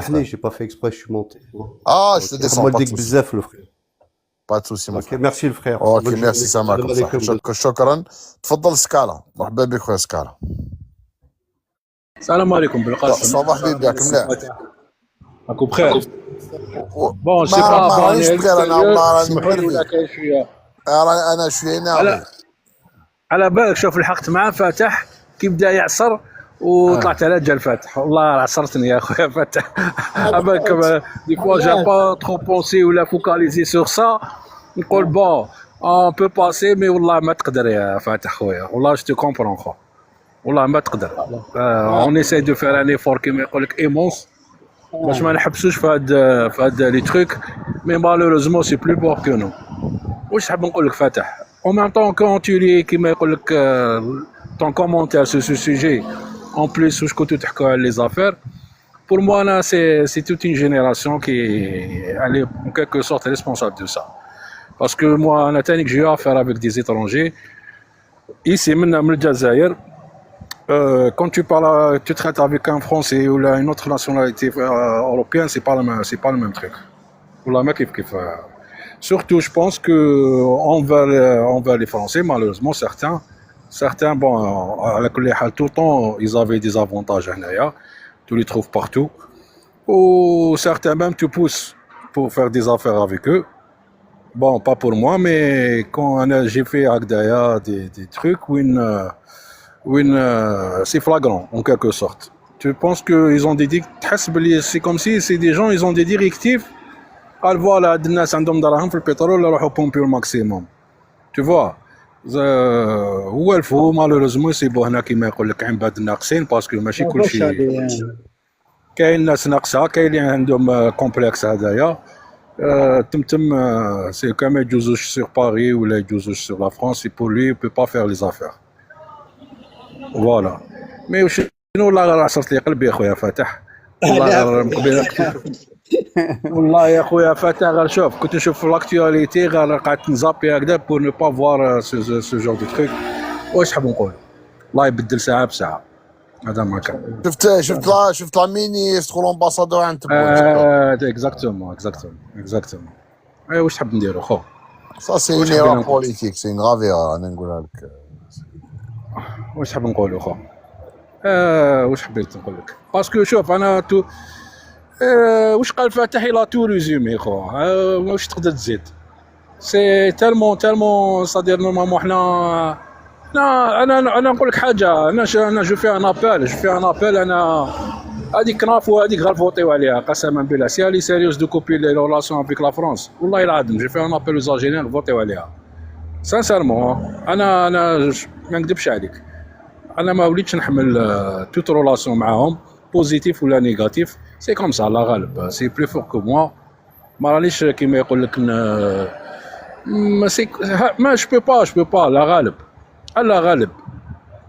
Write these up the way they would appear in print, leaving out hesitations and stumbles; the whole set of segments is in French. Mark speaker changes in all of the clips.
Speaker 1: frère.
Speaker 2: j'ai pas fait exprès, je suis monté.
Speaker 1: Ah, je te
Speaker 2: Ok,
Speaker 1: descends, pas de
Speaker 2: Ramaldik
Speaker 1: souci.
Speaker 2: Bzef, le frère.
Speaker 1: Pas de souci, mon
Speaker 2: Ok,
Speaker 1: frère.
Speaker 2: merci le frère.
Speaker 1: اوكي
Speaker 2: Bonne
Speaker 1: ميرسي
Speaker 2: journée.
Speaker 1: سامعك
Speaker 2: Salam
Speaker 1: بصح
Speaker 2: alaikum.
Speaker 1: شكرا. تفضل سكالا، مرحبا بك خويا سكالا.
Speaker 3: السلام عليكم بالقاسم.
Speaker 1: صباح حبيبي، ياك مليح؟
Speaker 3: راكم بخير؟ بون سي
Speaker 1: ما
Speaker 3: با بون
Speaker 1: رانيش
Speaker 3: انا
Speaker 1: بخير، انا
Speaker 3: الاكستيريور
Speaker 1: والله راني
Speaker 3: سمحوا لي ولا
Speaker 1: منرفي.
Speaker 3: كاين شويه
Speaker 1: انا شويه ناغي.
Speaker 3: على بالك. شوف لحقت معاه فاتح كي بدا يعصر وطلعت على جا الفاتح. والله عصرتني يا خويا فاتح. بالك دي فوا جا با ترو بونسي ولا فوكاليزي سور سا نقول بون اون بو باسي مي والله ما تقدر يا فاتح خويا. والله جو تو كومبرون خو والله ما تقدر. اون ايساي دو فير ان ايفور كيما يقول لك ايمونس باش ما نحبسوش في هاد لي تروك مي مالوروزمون سي بلو بور كو نو. واش حاب نقول لك فاتح او ميم طون كون tu لي كيما يقول لك ton commentaire sur ce sujet en plus واش كنتو تحكوا على لي زافير pour moi là c'est toute une génération qui elle est en quelque sorte responsable de ça parce que moi انا تاني que j'ai eu affaire avec des étrangers ici من الجزائر. Quand tu parles, tu traites avec un Français ou là, une autre nationalité européenne, c'est pas le même truc. Ou la mec kif. Surtout, je pense que envers les Français, malheureusement, certains, bon, tout le temps, ils avaient des avantages هنايا. Tu les trouves partout. Ou certains même te poussent pour faire des affaires avec eux. Bon, pas pour moi, mais quand j'ai fait avec Daya des trucs où c'est flagrant en quelque sorte. Tu penses qu'ils ont des directives, c'est comme si c'est des gens, ils ont des directives. قال فوالا هاد الناس عندهم دراهم في البترول يروحوا بومبيو الماكسيموم. Tu vois. هو الفو مالوريزمون يصيبوا هنا كيما يقول لك عين باد ناقصين باسكو ماشي كلشي. كاين ناس ناقصه، كاين اللي عندهم كومبلكس هدايا. تم سي كما يجوزوش سور باري ولا يجوزوش سور لا فرانس بور لوي بو با فير لي زافير. فوالا مي وشنو والله غير عصرت لي قلبي يا خويا فاتح. والله غير مقبل والله يا خويا فاتح غير شوف كنت نشوف في لاكتواليتي غير قعدت نزابي هكذا بور نو با فوار سو جور دو تروك. واش حاب نقول الله يبدل ساعه بساعه. هذا ما كان.
Speaker 1: شفت لا مينيستر والامباسادور عند
Speaker 3: تبون. اكزاكتومون. واش تحب نديرو خو؟
Speaker 1: سا سي اون ايرور بوليتيك، سي اون غافير انا نقولها لك.
Speaker 3: واش حاب نقولو خو؟ واش حبيت نقول لك باسكو شوف انا تو واش قال فاتح لا تو ريزومي خو. واش تقدر تزيد سي تالمون صدير نورمالمون انا نقول لك حاجه. انا جو في ان ابل انا هذيك نافو هذيك غير فوتيو عليها قسما بالله. سي لي سيريوس دو كوبي لي ريلاسيون افيك لا فرانس والله العظيم جو في ان ابل aux Algériens فوتيو عليها سانسيرمون. انا ما نكذبش عليك انا ما وليتش نحمل توت رولاسيون معاهم بوزيتيف ولا نيجاتيف. سي كوم سا لا غالب سي بلو فور كو موا. ما رانيش كيما يقول لك ما سي ما جو با لا غالب.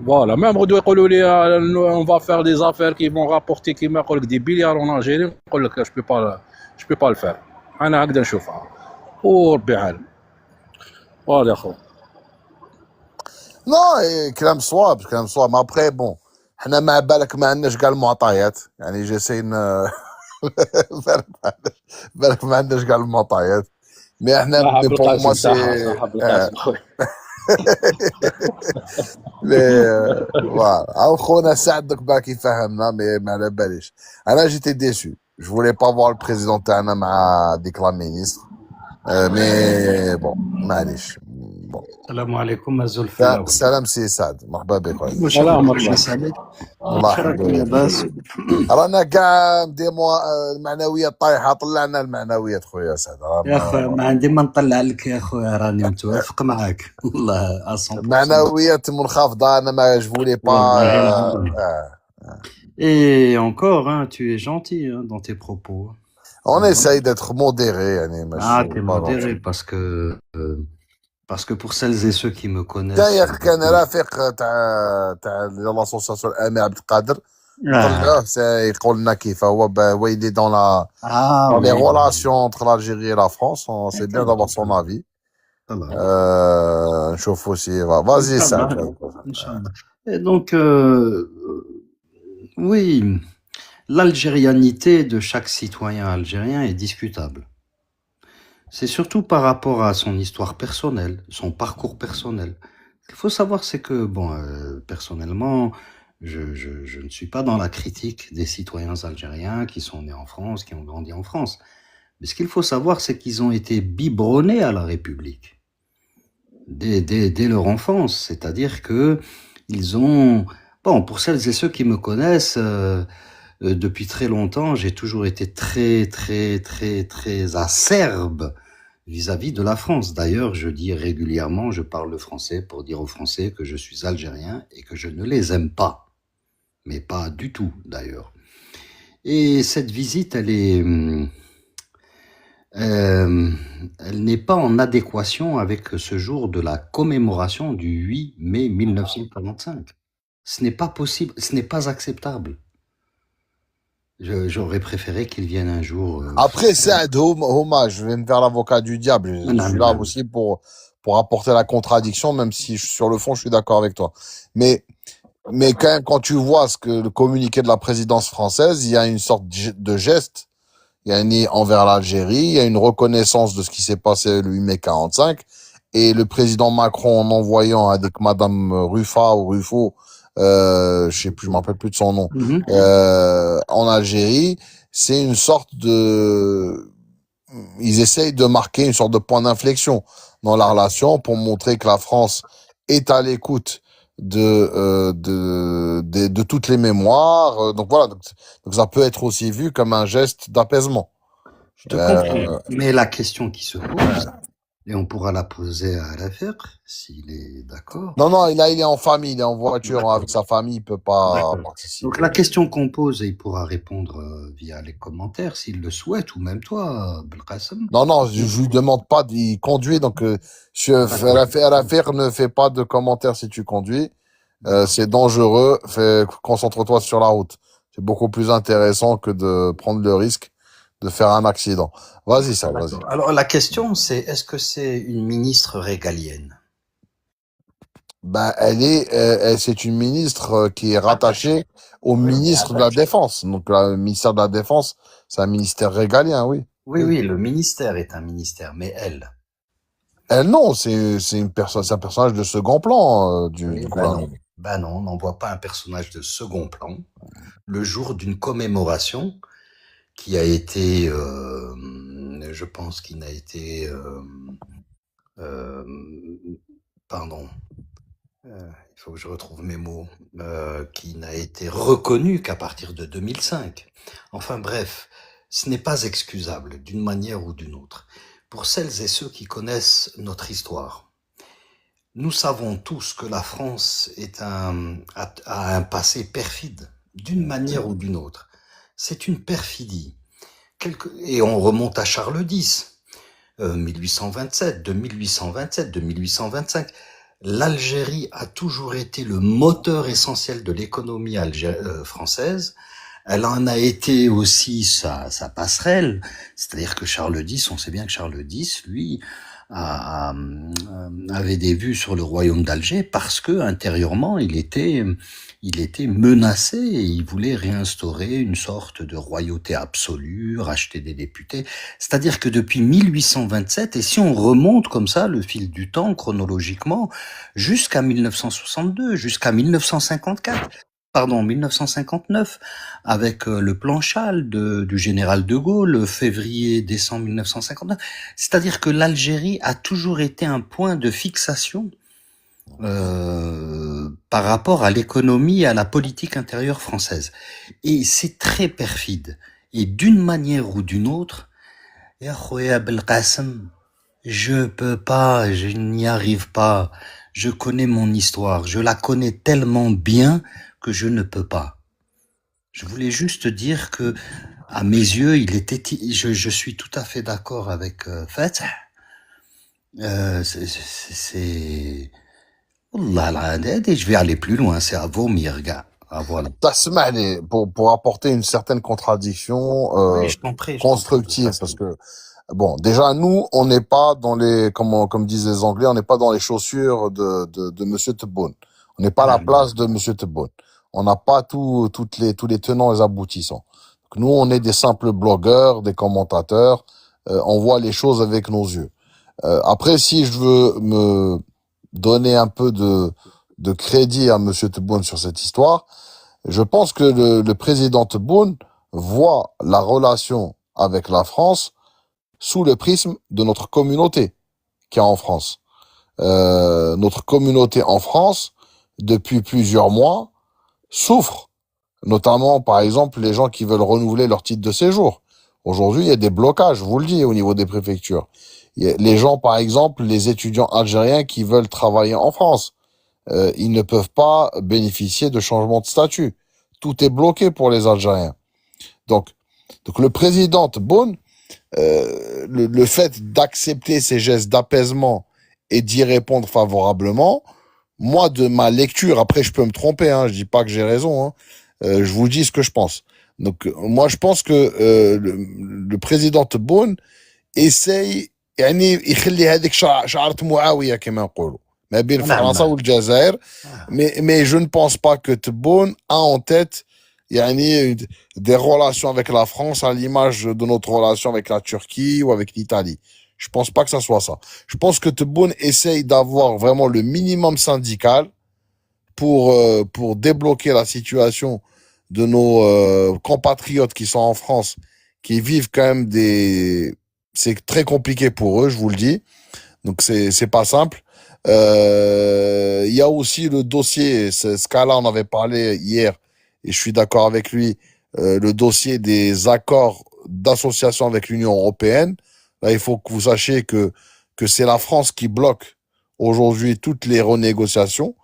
Speaker 3: فوالا ميم غدو يقولوا لي اون فا فير دي زافير كي فون رابورتي كيما يقول لك دي بليار اون الجيري نقول لك جو با الفير. انا هكذا نشوفها وربي عالم. فوالا اخو.
Speaker 1: نو كلام صواب ما ابخي بون حنا مع بالك ما عندناش كاع المعطيات، يعني جالسين بالك ما عندناش كاع المعطيات مي احنا بور موا سي فوالا. او خونا سعد دوك باك يفهمنا مي ما على باليش. انا جيتي ديسو جو فولي با فوار البريزيدون تاعنا مع ديك لا مينيستر مي بون معليش.
Speaker 4: السلام عليكم مازال في الاول.
Speaker 1: سلام سي سعد، مرحبا بك خويا.
Speaker 3: سلام مرحبا.
Speaker 1: الله يحفظك. رانا كاع المعنويات طايحه، طلعنا المعنويات خويا سعد.
Speaker 4: يا خويا ما عندي ما نطلع لك يا خويا، راني متوافق معاك والله 100%.
Speaker 1: المعنويات منخفضه، انا ما جفولي با.
Speaker 4: Et encore, hein, tu es gentil hein, dans tes propos.
Speaker 1: On essaye d'être modéré يعني ماشي.
Speaker 4: t'es modéré parce que pour celles et ceux qui me connaissent.
Speaker 1: داير كان رافق تاع لاسوسياسيون الامير عبد القادر طلعوه يقول لنا كيف هو ويلي دون لا لي ريلاسيون انتر l'Algérie et la France. C'est bien d'avoir son avis. نشوفوا سي فازي سعد.
Speaker 4: ان شاء الله. Donc oui l'algérianité de chaque citoyen algérien est discutable. C'est surtout par rapport à son histoire personnelle, son parcours personnel. Ce qu'il faut savoir, c'est que, bon, personnellement, je ne suis pas dans la critique des citoyens algériens qui sont nés en France, qui ont grandi en France. Mais ce qu'il faut savoir, c'est qu'ils ont été biberonnés à la République dès leur enfance. C'est-à-dire que ils ont... Bon, pour celles et ceux qui me connaissent, depuis très longtemps, j'ai toujours été très acerbe vis-à-vis de la France. D'ailleurs, je dis régulièrement, je parle le français pour dire aux Français que je suis algérien et que je ne les aime pas. Mais pas du tout, d'ailleurs. Et cette visite, elle n'est pas en adéquation avec ce jour de la commémoration du 8 mai 1945. Ce n'est pas possible, ce n'est pas acceptable. J'aurais préféré qu'il vienne un jour.
Speaker 1: Après, c'est hommage. Je vais me faire l'avocat du diable. Je suis là aussi pour apporter la contradiction, même si sur le fond, je suis d'accord avec toi. Mais quand même, quand tu vois le communiqué de la présidence française, il y a une sorte de geste. Il y a envers l'Algérie, il y a une reconnaissance de ce qui s'est passé le 8 mai 45. Et le président Macron, en envoyant avec Madame Ruffo, je sais plus, je me rappelle plus de son nom, en Algérie, c'est une sorte ils essayent de marquer une sorte de point d'inflexion dans la relation pour montrer que la France est à l'écoute de toutes les mémoires. Donc voilà, donc ça peut être aussi vu comme un geste d'apaisement.
Speaker 4: Je te comprends. Mais la question qui se pose, et on pourra la poser à l'affaire, s'il est d'accord.
Speaker 1: Non, il est en famille, il est en voiture avec sa famille, il peut pas participer.
Speaker 4: Donc la question qu'on pose, et il pourra répondre via les commentaires s'il le souhaite, ou même toi, Belkacem.
Speaker 1: Non, je lui demande pas, il conduit, donc l'affaire ne fait pas de commentaires si tu conduis. C'est dangereux, concentre-toi sur la route. C'est beaucoup plus intéressant que de prendre le risque de faire un accident. Vas-y, ça, vas-y.
Speaker 4: Alors, la question, c'est, est-ce que c'est une ministre régalienne?
Speaker 1: Ben, c'est une ministre qui est rattachée au ministre de la Défense. Donc, le ministère de la Défense, c'est un ministère régalien, oui.
Speaker 4: Oui, le ministère est un ministère, mais elle?
Speaker 1: Elle, non, c'est un personnage de second plan du gouvernement.
Speaker 4: Ben non, on n'envoie pas un personnage de second plan le jour d'une commémoration qui a été, je pense qu'il n'a été, pardon, il faut que je retrouve mes mots, qui n'a été reconnu qu'à partir de 2005. Enfin bref, ce n'est pas excusable d'une manière ou d'une autre. Pour celles et ceux qui connaissent notre histoire, nous savons tous que la France a un passé perfide, d'une manière ou d'une autre. C'est une perfidie. Et on remonte à Charles X, 1827, de 1827, de 1825. L'Algérie a toujours été le moteur essentiel de l'économie française. Elle en a été aussi sa passerelle. C'est-à-dire que Charles X, on sait bien que Charles X, lui, avait des vues sur le royaume d'Alger parce que intérieurement il était menacé et il voulait réinstaurer une sorte de royauté absolue, racheter des députés. C'est-à-dire que depuis 1827, et si on remonte comme ça le fil du temps chronologiquement jusqu'à 1962, jusqu'à 1959, avec le plan Châle du général de Gaulle, février-décembre 1959. C'est-à-dire que l'Algérie a toujours été un point de fixation par rapport à l'économie et à la politique intérieure française. Et c'est très perfide. Et d'une manière ou d'une autre, ya khoya Belkacem, je peux pas, je n'y arrive pas. Je connais mon histoire, je la connais tellement bien que je ne peux pas. Je voulais juste dire que, à mes yeux, je suis tout à fait d'accord avec Fatah. Je vais aller plus loin, c'est à vomir, gars. Ah, voilà.
Speaker 1: Pour apporter une certaine contradiction
Speaker 4: Oui, je t'en prie,
Speaker 1: constructive, parce que bon, déjà nous, on n'est pas dans les, comme disent les Anglais, on n'est pas dans les chaussures de Monsieur Tebboune. On n'est pas à la place de Monsieur Tebboune. On n'a pas tous les tenants et les aboutissants. Donc nous, on est des simples blogueurs, des commentateurs, on voit les choses avec nos yeux. Après, si je veux me donner un peu de crédit à Monsieur Tebboune sur cette histoire, je pense que le président Tebboune voit la relation avec la France sous le prisme de notre communauté qui est en France. Notre communauté en France, depuis plusieurs mois, souffre, notamment, par exemple, les gens qui veulent renouveler leur titre de séjour. Aujourd'hui, il y a des blocages, je vous le dis, au niveau des préfectures. Les gens, par exemple, les étudiants algériens qui veulent travailler en France, ils ne peuvent pas bénéficier de changement de statut. Tout est bloqué pour les Algériens. Donc le président Tebboune, le fait d'accepter ces gestes d'apaisement et d'y répondre favorablement, moi, de ma lecture, après je peux me tromper, hein, je dis pas que j'ai raison, hein, je vous dis ce que je pense. Donc moi je pense que le président Tebboune essaye يعني يخلي هذيك شعرة معاوية كما نقولوا ما بين فرنسا
Speaker 4: نعم
Speaker 1: والجزائر mais je ne pense pas que Tebboune a en tête يعني des relations avec la France à l'image de notre relation avec la Turquie ou avec l'Italie. Je pense pas que ça soit ça. Je pense que Tebboune essaye d'avoir vraiment le minimum syndical pour débloquer la situation de nos compatriotes qui sont en France, qui vivent quand même c'est très compliqué pour eux, je vous le dis. Donc c'est pas simple. Il y a aussi le dossier, ce cas-là, on avait parlé hier, et je suis d'accord avec lui, le dossier des accords d'association avec l'Union européenne. Là, il faut que vous sachiez que c'est la France qui bloque aujourd'hui toutes les renégociations.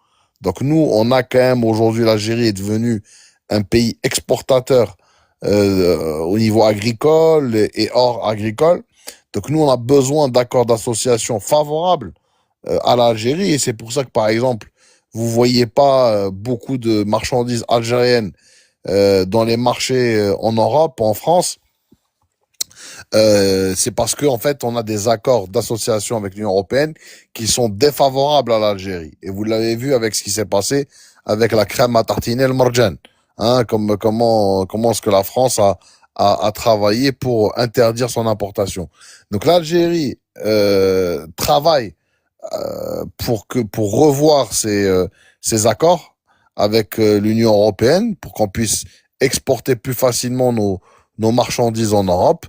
Speaker 1: Donc nous, on a quand même aujourd'hui, l'Algérie est devenue un pays exportateur au niveau agricole et hors agricole. Donc nous, on a besoin d'accords d'association favorables à l'Algérie, et c'est pour ça que, par exemple, vous voyez pas beaucoup de marchandises algériennes dans les marchés en Europe, en France. C'est parce que en fait, on a des accords d'association avec l'Union européenne qui sont défavorables à l'Algérie. Et vous l'avez vu avec ce qui s'est passé avec la crème à tartiner le marjan. Hein, comment est-ce que la France a travaillé pour interdire son importation. Donc l'Algérie travaille pour revoir ces accords avec l'Union européenne pour qu'on puisse exporter plus facilement nos marchandises en Europe.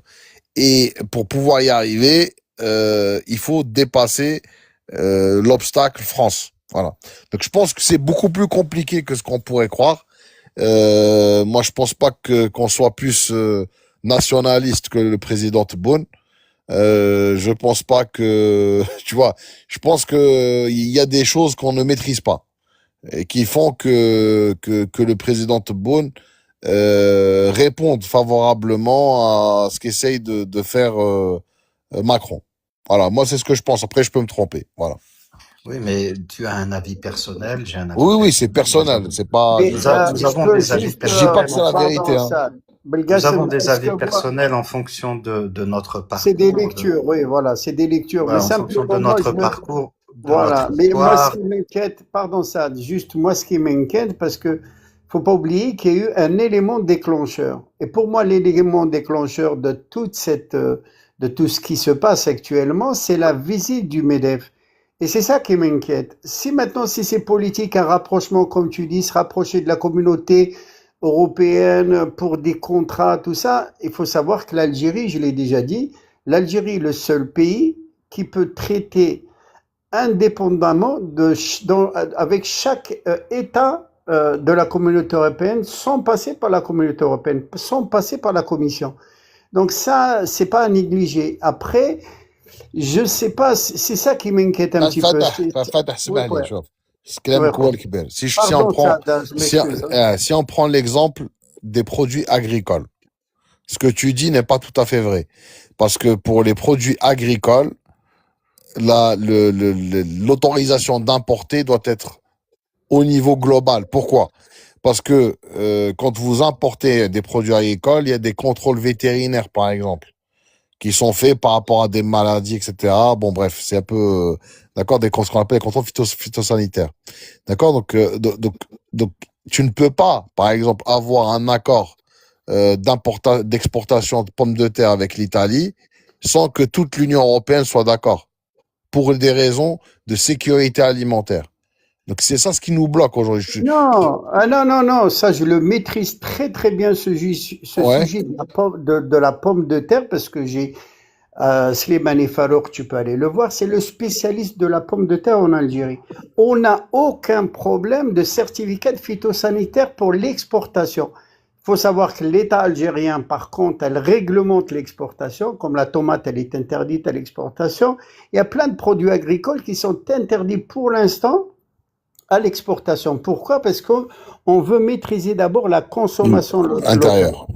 Speaker 1: Et pour pouvoir y arriver, il faut dépasser l'obstacle France. Voilà. Donc je pense que c'est beaucoup plus compliqué que ce qu'on pourrait croire. Moi, je pense pas qu'on soit plus nationaliste que le président Tebboune. Je pense pas que, tu vois, je pense que il y a des choses qu'on ne maîtrise pas et qui font que le président Tebboune réponde favorablement à ce qu'essaye de faire Macron. Voilà, moi c'est ce que je pense. Après, je peux me tromper. Voilà.
Speaker 4: Oui, mais tu as un avis personnel, j'ai un avis
Speaker 1: Oui,
Speaker 4: personnel.
Speaker 1: c'est personnel. C'est pas.
Speaker 4: Nous avons des avis
Speaker 1: Je dis pas que c'est
Speaker 4: personnels.
Speaker 1: la vérité. Hein.
Speaker 4: Nous avons des avis personnels en fonction de notre parcours.
Speaker 2: C'est des lectures, oui, voilà, c'est des lectures.
Speaker 4: Voilà,
Speaker 2: mais
Speaker 4: en fonction de notre parcours.
Speaker 2: Voilà, mais moi, ce qui m'inquiète, pardon, ça, juste moi, ce qui m'inquiète, parce que faut pas oublier qu'il y a eu un élément déclencheur. Et pour moi, l'élément déclencheur de toute de tout ce qui se passe actuellement, c'est la visite du MEDEF. Et c'est ça qui m'inquiète. Si c'est politique, un rapprochement, comme tu dis, se rapprocher de la communauté européenne pour des contrats, tout ça, il faut savoir que l'Algérie, je l'ai déjà dit, l'Algérie est le seul pays qui peut traiter indépendamment avec chaque État de la communauté européenne sans passer par la communauté européenne, sans passer par la Commission. Donc ça, c'est pas à négliger. Après, je sais pas, c'est ça qui m'inquiète un petit peu.
Speaker 1: Si on prend l'exemple des produits agricoles, ce que tu dis n'est pas tout à fait vrai. Parce que pour les produits agricoles, l'autorisation d'importer doit être au niveau global. Pourquoi? Parce que quand vous importez des produits agricoles, il y a des contrôles vétérinaires, par exemple, qui sont faits par rapport à des maladies, etc. Bon, bref, c'est un peu, d'accord, ce qu'on appelle des contrôles phytosanitaires. D'accord? Donc, tu ne peux pas, par exemple, avoir un accord d'exportation de pommes de terre avec l'Italie sans que toute l'Union européenne soit d'accord pour des raisons de sécurité alimentaire. Donc c'est ça ce qui nous bloque aujourd'hui.
Speaker 2: Non, non, ça je le maîtrise très très bien ce
Speaker 1: Ouais.
Speaker 2: sujet de la pomme de terre parce que j'ai Slimani Farouk, tu peux aller le voir, c'est le spécialiste de la pomme de terre en Algérie. On n'a aucun problème de certificat de phytosanitaire pour l'exportation. Il faut savoir que l'État algérien, par contre, elle réglemente l'exportation, comme la tomate, elle est interdite à l'exportation. Il y a plein de produits agricoles qui sont interdits pour l'instant à l'exportation. Pourquoi? Parce qu'on veut maîtriser d'abord la consommation locale.
Speaker 1: Intérieure.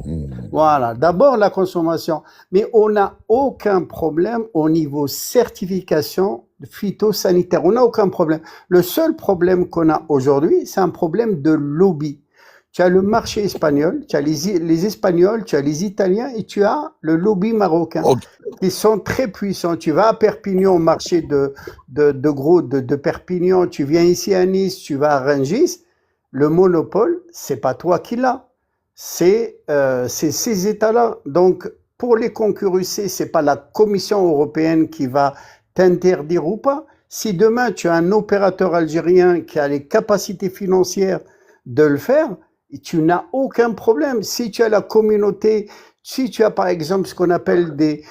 Speaker 2: Voilà, d'abord la consommation. Mais on n'a aucun problème au niveau certification phytosanitaire. On n'a aucun problème. Le seul problème qu'on a aujourd'hui, c'est un problème de lobby. Tu as le marché espagnol, tu as les Espagnols, tu as les Italiens et tu as le lobby marocain.
Speaker 1: Okay.
Speaker 2: Ils sont très puissants. Tu vas à Perpignan, au marché de Perpignan, tu viens ici à Nice, tu vas à Rungis. Le monopole, c'est pas toi qui l'as. C'est ces États-là. Donc, pour les concurrencer, c'est pas la Commission européenne qui va t'interdire ou pas. Si demain, tu as un opérateur algérien qui a les capacités financières de le faire, tu n'as aucun problème. Si tu as la communauté, si tu as par exemple ce qu'on appelle des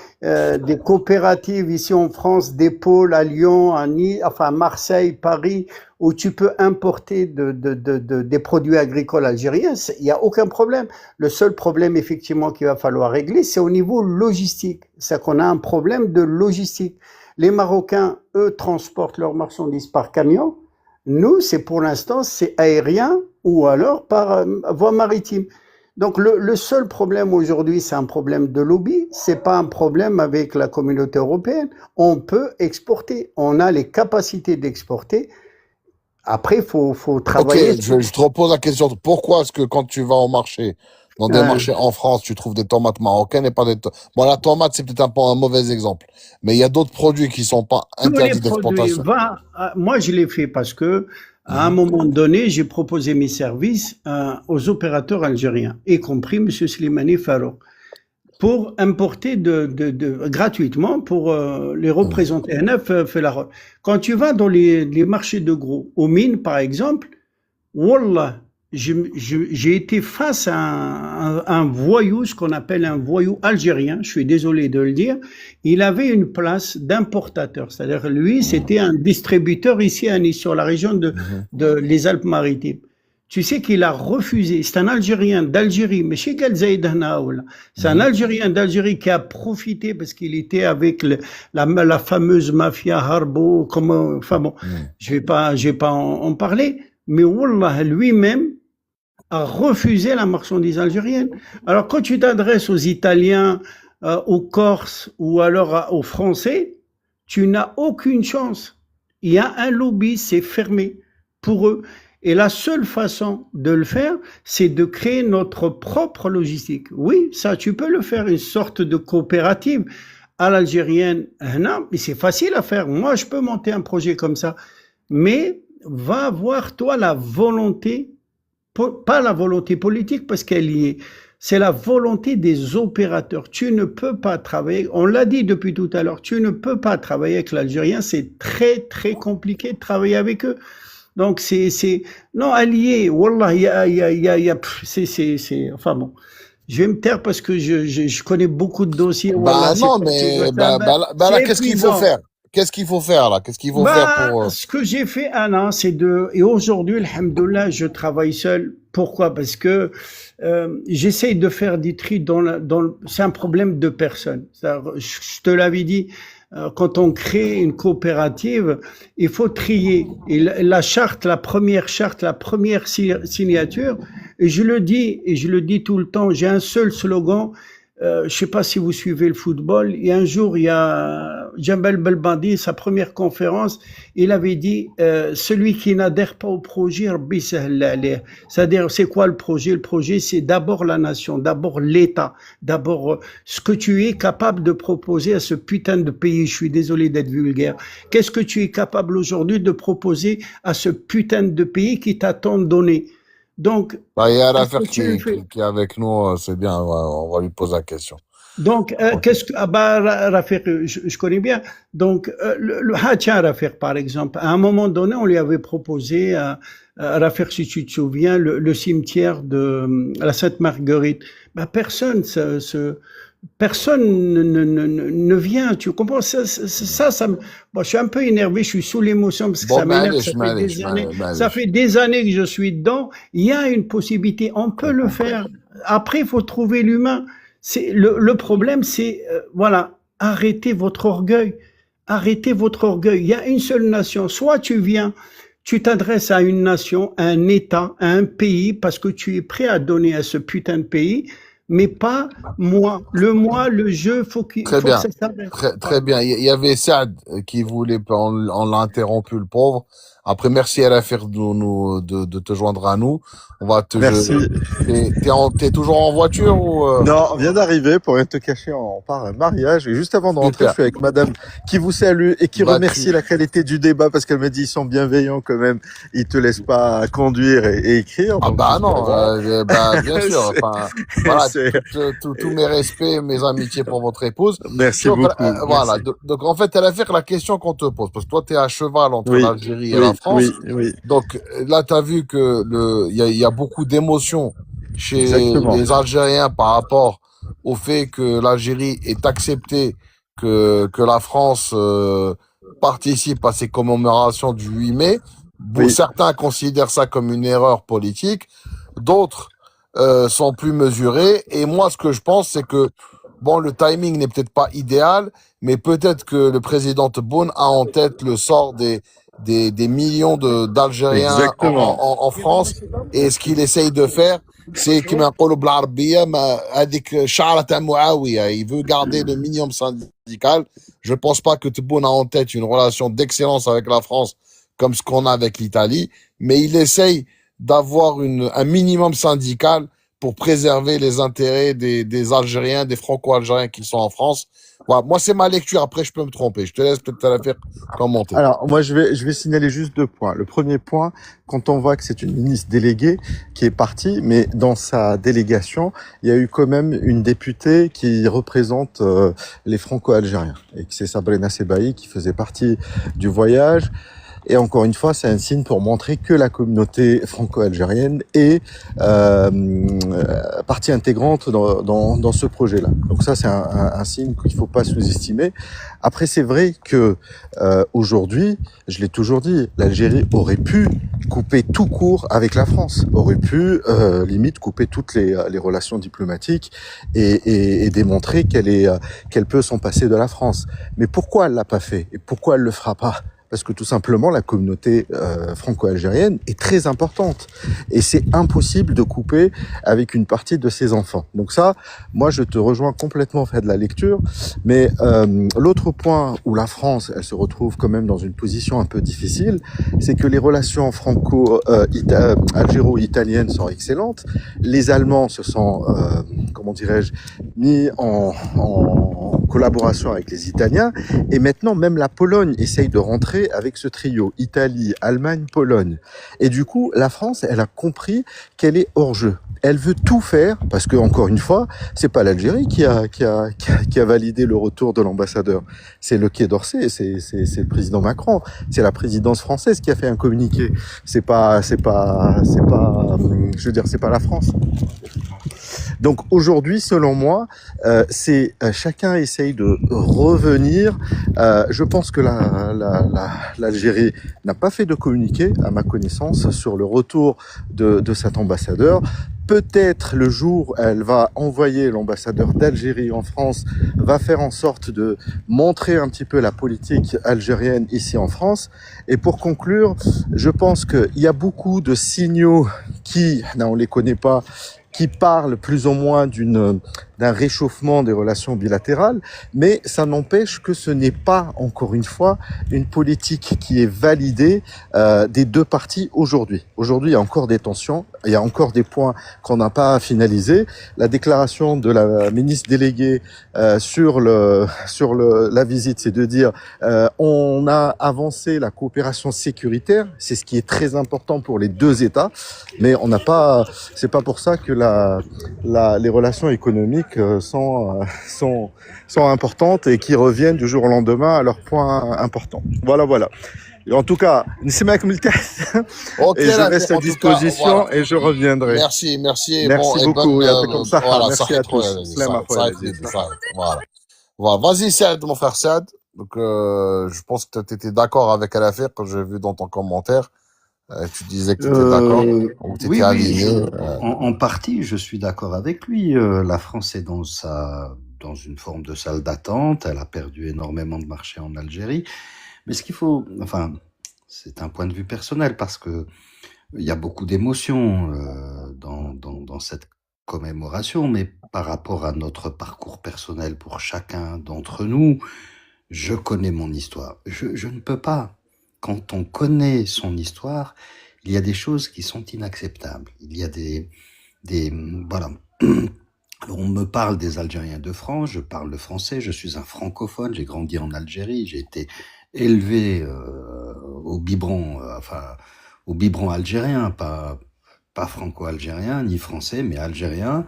Speaker 2: coopératives ici en France, des pôles à Lyon, à Nice, enfin à Marseille, Paris, où tu peux importer des produits agricoles algériens, il n'y a aucun problème. Le seul problème effectivement qu'il va falloir régler, c'est au niveau logistique. C'est qu'on a un problème de logistique. Les Marocains, eux, transportent leurs marchandises par camion. Nous, c'est pour l'instant, c'est aérien ou alors par voie maritime. Donc le seul problème aujourd'hui, c'est un problème de lobby, c'est pas un problème avec la communauté européenne. On peut exporter, on a les capacités d'exporter. Après, faut travailler.
Speaker 1: Ok, je te repose la question. Pourquoi est-ce que quand tu vas au marché, dans des marchés en France, tu trouves des tomates marocaines et pas des Bon, la tomate, c'est peut-être un mauvais exemple. Mais il y a d'autres produits qui sont pas interdits d'exportation.
Speaker 2: Moi, je l'ai fait parce que à un moment donné, j'ai proposé mes services aux opérateurs algériens, y compris M. Slimani Farouk, pour importer gratuitement pour les représenter. Quand tu vas dans les marchés de gros, aux mines par exemple, wallah, j'ai été face à un voyou, ce qu'on appelle un voyou algérien, je suis désolé de le dire. Il avait une place d'importateur, c'est-à-dire lui, c'était un distributeur ici à Nice, sur la région de les Alpes-Maritimes. Tu sais qu'il a refusé, c'est un Algérien d'Algérie, mais chez c'est un Algérien d'Algérie qui a profité parce qu'il était avec la fameuse mafia Harbo, enfin bon, je vais pas en parler, mais wallah, lui-même a refusé la marchandise algérienne. Alors quand tu t'adresses aux Italiens, aux Corses ou alors aux Français, tu n'as aucune chance. Il y a un lobby, c'est fermé pour eux. Et la seule façon de le faire, c'est de créer notre propre logistique. Oui, ça, tu peux le faire, une sorte de coopérative à l'algérienne. Non, mais c'est facile à faire. Moi, je peux monter un projet comme ça. Mais va avoir, toi, la volonté, pas la volonté politique, parce qu'elle y est. C'est la volonté des opérateurs. Tu ne peux pas travailler, on l'a dit depuis tout à l'heure, tu ne peux pas travailler avec l'Algérien. C'est très, très compliqué de travailler avec eux. Donc, non, allié, wallah, enfin bon. Je vais me taire parce que je connais beaucoup de dossiers.
Speaker 1: Bah non, mais là, qu'est-ce qu'il faut faire? Qu'est-ce qu'il faut faire là? Qu'est-ce qu'il faut faire pour...
Speaker 2: Ce que j'ai fait, Alain, c'est et aujourd'hui, alhamdoulilah, je travaille seul. Pourquoi? Parce que j'essaye de faire des tri c'est un problème de personnes. Je te l'avais dit, quand on crée une coopérative, il faut trier. Et la première signature, et je le dis tout le temps, j'ai un seul slogan. Je sais pas si vous suivez le football. Et un jour, il y a Djambel Belbandi, sa première conférence, il avait dit celui qui n'adhère pas au projet, Rabbi sahl alayh. C'est-à-dire, c'est quoi le projet? Le projet, c'est d'abord la nation, d'abord l'État, d'abord ce que tu es capable de proposer à ce putain de pays. Je suis désolé d'être vulgaire. Qu'est-ce que tu es capable aujourd'hui de proposer à ce putain de pays qui t'attend de donner? Donc,
Speaker 1: Bah, il y a
Speaker 2: est-ce
Speaker 1: l'affaire
Speaker 2: que tu fais...
Speaker 1: qui est avec nous, c'est bien, on va lui poser la question.
Speaker 2: Donc,
Speaker 1: Ok.
Speaker 2: qu'est-ce que... Ah bah, Rafik, je connais bien. Donc, tiens, Rafik, par exemple, à un moment donné, on lui avait proposé, Rafik, si tu te souviens, le cimetière de la Sainte-Marguerite. Bah, personne ne vient, tu comprends? Bon, je suis un peu énervé, je suis sous l'émotion parce que
Speaker 1: Bon,
Speaker 2: ça m'énerve, ça
Speaker 1: معليش.
Speaker 2: fait des années que je suis dedans. Il y a une possibilité, on peut
Speaker 1: J'ai
Speaker 2: le
Speaker 1: compris.
Speaker 2: faire. Après, il faut trouver l'humain. Le problème, c'est, voilà, arrêtez votre orgueil. Arrêtez votre orgueil. Il y a une seule nation. Soit tu viens, tu t'adresses à une nation, à un État, à un pays, parce que tu es prêt à donner à ce putain de pays, mais pas moi. Moi, le jeu,
Speaker 1: Très
Speaker 2: faut que
Speaker 1: bien.
Speaker 2: ça s'arrête.
Speaker 1: Très
Speaker 2: Voilà.
Speaker 1: bien. Il y avait Saad qui voulait, on l'a interrompu, le pauvre. Après, merci à l'affaire de te joindre à nous. On va te,
Speaker 5: Merci.
Speaker 1: t'es toujours en voiture ou,
Speaker 5: Non, on vient d'arriver pour rien te cacher, on part à un mariage. Et juste avant de rentrer, je
Speaker 1: super.
Speaker 5: suis avec madame qui vous salue et qui
Speaker 1: Bah,
Speaker 5: remercie la qualité du débat parce qu'elle me dit ils sont bienveillants quand même. Ils te laissent pas conduire et écrire.
Speaker 1: Ah
Speaker 5: Donc,
Speaker 1: bah
Speaker 5: juste pour
Speaker 1: non,
Speaker 5: voir.
Speaker 1: bah bien sûr.
Speaker 5: C'est-
Speaker 1: Enfin, voilà,
Speaker 5: c'est-
Speaker 1: tous mes respects, mes amitiés pour votre épouse.
Speaker 5: Merci
Speaker 1: Donc,
Speaker 5: beaucoup.
Speaker 1: voilà.
Speaker 5: Merci.
Speaker 1: Donc, en fait, elle a fait la question qu'on te pose, parce que toi, t'es à cheval entre
Speaker 5: Oui,
Speaker 1: l'Algérie et la
Speaker 5: oui,
Speaker 1: France.
Speaker 5: oui.
Speaker 1: Donc là, t'as vu que il y a beaucoup d'émotions chez
Speaker 5: Exactement.
Speaker 1: les Algériens par rapport au fait que l'Algérie ait accepté que la France participe à ces commémorations du 8 mai. Bon,
Speaker 5: Oui,
Speaker 1: certains considèrent ça comme une erreur politique, d'autres sont plus mesurés. Et moi, ce que je pense, c'est que bon, le timing n'est peut-être pas idéal, mais peut-être que le président Tebboune a en tête le sort des millions d'Algériens
Speaker 5: exactement.
Speaker 1: en France. Et ce qu'il essaye de faire, c'est كما نقولوا بالعربية هذيك شعرة تاع معاوية. Il veut garder le minimum syndical. Je pense pas que Tebboune a en tête une relation d'excellence avec la France comme ce qu'on a avec l'Italie, mais il essaye d'avoir un minimum syndical pour préserver les intérêts des Algériens, des Franco-Algériens qui sont en France. Voilà, moi, c'est ma lecture. Après, je peux me tromper. Je te laisse peut-être la faire commenter.
Speaker 5: Alors, moi, je vais signaler juste 2 points. Le premier point, quand on voit que c'est une ministre déléguée qui est partie, mais dans sa délégation, il y a eu quand même une députée qui représente les Franco-Algériens, et que c'est Sabrina Sebaï qui faisait partie du voyage. Et encore une fois, c'est un signe pour montrer que la communauté franco-algérienne est partie intégrante dans ce projet-là. Donc ça, c'est un signe qu'il faut pas sous-estimer. Après, c'est vrai que aujourd'hui, je l'ai toujours dit, l'Algérie aurait pu couper tout court avec la France, aurait pu limite couper toutes les relations diplomatiques et démontrer qu'elle peut s'en passer de la France. Mais pourquoi elle l'a pas fait et pourquoi elle le fera pas? Parce que tout simplement, la communauté franco-algérienne est très importante. Et c'est impossible de couper avec une partie de ses enfants. Donc ça, moi, je te rejoins complètement fait de la lecture. Mais l'autre point où la France, elle se retrouve quand même dans une position un peu difficile, c'est que les relations franco-algéro-italiennes sont excellentes. Les Allemands se sont, comment dirais-je, mis en collaboration avec les Italiens. Et maintenant, même la Pologne essaye de rentrer avec ce trio Italie, Allemagne, Pologne. Et du coup, la France, elle a compris qu'elle est hors jeu. Elle veut tout faire parce que, encore une fois, c'est pas l'Algérie qui a validé le retour de l'ambassadeur. C'est le Quai d'Orsay, c'est le président Macron. C'est la présidence française qui a fait un communiqué. C'est pas, je veux dire, c'est pas la France. Donc aujourd'hui, selon moi, chacun essaye de revenir. Je pense que l'Algérie n'a pas fait de communiqué, à ma connaissance, sur le retour de cet ambassadeur. Peut-être le jour où elle va envoyer l'ambassadeur d'Algérie en France, va faire en sorte de montrer un petit peu la politique algérienne ici en France. Et pour conclure, je pense qu'il y a beaucoup de signaux qui, on les connaît pas, qui parlent plus ou moins d'une d'un réchauffement des relations bilatérales, mais ça n'empêche que ce n'est pas, encore une fois, une politique qui est validée des deux parties aujourd'hui. Aujourd'hui, il y a encore des tensions, il y a encore des points qu'on n'a pas finalisés. La déclaration de la ministre déléguée sur la visite, c'est de dire on a avancé la coopération sécuritaire, c'est ce qui est très important pour les deux États, mais on n'a pas, c'est pas pour ça que les relations économiques sont importantes et qui reviennent du jour au lendemain à leurs points importants. Voilà. Et en tout cas, نسمعك من التحت et je reste à disposition et je reviendrai.
Speaker 1: Merci.
Speaker 5: Merci
Speaker 1: Bon,
Speaker 5: beaucoup.
Speaker 1: voilà,
Speaker 5: Merci à tous.
Speaker 1: Voilà. Vas-y, Saad, mon frère Saad. Donc, je pense que tu étais d'accord avec Al-Afir quand j'ai vu dans ton commentaire. Tu disais que tu étais d'accord. Ou tu étais aligné.
Speaker 4: En partie, je suis d'accord avec lui. La France est dans une forme de salle d'attente. Elle a perdu énormément de marché en Algérie. Mais ce qu'il faut, enfin, c'est un point de vue personnel parce que il y a beaucoup d'émotions dans cette commémoration, mais par rapport à notre parcours personnel pour chacun d'entre nous, je connais mon histoire. Je ne peux pas. Quand on connaît son histoire, il y a des choses qui sont inacceptables. Il y a voilà. Alors on me parle des Algériens de France, je parle le français, je suis un francophone, j'ai grandi en Algérie, j'ai été élevé au biberon algérien, pas franco-algérien ni français, mais algérien.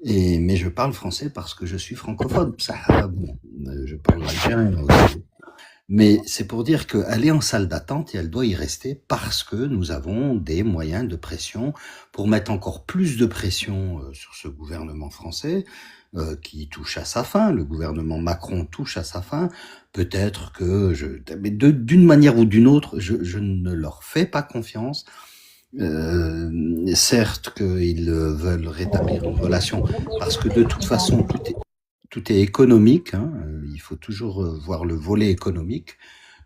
Speaker 4: Mais je parle français parce que je suis francophone. Je parle algérien aussi. Mais c'est pour dire qu'elle est en salle d'attente et elle doit y rester parce que nous avons des moyens de pression pour mettre encore plus de pression sur ce gouvernement français qui touche à sa fin. Le gouvernement Macron touche à sa fin. Peut-être que d'une manière ou d'une autre, je ne leur fais pas confiance. Certes qu'ils veulent rétablir une relation parce que de toute façon tout est économique, hein. Il faut toujours voir le volet économique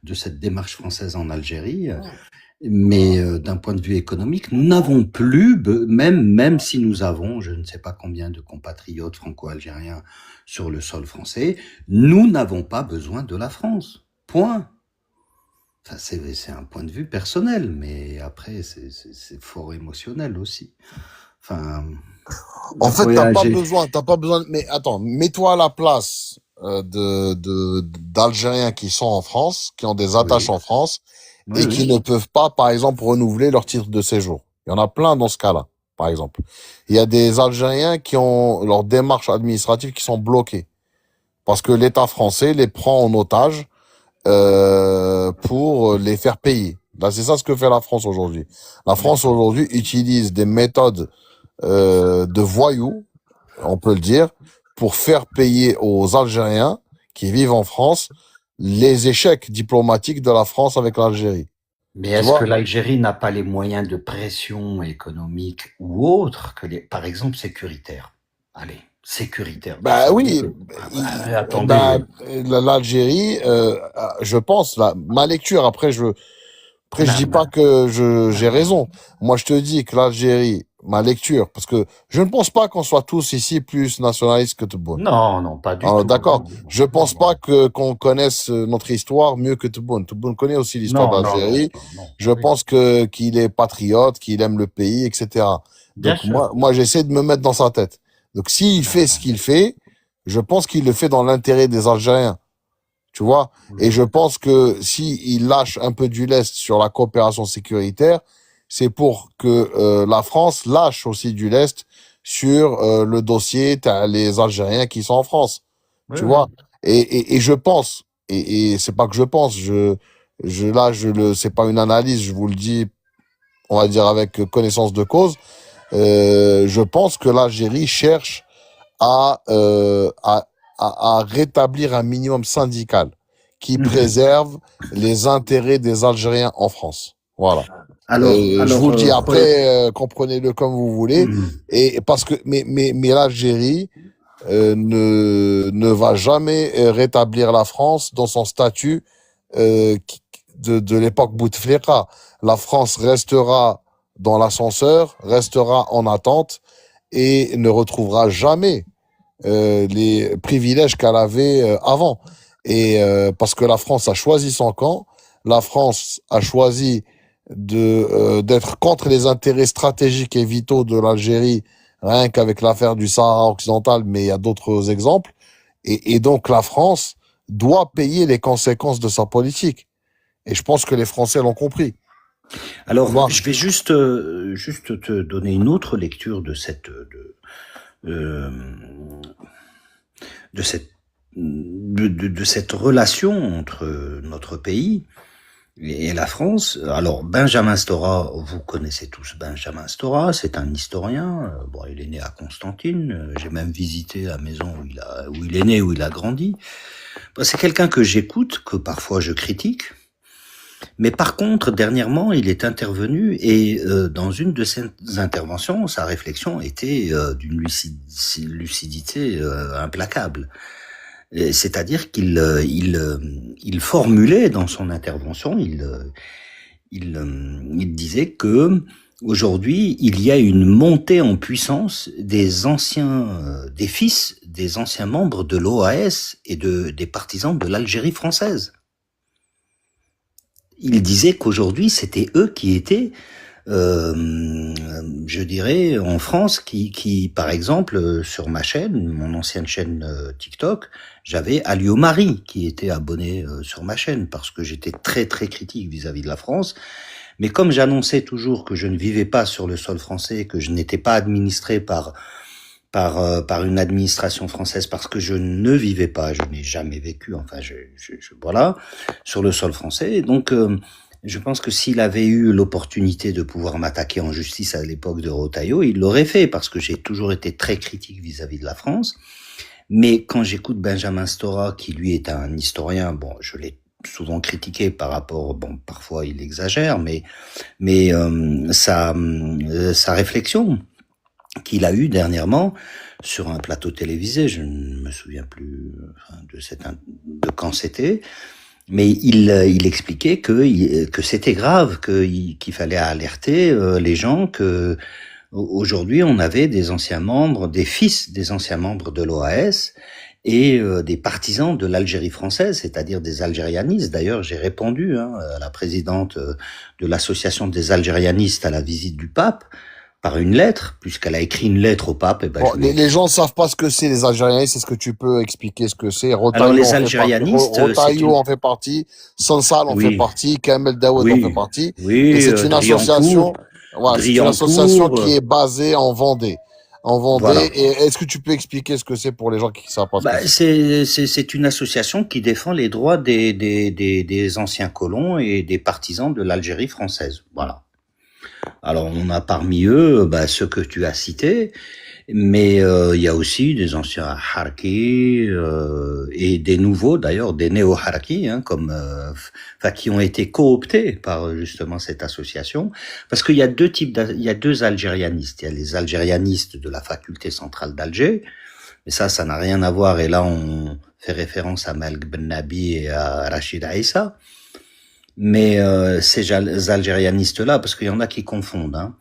Speaker 4: de cette démarche française en Algérie. Mais d'un point de vue économique, nous n'avons plus, même si nous avons, je ne sais pas combien de compatriotes franco-algériens sur le sol français, nous n'avons pas besoin de la France. Point. Enfin, c'est un point de vue personnel, mais après, c'est fort émotionnel aussi. Enfin...
Speaker 1: En fait, t'as pas besoin, mais attends, mets-toi à la place d'Algériens qui sont en France, qui ont des attaches en France, et qui ne peuvent pas, par exemple, renouveler leur titre de séjour. Il y en a plein dans ce cas-là, par exemple. Il y a des Algériens qui ont leurs démarches administratives qui sont bloquées. Parce que l'État français les prend en otage pour les faire payer. Là, c'est ça ce que fait la France aujourd'hui. La France aujourd'hui utilise des méthodes de voyous, on peut le dire, pour faire payer aux Algériens qui vivent en France les échecs diplomatiques de la France avec l'Algérie.
Speaker 4: Mais est-ce que l'Algérie n'a pas les moyens de pression économique ou autre que par exemple, sécuritaire? Allez, sécuritaire.
Speaker 1: Bah oui.
Speaker 4: Attendez.
Speaker 1: L'Algérie, je pense, ma lecture, après je dis pas que j'ai raison. Moi, je te dis que l'Algérie, ma lecture, parce que je ne pense pas qu'on soit tous ici plus nationalistes que Tebboune.
Speaker 4: Non, pas du tout.
Speaker 1: D'accord. Je pense pas qu'on connaisse notre histoire mieux que Tebboune. Tebboune connaît aussi l'histoire d'Algérie. Je pense qu'il est patriote, qu'il aime le pays, etc. Donc moi, j'essaie de me mettre dans sa tête. Donc s'il fait ce qu'il fait, je pense qu'il le fait dans l'intérêt des Algériens. Tu vois? Et je pense que il lâche un peu du lest sur la coopération sécuritaire, c'est pour que la France lâche aussi du lest sur le dossier les Algériens qui sont en France. Tu vois? Et je pense, et c'est pas que je pense, c'est pas une analyse, je vous le dis, on va dire avec connaissance de cause, je pense que l'Algérie cherche à rétablir un minimum syndical qui préserve les intérêts des Algériens en France. Voilà. Alors je vous le dis après, comprenez-le comme vous voulez. Et parce que, mais l'Algérie ne va jamais rétablir la France dans son statut de l'époque Bouteflika. La France restera dans l'ascenseur, restera en attente et ne retrouvera jamais les privilèges qu'elle avait avant. Et parce que la France a choisi son camp, la France a choisi d'être contre les intérêts stratégiques et vitaux de l'Algérie, rien qu'avec l'affaire du Sahara occidental, mais il y a d'autres exemples. Et donc la France doit payer les conséquences de sa politique. Et je pense que les Français l'ont compris.
Speaker 4: Alors,
Speaker 1: Moi,
Speaker 4: je vais juste te donner une autre lecture euh, de cette relation entre notre pays et la France. Alors, Benjamin Stora, vous connaissez tous Benjamin Stora, c'est un historien. Bon, il est né à Constantine. J'ai même visité la maison où il est né, où il a grandi. Bon, c'est quelqu'un que j'écoute, que parfois je critique. Mais par contre, dernièrement, il est intervenu et dans une de ses interventions, sa réflexion était d'une lucidité implacable. C'est-à-dire il formulait dans son intervention, il disait que aujourd'hui, il y a une montée en puissance des fils des anciens membres de l'OAS et des partisans de l'Algérie française. Il disait qu'aujourd'hui, c'était eux qui étaient, je dirais, en France, qui, par exemple, sur ma chaîne, mon ancienne chaîne TikTok, j'avais Alio Marie qui était abonné sur ma chaîne parce que j'étais très très critique vis-à-vis de la France. Mais comme j'annonçais toujours que je ne vivais pas sur le sol français, que je n'étais pas administré par une administration française parce que je ne vivais pas, je n'ai jamais vécu, enfin, voilà, sur le sol français. Donc, je pense que s'il avait eu l'opportunité de pouvoir m'attaquer en justice à l'époque de Rotaillot, il l'aurait fait parce que j'ai toujours été très critique vis-à-vis de la France. Mais quand j'écoute Benjamin Stora, qui lui est un historien, bon, je l'ai souvent critiqué par rapport, bon, parfois il exagère, mais sa réflexion qu'il a eu dernièrement sur un plateau télévisé, je ne me souviens plus de quand c'était, mais il expliquait que c'était grave, qu'il fallait alerter les gens que aujourd'hui on avait des anciens membres, des fils des anciens membres de l'OAS et des partisans de l'Algérie française, c'est-à-dire des algérianistes. D'ailleurs, j'ai répondu à la présidente de l'association des algérianistes à la visite du pape, par une lettre, puisqu'elle a écrit une lettre au pape. Et ben
Speaker 1: bon, les gens ne savent pas ce que c'est les Algérianistes. Est-ce que tu peux expliquer ce que c'est?
Speaker 4: Alors les algérianistes,
Speaker 1: Rotaillot en fait partie, Sansal en fait partie, Kamel Daoud en fait partie.
Speaker 4: Oui,
Speaker 1: et c'est une association, voilà, c'est une association qui est basée en Vendée. Voilà. Et est-ce que tu peux expliquer ce que c'est pour les gens qui ne savent pas ce que c'est?
Speaker 4: C'est une association qui défend les droits des anciens colons et des partisans de l'Algérie française. Voilà. Alors on a parmi eux ceux que tu as cités, mais il y a aussi des anciens Harki et des nouveaux d'ailleurs, des néo-Harki, qui ont été cooptés par justement cette association, parce qu'il y a il y a deux algérianistes. Il y a les algérianistes de la faculté centrale d'Alger, mais ça n'a rien à voir. Et là on fait référence à Malk Ben Nabi et à Rachid Aïssa. Mais ces algérianistes-là, parce qu'il y en a qui confondent,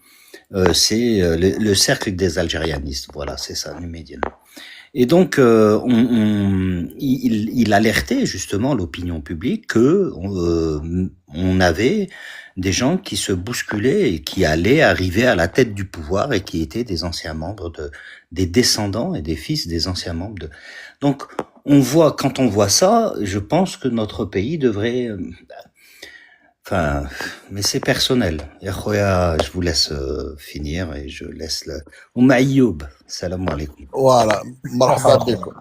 Speaker 4: c'est le cercle des algérianistes. Voilà, c'est ça, Numédienne. Et donc, il alertait justement l'opinion publique que on avait des gens qui se bousculaient et qui allaient arriver à la tête du pouvoir et qui étaient des anciens membres des descendants et des fils des anciens membres de. Donc, quand on voit ça, je pense que notre pays devrait. Enfin, mais c'est personnel. Yakhoya, je vous laisse finir et je laisse le... Ayoub, salam alaikum.
Speaker 1: Voilà, مرحبا بكم,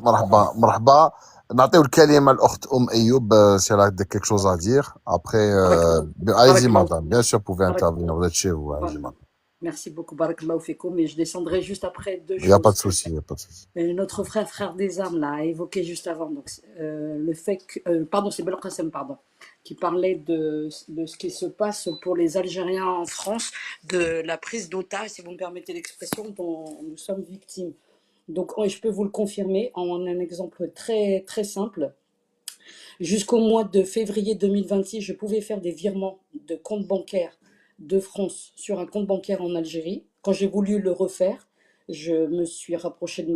Speaker 1: مرحبا. نعطيو الكلمة الأخت أيوب si elle a quelque chose à dire. Après, allez-y madame, bien sûr vous pouvez intervenir, vous êtes chez vous, allez-y madame.
Speaker 6: Merci beaucoup, Barakallahu Fikoum, mais je descendrai juste après deux choses.
Speaker 1: Il n'y a pas de souci, il n'y a pas de souci.
Speaker 6: Notre frère des armes, là, a évoqué juste avant, donc, le fait que, pardon, c'est Belkacem, pardon, qui parlait de ce qui se passe pour les Algériens en France, de la prise d'otage, si vous me permettez l'expression, dont nous sommes victimes. Donc, je peux vous le confirmer en un exemple très, très simple. Jusqu'au mois de février 2026, je pouvais faire des virements de compte bancaire de France sur un compte bancaire en Algérie. Quand j'ai voulu le refaire, je me suis rapprochée de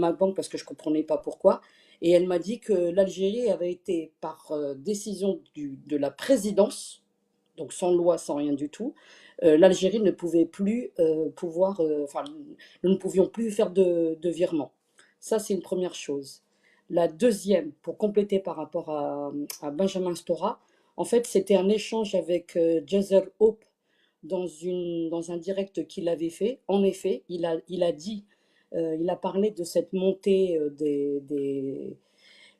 Speaker 6: ma banque parce que je comprenais pas pourquoi. Et elle m'a dit que l'Algérie avait été, par décision de la présidence, donc sans loi, sans rien du tout, l'Algérie ne pouvait plus enfin, nous ne pouvions plus faire de virement. Ça, c'est une première chose. La deuxième, pour compléter par rapport à Benjamin Stora, en fait, c'était un échange avec Jazer Hope dans un direct qu'il avait fait. En effet, il a dit, il a parlé de cette montée des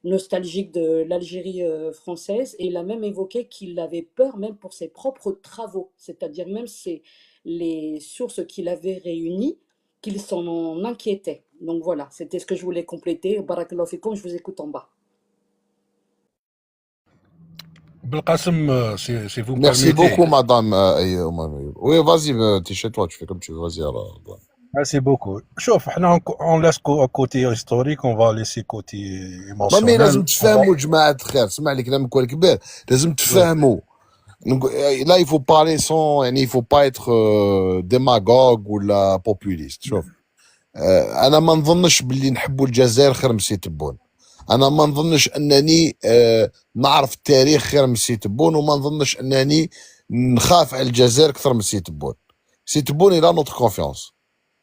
Speaker 6: nostalgiques de l'Algérie française, et il a même évoqué qu'il avait peur même pour ses propres travaux, c'est-à-dire même les sources qu'il avait réunies, qu'il s'en inquiétait. Donc voilà, c'était ce que je voulais compléter. Barakallahu fikoum, je vous écoute en bas.
Speaker 7: Belkacem, si vous
Speaker 1: Merci
Speaker 7: permettez.
Speaker 1: beaucoup, madame. Oui, vas-y, t'es chez toi, tu fais comme tu veux. Vas-y, alors.
Speaker 7: Merci beaucoup. شوف احنا on laisse côté historique, on va laisser côté
Speaker 1: مامي لازم
Speaker 7: émotionnel.
Speaker 1: تفهموا جماعة الخير، اسمع لي كلام كوال كبير، لازم تفهموا. Donc, là, il faut parler sans, يعني il faut pas être démagogue ولا populiste. شوف، أنا ما نظنش باللي نحبوا الجزائر خير من سي تبون. أنا ما نظنش أنني نعرف التاريخ خير من سي تبون، وما نظنش أنني نخاف على الجزائر أكثر من سي تبون. سي تبون il a notre confiance.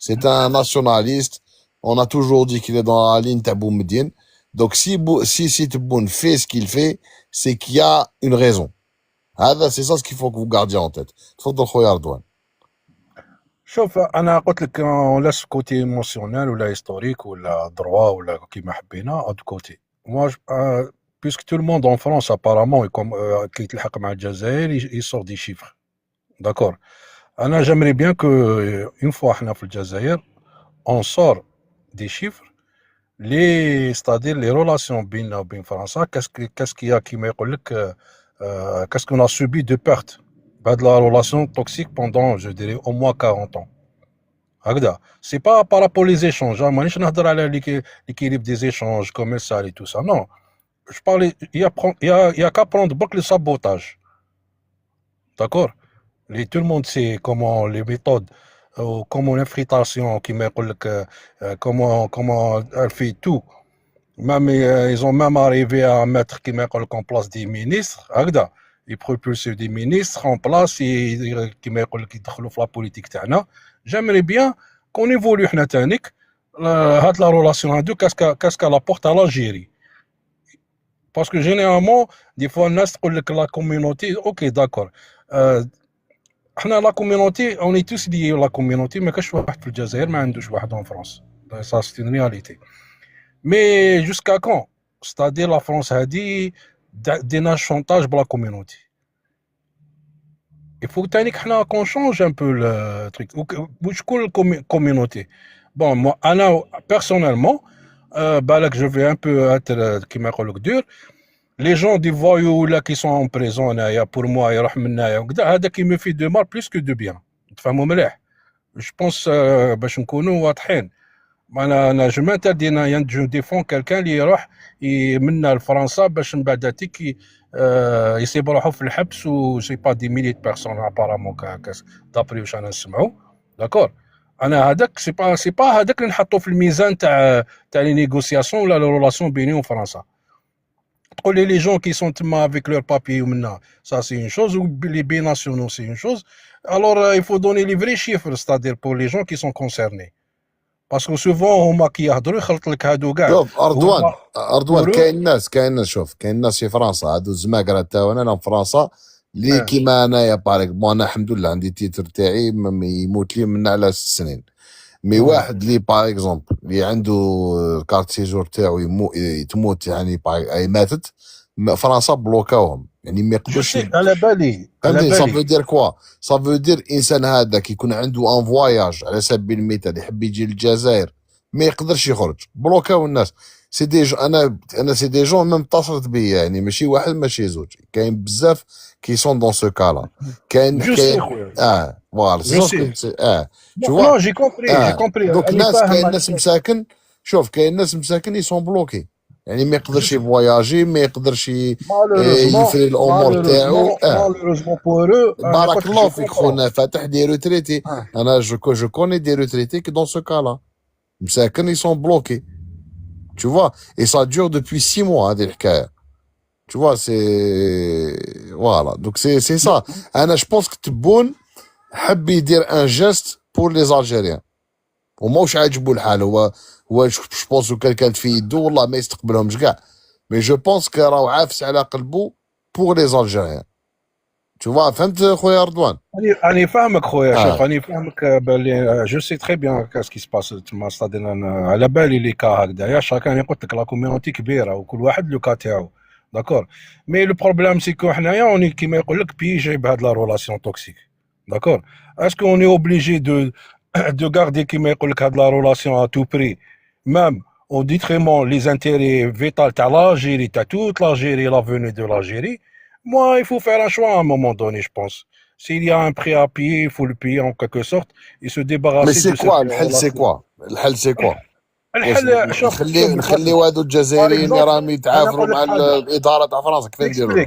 Speaker 1: C'est un nationaliste. On a toujours dit qu'il est dans la ligne Tabou Medine. Donc, si Tebboune fait ce qu'il fait, c'est qu'il y a une raison. C'est ça ce qu'il faut que vous gardiez en tête. تفضل خويا رضوان.
Speaker 7: شوف انا قلت لك on laisse côté émotionnel ولا historique ولا droit ولا كيما حبينا de côté. Moi, puisque tout le monde en France apparemment qui يتلحق مع الجزائر il sort des chiffres. D'accord. أنا j'aimerais bien que une fois احنا في الجزائر on sort des chiffres c'est-à-dire les relations بيننا وبين فرنسا qu'est-ce qu'il y a كيما يقول لك qu'est-ce qu'on a subi de perte بعد la relation toxique pendant je dirais au moins 40 ans. هكذا c'est pas par rapport les échanges مانيش نهضر على l'équilibre des échanges commerciaux et tout ça, non, je parlais il y a qu'à prendre beaucoup le sabotage, d'accord. Tout le monde sait comment les méthodes comment l'infiltration qui comment elle fait tout. Même ils ont même arrivé à mettre qui en place des ministres, ils propulsent des ministres en place et qui la politique تاعنا. J'aimerais bien qu'on évolue حنا تانيك هاد la relation à deux qu'est-ce qu'elle apporte à l'Algérie. Parce que généralement des fois الناس تقول لك la communauté, OK d'accord, احنا لا كوميونيتي اون اي توس لي لا كوميونيتي ما كاش واحد في الجزائر ما عندوش واحد en France, ça c'est une réalité. Mais jusqu'à quand, c'est-à-dire la France هادي دينا شونتاج بلا كوميونيتي. il faut تانيك حنا qu'on change un peu le truc. وشكون communauté. Bon moi انا personnellement بالك je vais un peu être كيما يقولوا dur. Les gens des voyous là qui sont en prison pour moi يروح منايا وكذا هذا qui me fait de mal plus que de bien. تفهموا مليح. Je pense باش نكونوا واضحين. انا je m'interdis je défends quelqu'un اللي يروح منا لفرنسا باش من بعد تيك يصيب روحو في الحبس و سي با دي ميلي دو بيرسون ابارامون دابري واش انا نسمعوا. داكور. انا هذاك سي با هذاك اللي نحطو في الميزان تاع لي نيغوسياسيون ولا لو ريلاسيون بيني وفرنسا. تقول لي les gens qui sont avec leur papier ou maintenant, ça c'est une chose, ou les binationaux c'est une chose. Alors il faut donner les vrais chiffres, c'est-à-dire pour les gens qui sont concernés. Parce que souvent هما كيهضروا يخلط لك هادو كاع.
Speaker 1: شوف أردوان كاين ناس شوف كاين ناس في فرنسا هادو الزماكرة تاعنا انا في فرنسا اللي كيما انايا بارك بون انا الحمد لله عندي تيتر تاعي يموت لي من على 6 سنين. مي واحد اللي باغ اكزومبل اللي عنده كارت سيجور تاعو تموت يعني ماتت فرنسا بلوكاوهم يعني ما يقدرش
Speaker 7: على بالي
Speaker 1: سا فو دير كوا سا فو دير انسان هذاك يكون عنده ان فواياج على سبيل المثال يحب يجي للجزائر ما يقدرش يخرج بلوكاو الناس سي دي انا سي دي جون ميم اتصلت بيا يعني ماشي واحد ماشي زوج كاين بزاف كي سون دون سو كالا كاين فوالا tu vois
Speaker 7: j'ai compris
Speaker 1: دونك الناس كاين ناس مساكن شوف كاين ناس مساكن يسون بلوكي يعني ما يقدرش يفواياجي، ما يقدرش
Speaker 7: Malheureusement,
Speaker 1: يفري الامور تاعو.
Speaker 7: malheureusement pour eux,
Speaker 1: بارك الله فيك
Speaker 7: je
Speaker 1: خونا فاتح دي روتريتي.
Speaker 7: comprends.
Speaker 1: انا جو كوني دي روتريتي كي دون سو كالا مساكن ils sont bloqués. Tu vois, et ça dure depuis 6 mois هذه الحكايه. Tu vois, c'est voilà. Donc c'est ça. انا je pense que تبون حب يدير ان جيست بور لي الجيريان وماوش عاجبو الحال. هو جو بونس كان كانت في يدو والله ما يستقبلهمش كاع، مي جو بونس كو راهو عافس على قلبو بور لي الجيريان. Tu vois, فهمت خويا رضوان؟
Speaker 7: أنا فاهمك خويا شوف، أنا فاهمك باللي جو سي تري بيان كاس كي سباس تما، ستادير أنا على بالي لي كا هكذايا، شاكان أنا قلت لك لا كوميونيتي كبيرة وكل واحد لو كا تاعو، داكور. مي لو بروبليم سيكو حنايا اوني كيما يقول لك بي جاي بهاد لا رولاسيون توكسيك، داكور. اسكو اوني اوبليجي دو غاردي كيما يقول لك هاد لا رولاسيون ا تو بري، ميم au détriment les intérêts vitaux de l'Algérie, de toute l'Algérie, l'avenir de l'Algérie. Moi, il faut faire un choix à un moment donné, je pense. S'il y a un prix à payer, il faut le payer en quelque sorte et se débarrasser
Speaker 1: de cette relation. Mais c'est quoi الحل c'est quoi
Speaker 7: الحل شوف
Speaker 1: نخليو هادو الجزائريين راهم يتعافروا مع الاداره تاع فرنسا، كيف نديروا؟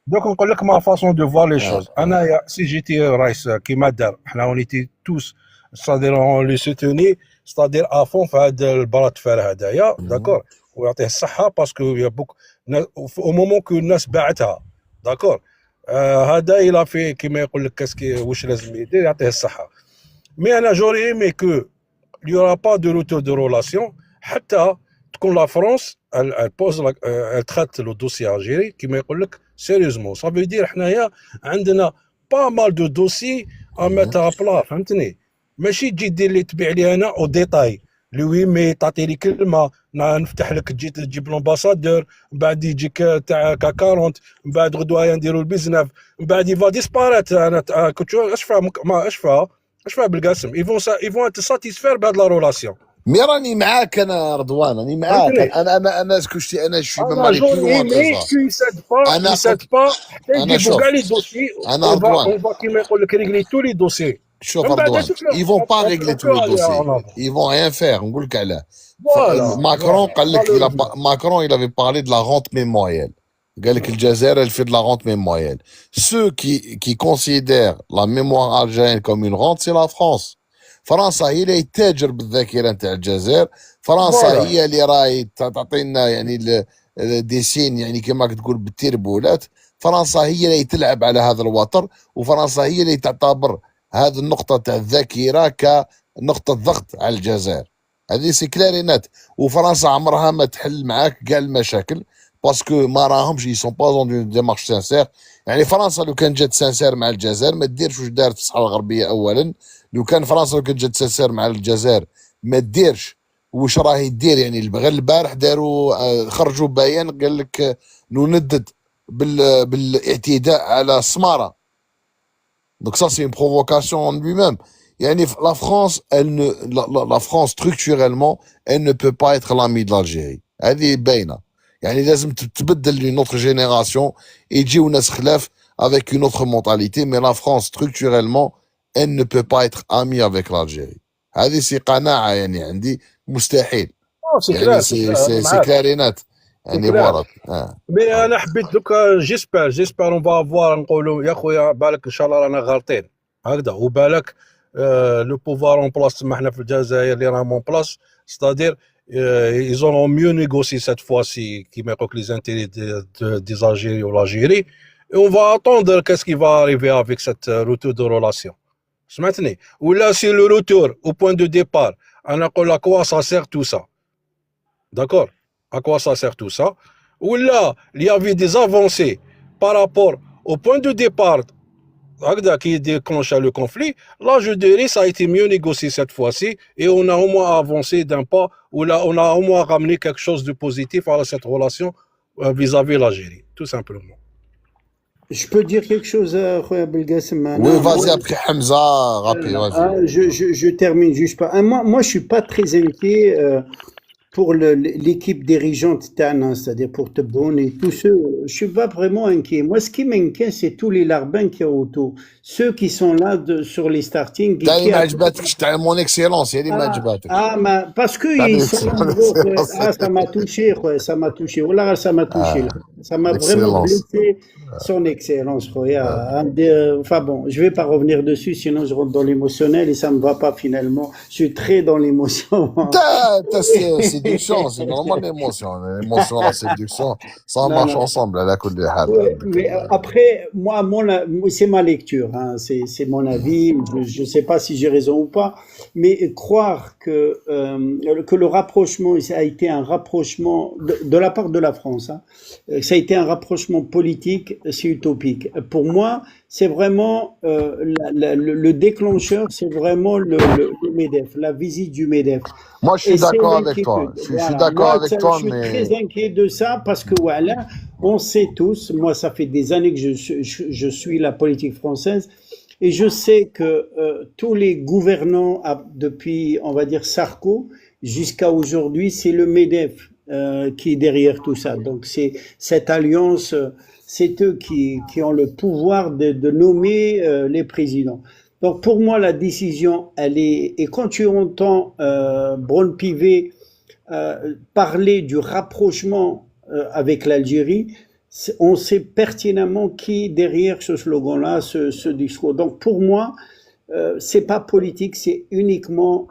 Speaker 7: دوك نقول لك ما فاصون دو فوا لي شوز. انايا سي جي تي رئيس كيما دار، حنا اونيتي توس ستادير اون لي سوتوني ستادير افون في هذا البلاط فار هدايا، داكور. ويعطيه الصحه باسكو يا بوك او مومون كو الناس باعتها، داكور. هذا الى في كيما يقول لك كاسكي واش لازم يدير، يعطيه الصحه. مي انا جوري ايمي كو il y aura pas de retour de relation حتى تكون لا فرنسا elle pose elle traite le dossier algérien كيما يقول لك sérieusement. ça veut dire حنايا عندنا pas mal de dossiers à mettre à plat، فهمتني؟ ماشي تجي دير لي تبيع لي انا او ديتاي لوي مي تعطي لي كلمه نفتح لك تجي تجيب لامباسادور، من بعد يجيك تاع كا 40، من بعد غدوه نديروا البيزنس، من بعد يفا ديسباريت. انا كنت اش فاهم ما اش فاهم بالقاسم يفون انت ساتيسفير بهاد لا رولاسيون.
Speaker 1: مي راني معاك انا رضوان، راني معاك. انا سكوشتي انا شو ما
Speaker 7: انا يساد با حتى يجيبوا كاع لي دوسي.
Speaker 1: انا رضوان
Speaker 7: كيما يقول لك ريغلي تو لي دوسي.
Speaker 1: شوف رضوان ils vont pas régler tous les dossiers, ils vont rien faire. نقول لك علاه. ماكرون قال لك ماكرون il avait parlé de la rente mémorielle. قال لك الجزائر elle fait de la rente mémorielle. Ceux qui considèrent la mémoire algérienne comme une rente, c'est la France. فرنسا هي اللي يتاجر بالذاكره نتاع الجزائر، فرنسا هي اللي راهي تعطينا يعني دي سين يعني كما تقول بالتربولات. فرنسا هي اللي تلعب على هذا الوتر، وفرنسا هي اللي تعتبر هذه النقطه تاع الذاكره كنقطه ضغط على الجزائر. هذه سي كلارينات. وفرنسا عمرها ما تحل معاك كاع المشاكل باسكو ما راهمش يسون با دون ديمارش سانسير. يعني فرنسا لو كان جات سانسير مع الجزائر ما ديرش واش دارت في الصحراء الغربيه اولا. لو كان فرنسا لو كان جات سانسير مع الجزائر ما ديرش واش راهي دير. يعني غير البارح داروا خرجوا بيان قال لك نندد بالاعتداء على السماره. دونك سا سي اون بروفوكاسيون en lui-même. يعني la France la France structurellement elle ne peut pas être l'ami de l'Algérie. هذه باينه. يعني لازم تبدل une autre génération يجيو ناس خلاف avec une autre mentalité. Mais la France structurellement elle ne peut pas être amie avec l'Algérie. هذه سي قناعه يعني عندي مستحيل. يعني سي كلارينات يعني ورد.
Speaker 7: مي انا حبيت دوكا جيسبر اون فا نقولوا يا خويا بالك ان شاء الله رانا غالطين هكذا، وبالك لو بوفوار اون بلاص تما حنا في الجزائر اللي راهم اون بلاص ستادير ils auront mieux négocié cette fois-ci qui m'évoque les intérêts des Algériens ou l'Algérie, et on va attendre qu'est-ce qui va arriver avec cette retour de relation. سمعتني؟ ولا c'est le retour au point de départ. انا نقول à quoi ça sert tout ça, d'accord? À quoi ça sert tout ça? ولا il y avait des avancées par rapport au point de départ qui déclenche le conflit. Là je dirais ça a été mieux négocié cette fois-ci et on a au moins avancé d'un pas, ou là on a au moins ramené quelque chose de positif à cette relation vis-à-vis de l'Algérie, tout simplement.
Speaker 2: Je peux dire quelque chose, Khoya Belgassem?
Speaker 1: Oui, vas-y, après Hamza, rapide, vas-y.
Speaker 2: Je termine juste pas. Moi, je suis pas très inquiet pour l'équipe dirigeante Tana, c'est-à-dire pour Tebboune et tous ceux, je suis pas vraiment inquiet. Moi, ce qui m'inquiète, c'est tous les larbins qui y a autour. Ceux qui sont là sur les starting et
Speaker 1: T'as
Speaker 2: qui
Speaker 1: ما عجباتكش تاع mon excellence هي اللي ما عجباتك
Speaker 2: parce que
Speaker 1: تاع
Speaker 2: ils sont
Speaker 1: mon
Speaker 2: nombreux, ouais.
Speaker 1: excellence
Speaker 2: Ça m'a touché, ouais, ça m'a touché. Oh là, ça m'a touché, là. Ça m'a vraiment
Speaker 1: l'excellence
Speaker 2: blessé, son excellence, quoi. Enfin bon, je vais pas revenir dessus, sinon je rentre dans l'émotionnel et ça me va pas finalement. Je suis très dans l'émotion.
Speaker 1: t'as séduction c'est normal l'émotion la séduction ça
Speaker 2: Non,
Speaker 1: marche
Speaker 2: non.
Speaker 1: ensemble على كل حال
Speaker 2: Ouais, mais après, moi, c'est ma lecture, hein, c'est mon avis. Je sais pas si j'ai raison ou pas, mais croire que le rapprochement, ça a été un rapprochement de la part de la France, hein, ça a été un rapprochement politique, c'est utopique. Pour moi, c'est vraiment le déclencheur, c'est vraiment le MEDEF, la visite du MEDEF.
Speaker 1: moi je suis
Speaker 2: Et c'est
Speaker 1: d'accord avec toi
Speaker 2: l'inquiétude.
Speaker 1: je suis
Speaker 2: Voilà.
Speaker 1: d'accord
Speaker 2: Moi,
Speaker 1: avec
Speaker 2: je
Speaker 1: toi
Speaker 2: suis
Speaker 1: mais
Speaker 2: très inquiet de ça parce que voilà, on sait tous, moi ça fait des années que je suis la politique française et je sais que tous les gouvernants depuis, on va dire Sarko, jusqu'à aujourd'hui, c'est le MEDEF qui est derrière tout ça. Donc c'est cette alliance, c'est eux qui ont le pouvoir de nommer les présidents. Donc pour moi, la décision, elle est... Et quand tu entends Braun-Pivet parler du rapprochement avec l'Algérie, on sait pertinemment qui est derrière ce slogan-là, ce discours. Donc pour moi, c'est pas politique, c'est uniquement,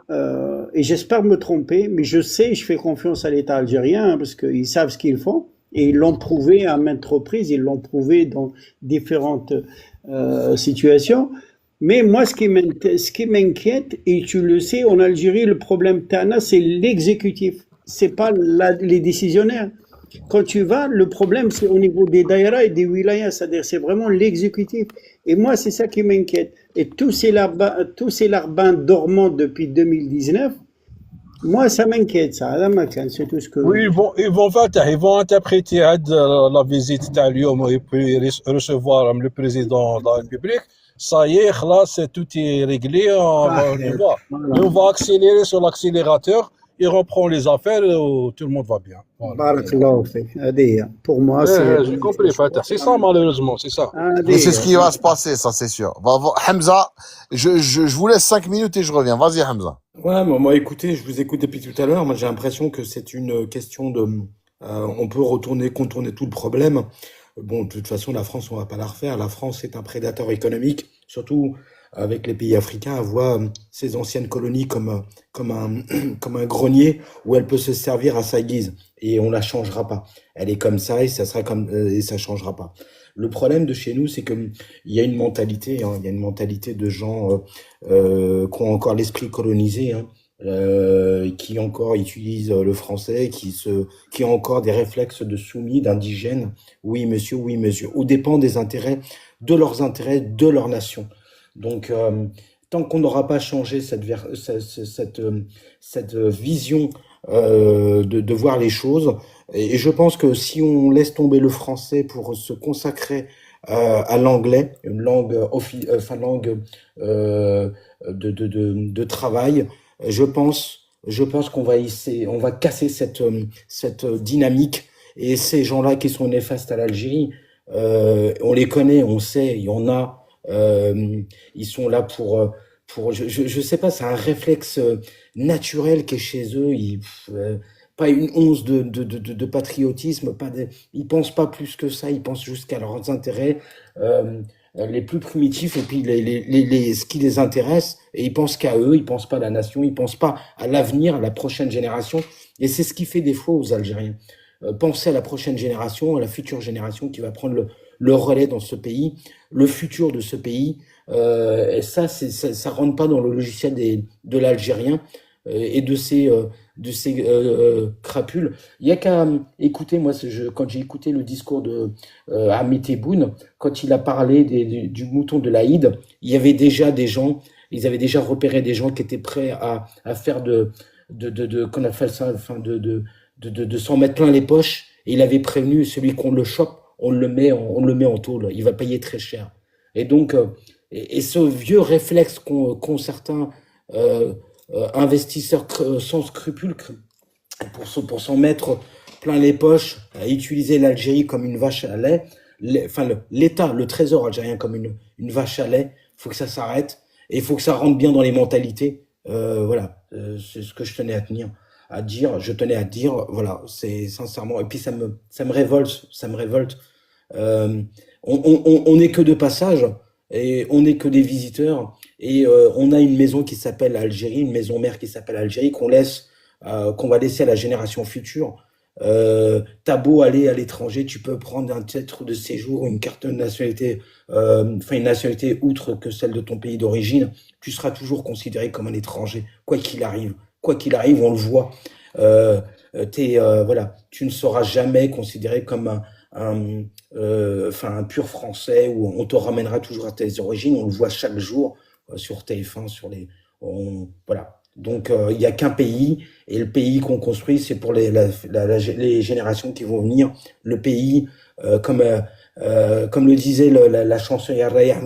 Speaker 2: et j'espère me tromper, mais je sais, je fais confiance à l'État algérien hein, parce qu'ils savent ce qu'ils font. Et ils l'ont prouvé à maintes reprises, ils l'ont prouvé dans différentes situations. Mais moi, ce qui m'inquiète, et tu le sais, en Algérie, le problème Tana, c'est l'exécutif. C'est pas les décisionnaires. Quand tu vas, le problème, c'est au niveau des daïras et des wilayas, c'est-à-dire c'est vraiment l'exécutif. Et moi, c'est ça qui m'inquiète. Et tous ces larbins dormants depuis 2019, moi, ça m'inquiète, ça. C'est tout ce que...
Speaker 7: Oui, ils vont interpréter la visite d'Alium et puis recevoir le président de la République. Ça y est, là, tout est réglé, on y va. Et on va accélérer sur l'accélérateur et reprend les affaires et tout le monde va bien. Voilà.
Speaker 2: Barakallahu fik. Pour moi, c'est...
Speaker 7: J'ai compris, Fatah. C'est ça, malheureusement, c'est ça.
Speaker 1: mais c'est ce qui va se passer ça c'est sûr Hamza je vous laisse 5 minutes et je reviens vas-y Hamza
Speaker 8: Ouais, moi, écoutez, je vous écoute depuis tout à l'heure. Moi, j'ai l'impression que c'est une question de, on peut contourner tout le problème. Bon, de toute façon, la France, on va pas la refaire. La France est un prédateur économique, surtout avec les pays africains. Elle voit ces anciennes colonies comme un grenier où elle peut se servir à sa guise et on la changera pas. Elle est comme ça et ça sera et ça changera pas. Le problème de chez nous, c'est que il y a une mentalité, hein, il y a une mentalité de gens qui ont encore l'esprit colonisé, hein, qui encore utilisent le français, qui ont encore des réflexes de soumis, d'indigènes. Oui, monsieur, aux dépens des intérêts, de leurs intérêts, de leur nation. Donc, tant qu'on n'aura pas changé cette vision de voir les choses, et je pense que si on laisse tomber le français pour se consacrer à l'anglais, une langue de travail, je pense qu'on va on va casser cette dynamique. Et ces gens-là qui sont néfastes à l'Algérie, on les connaît, on sait, il y en a, ils sont là pour je sais pas, c'est un réflexe naturel qui est chez eux. Pas une once de patriotisme, ils pensent pas plus que ça, ils pensent juste qu'à leurs intérêts les plus primitifs et puis ce qui les intéresse, et ils pensent qu'à eux, ils pensent pas à la nation, ils pensent pas à l'avenir, à la prochaine génération, et c'est ce qui fait défaut aux Algériens. Penser à la prochaine génération, à la future génération qui va prendre le relais dans ce pays, le futur de ce pays, et ça rentre pas dans le logiciel de l'Algérien et de ces crapules. Il y a qu'à écouter, moi, quand j'ai écouté le discours de Hamid Tebboune, quand il a parlé du mouton de l'Aïd, il y avait déjà des gens, ils avaient déjà repéré des gens qui étaient prêts à faire qu'on appelle ça, enfin, de s'en mettre plein les poches, et il avait prévenu celui qu'on le chope, on le met en tôle, il va payer très cher. Et donc, et ce vieux réflexe qu'ont certains investisseurs sans scrupules, pour s'en mettre plein les poches, à utiliser l'Algérie comme une vache à lait, l'État, le trésor algérien comme une vache à lait, faut que ça s'arrête et il faut que ça rentre bien dans les mentalités. Voilà, c'est ce que je tenais à dire, je tenais à dire, voilà, c'est sincèrement, et puis ça me révolte, ça me révolte. Euh, on n'est que de passage et on n'est que des visiteurs et on a une maison qui s'appelle Algérie, une maison mère qui s'appelle Algérie qu'on va laisser à la génération future. T'as beau aller à l'étranger, tu peux prendre un titre de séjour, une carte de nationalité, enfin une nationalité outre que celle de ton pays d'origine, tu seras toujours considéré comme un étranger, quoi qu'il arrive. Quoi qu'il arrive, on le voit. Euh, voilà, tu ne seras jamais considéré comme un pur français où on te ramènera toujours à tes origines. On le voit chaque jour sur TF1, voilà. Donc il n'y a qu'un pays et le pays qu'on construit, c'est pour les générations qui vont venir. Le pays, comme le disait la chanson يا رايح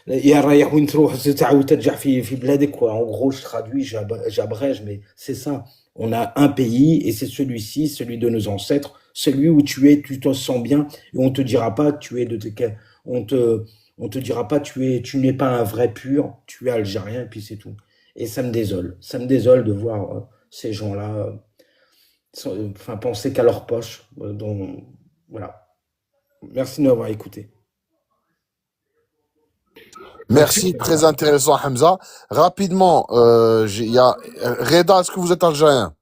Speaker 8: يا رايح وين تروح تعاود ترجع في بلادك quoi. En gros, je traduis, j'abrège, mais c'est ça. On a un pays et c'est celui-ci, celui de nos ancêtres, celui où tu te sens bien et on te dira pas on te dira pas tu n'es pas un vrai pur, tu es algérien et puis c'est tout. Et ça me désole de voir ces gens-là, enfin penser qu'à leur poche. Voilà. Merci de m'avoir écouté.
Speaker 1: Merci, très intéressant, Hamza. Rapidement, il y a Reda, est-ce que vous êtes algérien?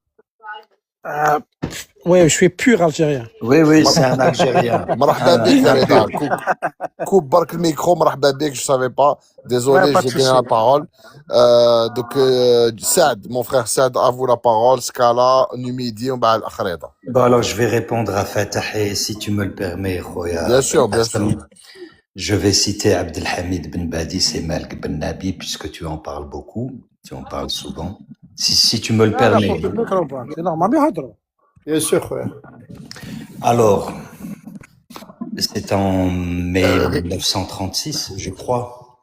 Speaker 9: Oui, je suis pur algérien.
Speaker 4: Oui, c'est un Algérien.
Speaker 1: مرحبا بك يا رضا. coupe برك الميكرو, مرحبا بك, je savais pas. Désolé, j'ai donné la parole. Donc, Saad, mon frère Saad, à vous la parole. Scala, Numidi, on va à Reda.
Speaker 4: Bon, alors je vais répondre à Fatah, et si tu me le permets, Roya.
Speaker 1: Bien sûr, bien sûr.
Speaker 4: Je vais citer Abdelhamid Ben Badis et Malk Ben Nabi, puisque tu en parles beaucoup, tu en parles souvent. Si tu me le permets.
Speaker 9: C'est normal,
Speaker 2: bien sûr, ouais.
Speaker 4: Alors, c'est en mai 1936, je crois.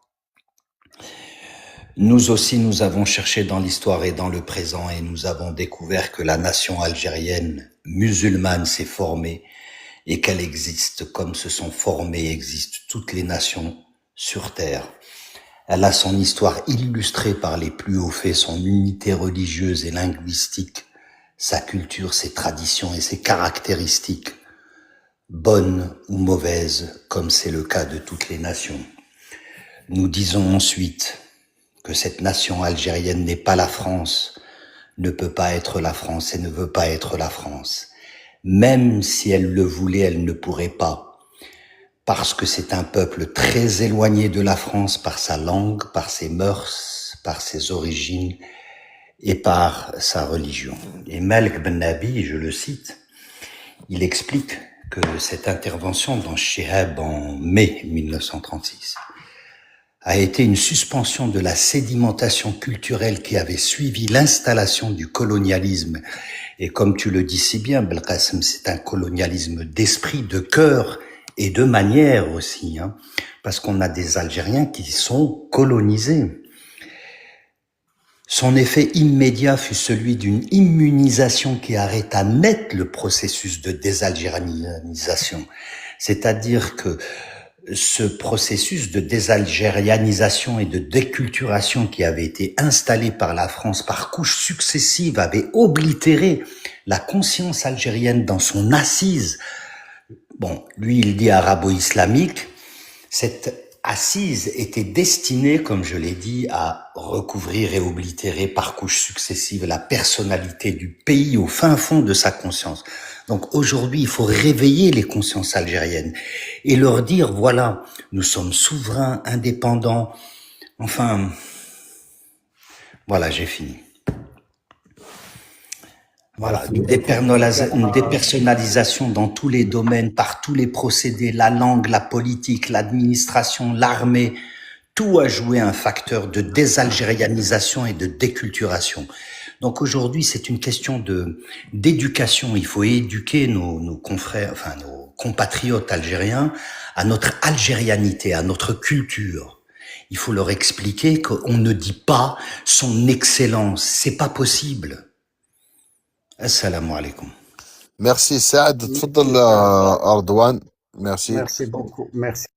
Speaker 4: Nous aussi, nous avons cherché dans l'histoire et dans le présent et nous avons découvert que la nation algérienne musulmane s'est formée et qu'elle existe comme se sont formées et existent toutes les nations sur Terre. Elle a son histoire illustrée par les plus hauts faits, son unité religieuse et linguistique, sa culture, ses traditions et ses caractéristiques, bonnes ou mauvaises, comme c'est le cas de toutes les nations. Nous disons ensuite que cette nation algérienne n'est pas la France, ne peut pas être la France et ne veut pas être la France. Même si elle le voulait, elle ne pourrait pas, parce que c'est un peuple très éloigné de la France par sa langue, par ses mœurs, par ses origines et par sa religion. Et Malk Ben Nabi, je le cite, il explique que cette intervention dans Chihab en mai 1936 a été une suspension de la sédimentation culturelle qui avait suivi l'installation du colonialisme. Et comme tu le dis si bien, Belkacem, c'est un colonialisme d'esprit, de cœur et de manière aussi, hein, parce qu'on a des Algériens qui sont colonisés. Son effet immédiat fut celui d'une immunisation qui arrêta net le processus de désalgérianisation. C'est-à-dire que ce processus de désalgérianisation et de déculturation qui avait été installé par la France par couches successives avait oblitéré la conscience algérienne dans son assise. Bon, lui, il dit arabo-islamique. Cette assise était destinée, comme je l'ai dit, à recouvrir et oblitérer par couches successives la personnalité du pays au fin fond de sa conscience. Donc aujourd'hui, il faut réveiller les consciences algériennes et leur dire, voilà, nous sommes souverains, indépendants. Enfin, voilà, j'ai fini. Voilà, une dépersonnalisation dans tous les domaines, par tous les procédés, la langue, la politique, l'administration, l'armée, tout a joué un facteur de désalgérianisation et de déculturation. Donc aujourd'hui, c'est une question d'éducation. Il faut éduquer nos confrères, enfin nos compatriotes algériens à notre algérianité, à notre culture. Il faut leur expliquer qu'on ne dit pas son excellence, c'est pas possible. Assalamu alaikum.
Speaker 1: Merci Saad, تفضل
Speaker 2: Merci, Saad.
Speaker 1: Ardouane. Merci.
Speaker 2: Merci beaucoup. Merci.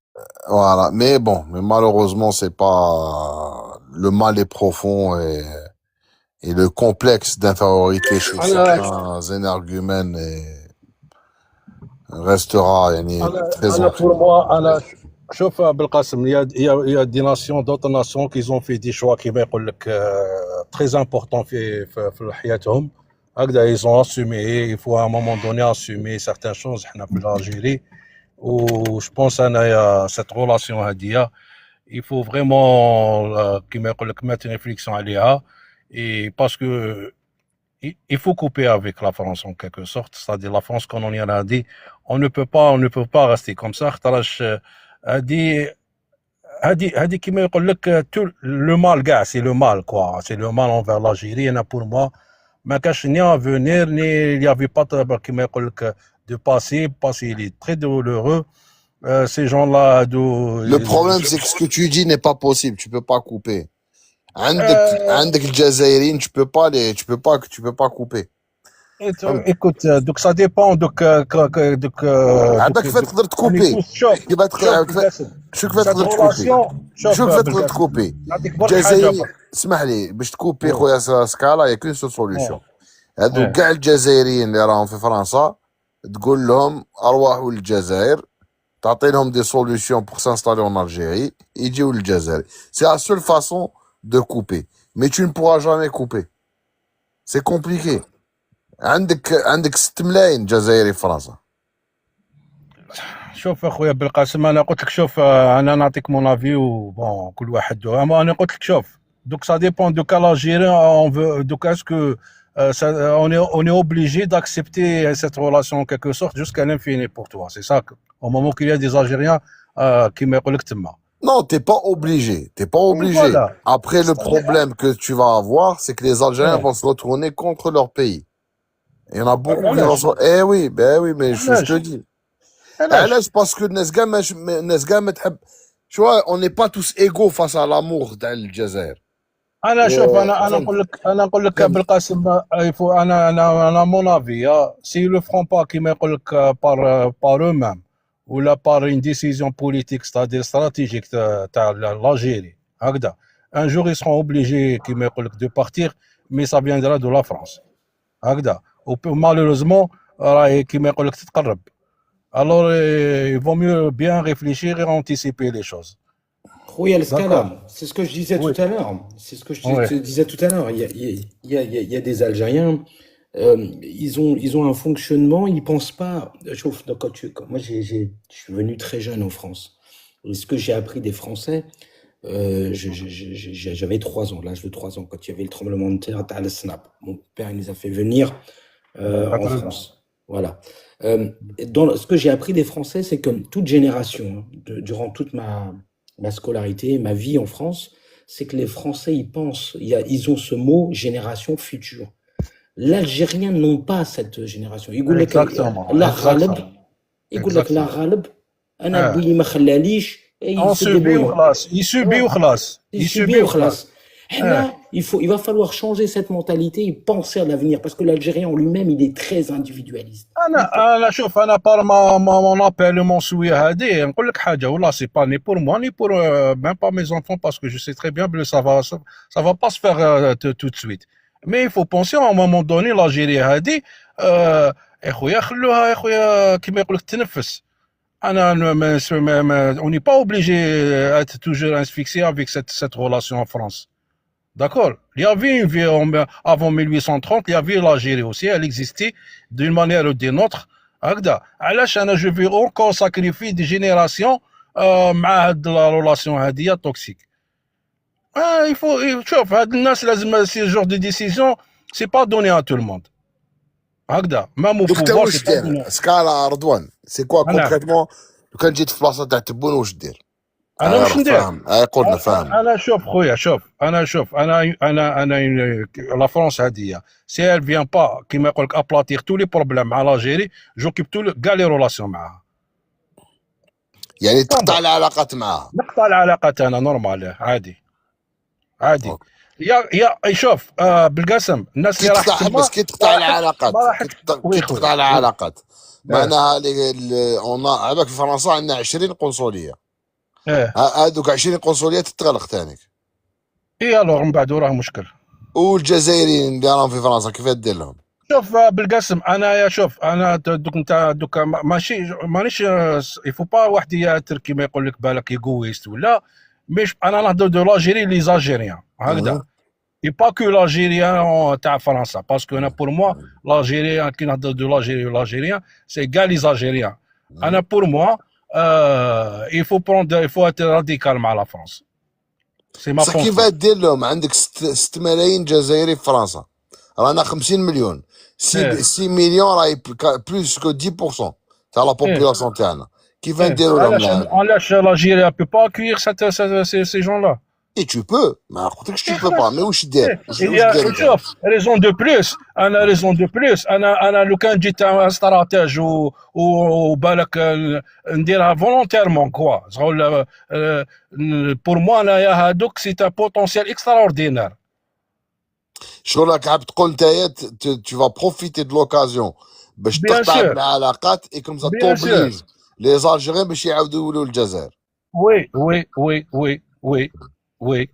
Speaker 1: Voilà, mais bon, mais malheureusement, c'est pas le mal est profond et le complexe d'infériorité chez
Speaker 3: انا
Speaker 1: certains énergumènes restera يعني très
Speaker 7: انا
Speaker 1: ancré.
Speaker 7: pour moi انا شوف بالقاسم il y a des nations d'autres nations qui ont fait des choix كيما يقول لك très importants في حياتهم هكذا ils ont assumé il faut à un moment donné assumer certaines choses حنا في l'Algérie و je pense انايا cette relation هذه il faut vraiment كيما يقول لك mettre une réflexion عليها et parce que il faut couper avec la France en quelque sorte, c'est-à-dire la France coloniale a dit on ne peut pas rester comme ça خاطرش هذه كيما يقول لك le mal gars c'est le mal quoi, c'est le mal envers l'Algérie. Et pour moi ما كاش ni à venir ni il y avait pas كيما يقول لك de passé il est très douloureux. Ces gens-là
Speaker 1: Le problème c'est que ce que tu dis n'est pas possible, tu peux pas couper. عندك الجزائريين tu peux pas couper.
Speaker 7: écoute donc ça dépend donc
Speaker 1: عندك كيف تقدر تكوبي شو كيف تقدر تكوبي الجزائري اسمح لي باش تكوبي خويا سكالا يا كون سوليوشن هادو كاع الجزائريين اللي راهم في فرنسا تقول لهم ارواحوا للجزائر تعطي لهم دي سوليوشن بور s'installer en Algérie يجيو للجزائر. C'est la seule façon de couper, mais tu ne pourras jamais couper, c'est compliqué. عندك 6 ملايين جزائري في فرنسا.
Speaker 7: شوف اخويا بالقاسم انا قلت لك شوف انا نعطيك مون افي وبون كل واحد اما انا قلت لك شوف دوك ça dépend de quel Algérien on veut donc est-ce que on est obligé d'accepter cette relation en quelque sorte jusqu'à l'infini pour toi, c'est ça au moment qu'il y a des Algériens qui me يقول لك تما.
Speaker 1: Non, t'es pas obligé. Voilà. Après, le problème que tu vas avoir, c'est que les Algériens vont se retourner contre leur pays. Il y en a beaucoup qui vont se... mais je te dis. Parce que tu vois, on n'est pas tous égaux face à l'amour d'Al-Jazair.
Speaker 7: انا شوف انا نقول لك بالقاسم انا mon avis si le feront pas كيما يقول لك par eux-mêmes ou là par une décision politique c'est-à-dire stratégique تاع l'Algérie هكذا un jour ils seront obligés كيما يقول لك de partir mais ça viendra de la France هكذا malheureusement راهي كيما يقول لك تتقرب. Alors il vaut mieux bien réfléchir et anticiper les choses.
Speaker 8: Oui, c'est ce que je disais tout à l'heure. C'est ce que je disais tout à l'heure. Il y a des Algériens, ils ont un fonctionnement, ils pensent pas. Moi, je suis venu très jeune en France. Et ce que j'ai appris des Français, j'avais 3 ans, l'âge de 3 ans, quand il y avait le tremblement de terre à Snap. Mon père, il nous a fait venir en France. Voilà. Ce que j'ai appris des Français, c'est que toute génération, durant toute ma scolarité, ma vie en France, c'est que les Français, ils pensent, ils ont ce mot génération future. L'Algérien n'ont pas cette génération. Ils disent la ghalb, la ghalb, ana bouilli ma khalalish, et
Speaker 7: il subit ou khlas.
Speaker 8: Il va falloir changer cette mentalité et penser à l'avenir parce que l'Algérien en lui-même, il est très individualiste.
Speaker 7: انا شوف انا par mon appel mon souhait هذه نقول لك حاجه والله c'est pas ni pour moi ni pour même pas mes enfants parce que je sais très bien que ça va pas se faire tout de suite, mais il faut penser à un moment donné l'Algérie هذه اخويا خلوها اخويا كيما يقول لك تنفس. on n'est pas obligé d'être toujours asphyxié avec cette relation en France. D'accord. Il y avait une vie avant 1830, il y avait l'Algérie aussi, elle existait d'une manière ou d'une autre. Je vais encore sacrifier des générations de la relation toxique. Il faut, ce genre de décision, c'est pas donné à tout le monde. Même au pouvoir, c'est pas donné.
Speaker 1: Scala Ardouane, c'est quoi concrètement quand tu te places à Tebboune ou je dis
Speaker 7: انا واش ندير انا شوف خويا انا لا فرنسا هذه سي elle vient pas كيما يقول لك ابلاطير tous les problèmes مع l'Algérie j'occupe كاع لي رولاسيون معاها
Speaker 1: يعني تقطع العلاقات معاها
Speaker 7: نقطع العلاقات انا نورمال عادي شوف بالقسم الناس
Speaker 1: كي
Speaker 7: اللي راح
Speaker 1: تقطع
Speaker 7: تما
Speaker 1: بس كي تقطع العلاقات
Speaker 7: ما راح وي
Speaker 1: كي
Speaker 7: خويا
Speaker 1: تقطع العلاقات
Speaker 7: اه
Speaker 1: معناها عندك في فرنسا عندنا 20 قنصليه
Speaker 7: اه
Speaker 1: هذوك 20 قنصليه تتغلق ثاني
Speaker 7: اي الوغ من بعد وراه مشكل.
Speaker 1: والجزائريين اللي راهم في فرنسا كيف دير لهم؟
Speaker 7: شوف بالقسم انا شوف انا دوك انت دوك ماشي مانيش يفو با واحد ياتر كيما يقول لك بالك ايغويست ولا مش انا نهضر دو لاجيري لي زالجيريان هكذا اي با كو لاجيريان تاع فرنسا باسكو انا بور موا لاجيريان كي نهضر دو لاجيري ولاجيريان سي كاع لي زالجيريان. انا بور موا يفو بروندر يفو اتر راديكال مع لا فرنسا سي ما
Speaker 1: بصح كيف
Speaker 7: بونسون.
Speaker 1: دير لهم؟ عندك 6 ملايين جزائري في فرنسا، رانا 50 مليون، 6 مليون راهي بلوس كو 10% تاع لا بوبولاسيون تاعنا، كيف نديروا لهم؟
Speaker 7: علاش لاجيري بي با اكويغ سي جون لا.
Speaker 1: اي تو بو، ما قلتلكش تو بو با، مي واش دير؟ واش دير انت؟
Speaker 7: شوف ريزون دو بلوس انا لو كان جيت استراتيج وبالك نديرها فولونتيرمون كوا شغل بور موا انايا هادوك سي ان بوتونسيال اكسترا اوردينير.
Speaker 1: شغل راك عم تقول نتايا tu vas profiter de l'occasion باش
Speaker 7: بيان
Speaker 1: تقطع
Speaker 7: سور
Speaker 1: العلاقات اي كوم سا
Speaker 7: بيان سور
Speaker 1: توبليج لي زالجيريان باش يعاودوا يولوا للجزائر.
Speaker 7: وي وي وي وي وي وي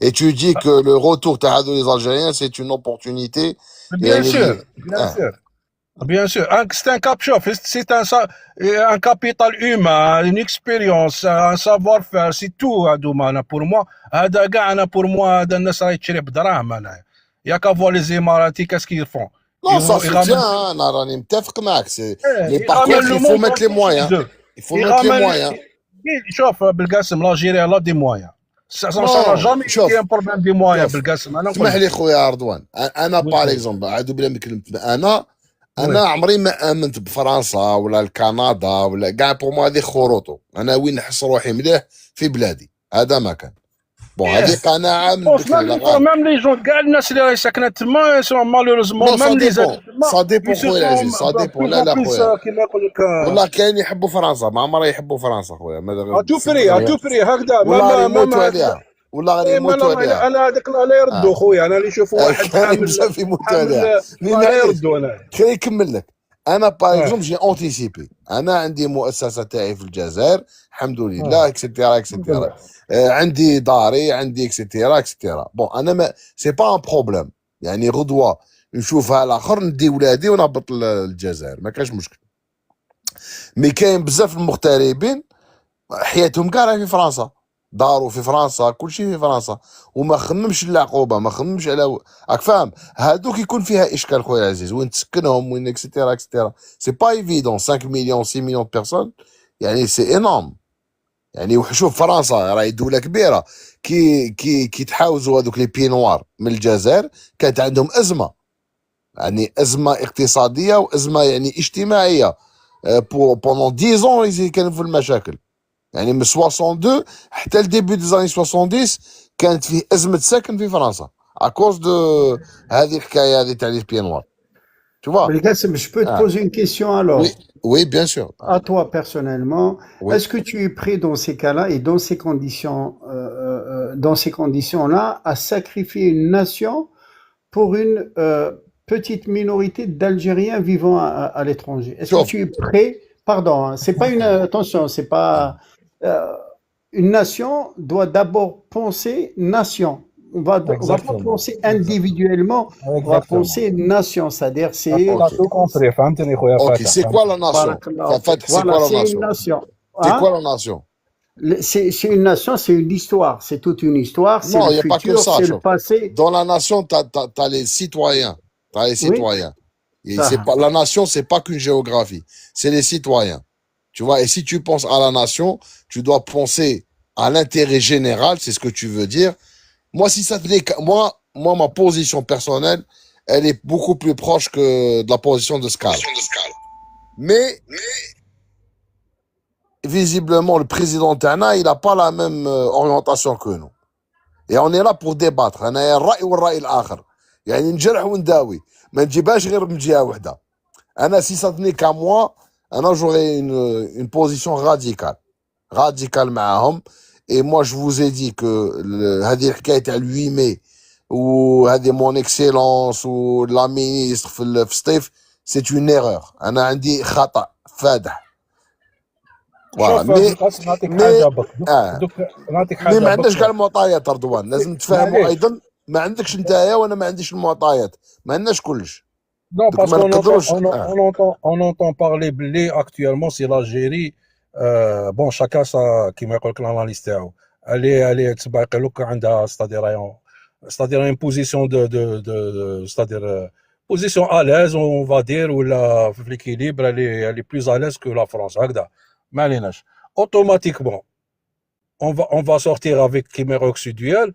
Speaker 1: Et tu dis que le retour تاع هذو les Algériens c'est une opportunité
Speaker 7: بيان
Speaker 1: يعني
Speaker 7: سور بيان سور bien sûr, c'est un cap chef, c'est un capital humain, une expérience, un savoir-faire, c'est tout. أنا pour moi, هذا كاع أنا pour moi هذا الناس راهي تشري بدراهم أنا. يا كافوا لي زيماراتي qu'est-ce qu'ils font?
Speaker 1: Non, ça se tient, انا راني متفق معك. Mais par contre, il faut mettre les moyens. Il faut mettre les moyens.
Speaker 7: شوف بالقاسم لاجيريا لا دي مويان. Ça n'a jamais été un problème des moyens بالقاسم. أنا
Speaker 1: اسمح لي خويا رضوان، أنا باغ اكزومبل عادو بلا ما كلمت أنا عمري ما آمنت بفرنسا ولا الكندا ولا كاع بور موا هذه خروطو. أنا وين نحس روحي مليح في بلادي، هذا ما كان. بون هذه قناعة من بكري.
Speaker 7: ميم لي جون كاع الناس اللي راهي ساكنة تما سون مالوريزمون ميم لي
Speaker 1: سا ديبون خويا العزيز، سا ديبون. لا خويا
Speaker 7: كيما يقول لك
Speaker 1: والله كاين يحبوا فرنسا، ما عمره يحبوا فرنسا خويا.
Speaker 7: تو فري هكذا
Speaker 1: والله يموتوا عليها، والله غادي يموتوا عليها.
Speaker 7: انا هذاك لا يردوا خويا، انا اللي نشوفوا واحد
Speaker 1: بزاف يموتوا عليها.
Speaker 7: لا يردوا. انا
Speaker 1: خليني نكمل لك. انا باغ اكزومبل جي اونتيسيبي، انا عندي مؤسسه تاعي في الجزائر الحمد لله اكسيتيرا اكسيتيرا، عندي داري عندي اكسيتيرا اكسيتيرا. بون انا ما سي با ان بروبليم، يعني غدوه نشوفها الاخر ندي ولادي ونهبط للجزائر ما كاش مشكل. مي كاين بزاف المغتربين حياتهم كاع راهي في فرنسا، داروا في فرنسا، كل شيء في فرنسا، وما خممش العقوبه، ما خممش على راك فاهم. هادوك يكون فيها اشكال خويا العزيز، وين تسكنهم وين اكسيتيرا اكسيتيرا. سي با ايفيدون 5 مليون 6 مليون بيرسون، يعني سي انورم. يعني شوف فرنسا راهي دوله كبيره، كي تحاوزوا هذوك لي بي نوار من الجزائر كانت عندهم ازمه، يعني ازمه اقتصاديه وازمه يعني اجتماعيه. بوندون 10 ans كانوا في المشاكل، يعني من 62 حتى الديبي دي زاني 70 كانت فيه ازمه سكن في فرنسا اكوز دو هذه الحكايه هذه تاع لي بي نوار. Tu vois?
Speaker 2: Je peux te poser une question alors?
Speaker 1: Oui, bien sûr.
Speaker 2: À toi personnellement, est-ce que tu es prêt dans ces cas-là et dans ces conditions-là à sacrifier une nation pour une petite minorité d'Algériens vivant à l'étranger? Est-ce que tu es prêt? Pardon, c'est pas une attention, c'est pas une nation doit d'abord penser nation. On va pas penser individuellement, on va penser nation, c'est-à-dire c'est...
Speaker 1: Ok, c'est quoi la nation? C'est quoi la
Speaker 2: nation?
Speaker 1: C'est quoi la nation?
Speaker 2: C'est une nation, c'est une histoire, c'est toute une histoire, c'est le futur, c'est le passé.
Speaker 1: Dans la nation, t'as les citoyens. T'as les citoyens. Et la nation, c'est pas qu'une géographie, c'est les citoyens. Tu vois, et si tu penses à la nation, tu dois penser à l'intérêt général, c'est ce que tu veux dire. Moi, si ça tenait moi, ma position personnelle, elle est beaucoup plus proche que de la position de Skal. Mais visiblement, le président Tana, il n'a pas la même orientation que nous. Et on est là pour débattre. أنا الرأي والرأي الآخر. يعني نجرح ونداوي. ما نجيبهاش غير من جهة واحدة. أنا si ça tenait qu'à moi, أنا j'aurais une position radicale. Radicale معاهم. Et moi, je vous ai dit que هذه الحكاية تاع 8 mai وهذه mon excellence و la ministre في سطيف c'est une erreur. أنا عندي خطأ فادح. فوالا
Speaker 7: شوف
Speaker 1: مي
Speaker 7: بالقاسم نعطيك
Speaker 1: مي
Speaker 7: حاجه بك
Speaker 1: اه
Speaker 7: دوك نعطيك
Speaker 1: مي
Speaker 7: حاجه
Speaker 1: ما عندناش كاع
Speaker 7: بك
Speaker 1: المعطيات رضوان، لازم نتفاهموا
Speaker 7: معليش
Speaker 1: ايضا. ما عندكش نتايا وانا ما عنديش المعطيات، ما عندناش كلش.
Speaker 7: Non,
Speaker 1: دوك
Speaker 7: parce
Speaker 1: ما
Speaker 7: qu'on entend,
Speaker 1: نقدروش
Speaker 7: on entend parler blé actuellement, c'est l'Algérie. Bon, chacun sa, qui m'a dit l'analyse تاعو. Elle est تبقى لك عندها c'est-à-dire une position c'est-à-dire position à l'aise, on va dire, ou l'équilibre, elle est plus à l'aise que la France. هكذا. ما عليناش. Automatiquement, on va sortir avec Khmer Occidental,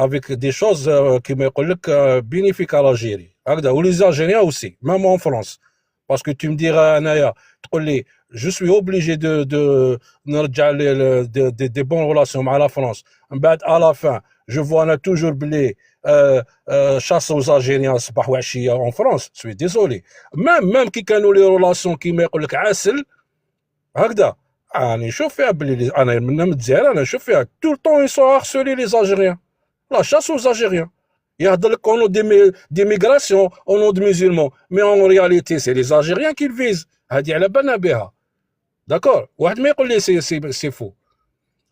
Speaker 7: avec des choses qui me bénéfiques à l'Algérie. Ou les Algériens aussi, même en France. Parce que tu me diras, Anaya, je suis obligé de des bonnes relations avec la France. À la fin, je vois on a toujours blé chasse aux Algériens en France. Je suis désolé. Même qui ont les relations qui me هكذا انا نشوف فيها بلي انا من الجزائر انا نشوف فيها tout le temps ils sont harcelés les Algériens. La chasse aux Algériens. يهضر لك au nom des migrations au nom des musulmans, mais en réalité c'est les Algériens qui le visent. هذه على بالنا بها. D'accord. واحد ما يقول لي c'est faux.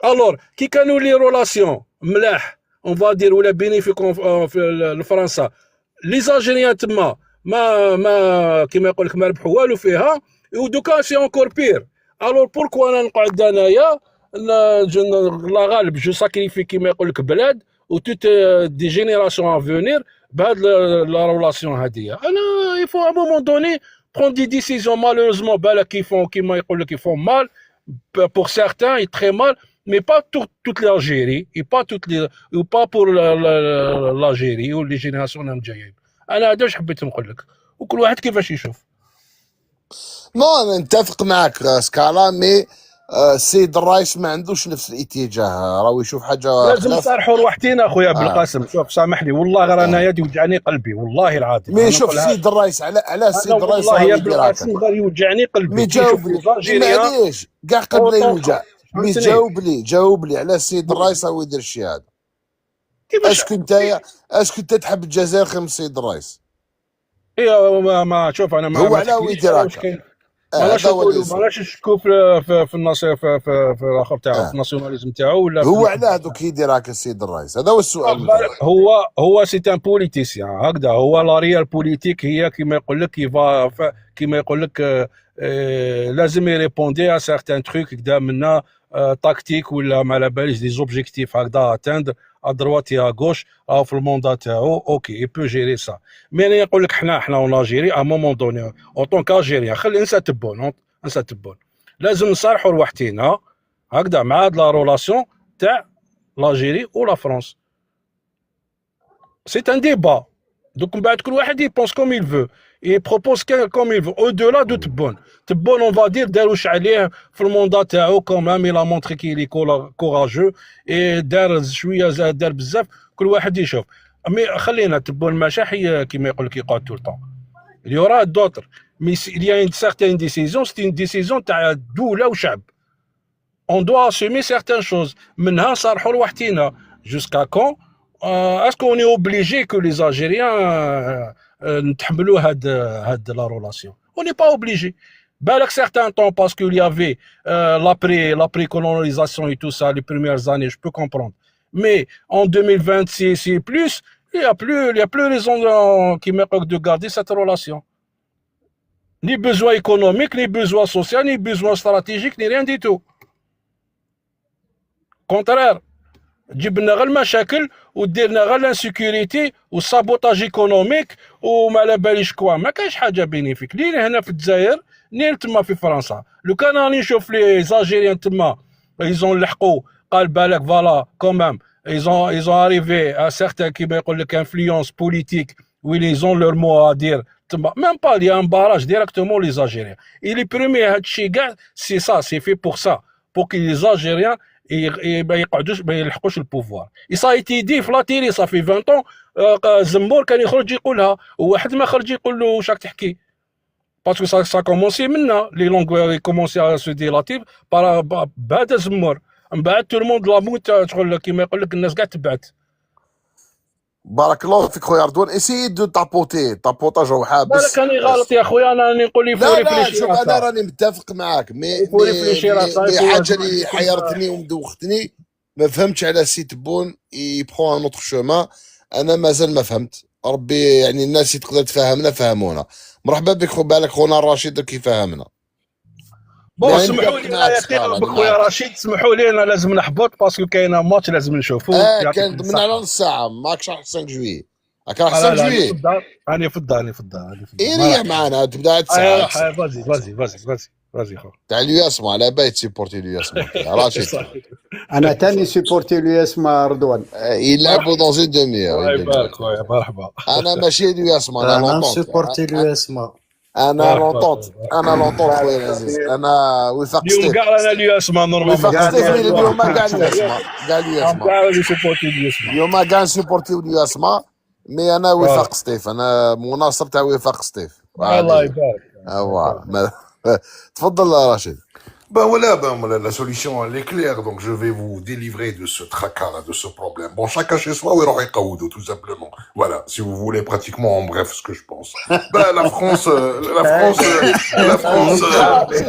Speaker 7: Alors كي كانوا لي رولاسيون ملاح on va dire ولا بينيفيك في فرنسا les Algériens تما ما كيما يقول لك ما ربحوا والو فيها ودوكا سي انكور بير. الور بوركوا انا نقعد انايا لا غالب جو ساكريفي كيما يقول لك بلاد و توت دي جينيراسيون ا فونير بهاد لا رولاسيون هاديه. انا يفو ا مومون دوني برون دي ديسيزيون مالوروزمون بالك كيفون كيما يقول لك يفون مال pour certains et très mal, mais pas toute l'Algérie et pas pas pour l'Algérie ou les générations الجايين. انا هذا واش حبيت نقول لك وكل واحد كيفاش يشوف.
Speaker 1: نو انا نتفق معك سكالا، مي السيد الرئيس ما عندوش نفس الاتجاه، راهو يشوف حاجه
Speaker 7: لازم
Speaker 1: خلاف.
Speaker 7: نصارحوا روحتينا اخويا بالقاسم. شوف سامحني والله غير انا يدي يوجعني قلبي والله العظيم.
Speaker 1: مي شوف السيد الرئيس على السيد الرئيس
Speaker 7: والله يا بالقاسم غير يوجعني قلبي.
Speaker 1: مي جاوبني معليش كاع قبل يوجع. مي جاوب لي على السيد الرئيس راهو يدير الشيء هذا. اسكو انت تحب الجزائر خير من السيد الرئيس؟
Speaker 7: ايه ما شوف انا ما
Speaker 1: هو علاه يدير هكا.
Speaker 7: مالاش نشكو في النص في الاخر تاعو في الناسيوناليزم تاعو ولا
Speaker 1: هو علاه دوك يدير هكا السيد الرئيس؟ هذا هو السؤال.
Speaker 7: هو سي ان بوليتيسيان هكذا. هو لا ريال بوليتيك هي كيما يقول لك كيما يقول لك لازم يريبوندي ا سيغتان تروك كدا منا تاكتيك ولا ما على باليش دي زوبجيكتيف هكذا اتاندر ا دروات يا غوش او في الموندا تاعو. اوكي اي بو جيري سا. مي انا نقول لك حنا اون الجيري ا مومون دوني اون طون كالجيريان خلي نسى تبون لازم نصالحوا روحتينا هكذا مع هاد لا رولاسيون تاع الجيري و لا فرنسا. سي ان ديبا دوك من بعد كل واحد يبونس كوم يل فو il propose comme il veut au-delà de Tebboune on va dire داروش عليه في الموندا تاعو quand même il a montré qu'il est courageux et دار شويه دار بزاف كل واحد يشوف. مي خلينا Tebboune ماشي كيما يقول لك يقعد tout le temps. il y aura d'autres mais il y a une certaine décision, c'est une décision تاع دولة وشعب. on doit assumer certaines choses منها نصالحوا روحتينا jusqu'à quand est-ce qu'on est obligé que les Algériens نتحملوا هاد la relation? On n'est pas obligé. Balak certains temps parce qu'il y avait l'après-colonisation et tout ça, les premières années, je peux comprendre. Mais en 2026 et plus, il y a plus raison qui me de garder cette relation. Ni besoin économique, ni besoin social, ni besoin stratégique, ni rien du tout. Contraire. جبنا غير المشاكل وديرنا غير الانسيكوريتي والسابوتاج ايكونوميك وما على باليش كوا. ما كاينش حاجه بينيفيك ني هنا في الجزائر ني تما في فرنسا. لو كان راني نشوف لي زالجيريان تما ايزون لحقوا قال بالك فوالا كومام ايزون اريفي ا سيغتان كيما يقول لك انفلونس بوليتيك وي ليزون لور مو ا دير تما ميم با لي ان باراج ديريكتومون لي زالجيريان اي لي برومي هادشي كاع سي سا سي في بور سا بور كي لي زالجيريان ما يقعدوش ما يلحقوش البوفوار. سا ايتي دي في لا تيلي صافي 20 طون زمور كان يخرج يقولها وواحد ما خرج يقول له واش راك تحكي باسكو سا كومونسي منا لي لونغ كومونسي ا سو ديلاتيف بهذا زمور من بعد تو الموند لاموت شغل كيما يقول لك الناس كاع تبعت.
Speaker 1: بارك الله فيك خويا رضوان، اسيي دو طابوتاج هو
Speaker 7: بالك
Speaker 1: حابس.
Speaker 7: راني غلط يا خويا، انا راني نقول يفو
Speaker 1: لا
Speaker 7: ريفليشي
Speaker 1: شوف انا
Speaker 7: راسها،
Speaker 1: راني متفق معاك، مي
Speaker 7: يفو ريفليشي راسها،
Speaker 1: مي
Speaker 7: يفو
Speaker 1: حاجه
Speaker 7: لازم
Speaker 1: اللي
Speaker 7: يكون
Speaker 1: حيرتني ومدوختني، ما فهمتش على سي تبون يبخون ان اوتر شومان. انا مازال ما فهمت، ربي يعني الناس تقدر تفهمنا فهمونا. مرحبا بك خو بالك خونا رشيد كي فهمنا.
Speaker 7: بون.
Speaker 1: مي
Speaker 7: سمحوا
Speaker 1: نتفق
Speaker 7: لي
Speaker 1: معاك
Speaker 7: انا
Speaker 1: سخال،
Speaker 7: يا
Speaker 1: انا
Speaker 7: خويا
Speaker 1: معاك.
Speaker 7: رشيد، سمحوا لي انا لازم نحبط باسكو كاينه ماتش لازم نشوفوه. يعطيكم
Speaker 1: كان من على
Speaker 7: الصحه.
Speaker 1: نص ساعه ماكش راح 5 جويي، راك راح
Speaker 7: لا
Speaker 1: 5
Speaker 7: لا راني في
Speaker 1: جويي
Speaker 7: الدار، راني في الدار، راني في الدار، راني في الدار، ما
Speaker 1: يريح
Speaker 7: راحش.
Speaker 1: معنا تبدا هاد الساعه
Speaker 7: راح فازي فازي فازي فازي فازي خو.
Speaker 1: تاع الياسما على بالي تسيبورتي الياسما رشيد.
Speaker 7: صحيح.
Speaker 2: انا تاني سيبورتي الياسما رضوان.
Speaker 1: يلعبوا دون زين دوميير.
Speaker 7: الله يبارك خويا، مرحبا.
Speaker 1: انا ماشي الياسما، انا
Speaker 4: انا
Speaker 1: لونطونت.
Speaker 4: نسوبورتي لو اسما.
Speaker 1: انا
Speaker 7: مرحبا
Speaker 1: لونطونت،
Speaker 7: خويا.
Speaker 1: انا لونطونت خويا العزيز. انا وفاق
Speaker 7: اليوم
Speaker 1: ستيف،
Speaker 7: كاع رانا الياسما نورمالمون،
Speaker 1: وفاق
Speaker 2: قاعد
Speaker 1: ستيف
Speaker 2: يا
Speaker 1: اليوم
Speaker 2: رضوان.
Speaker 1: كاع الياسما، كاع
Speaker 7: راهم
Speaker 1: الياسما
Speaker 7: كاع راني سيبورتي الياسما.
Speaker 1: اليوم كاع نسيبورتيو الياسما. مي انا وفاق ستيف، انا مناصر تاع وفاق ستيف.
Speaker 7: الله
Speaker 1: هذه
Speaker 7: يبارك، الله
Speaker 1: فوالا.
Speaker 7: يبارك.
Speaker 1: تفضل رشيد.
Speaker 10: Ben voilà, la solution elle est claire, donc je vais vous délivrer de ce tracas-là, de ce problème. Bon, chacun chez soi, tout simplement. Voilà, si vous voulez pratiquement en bref ce que je pense. Ben la France,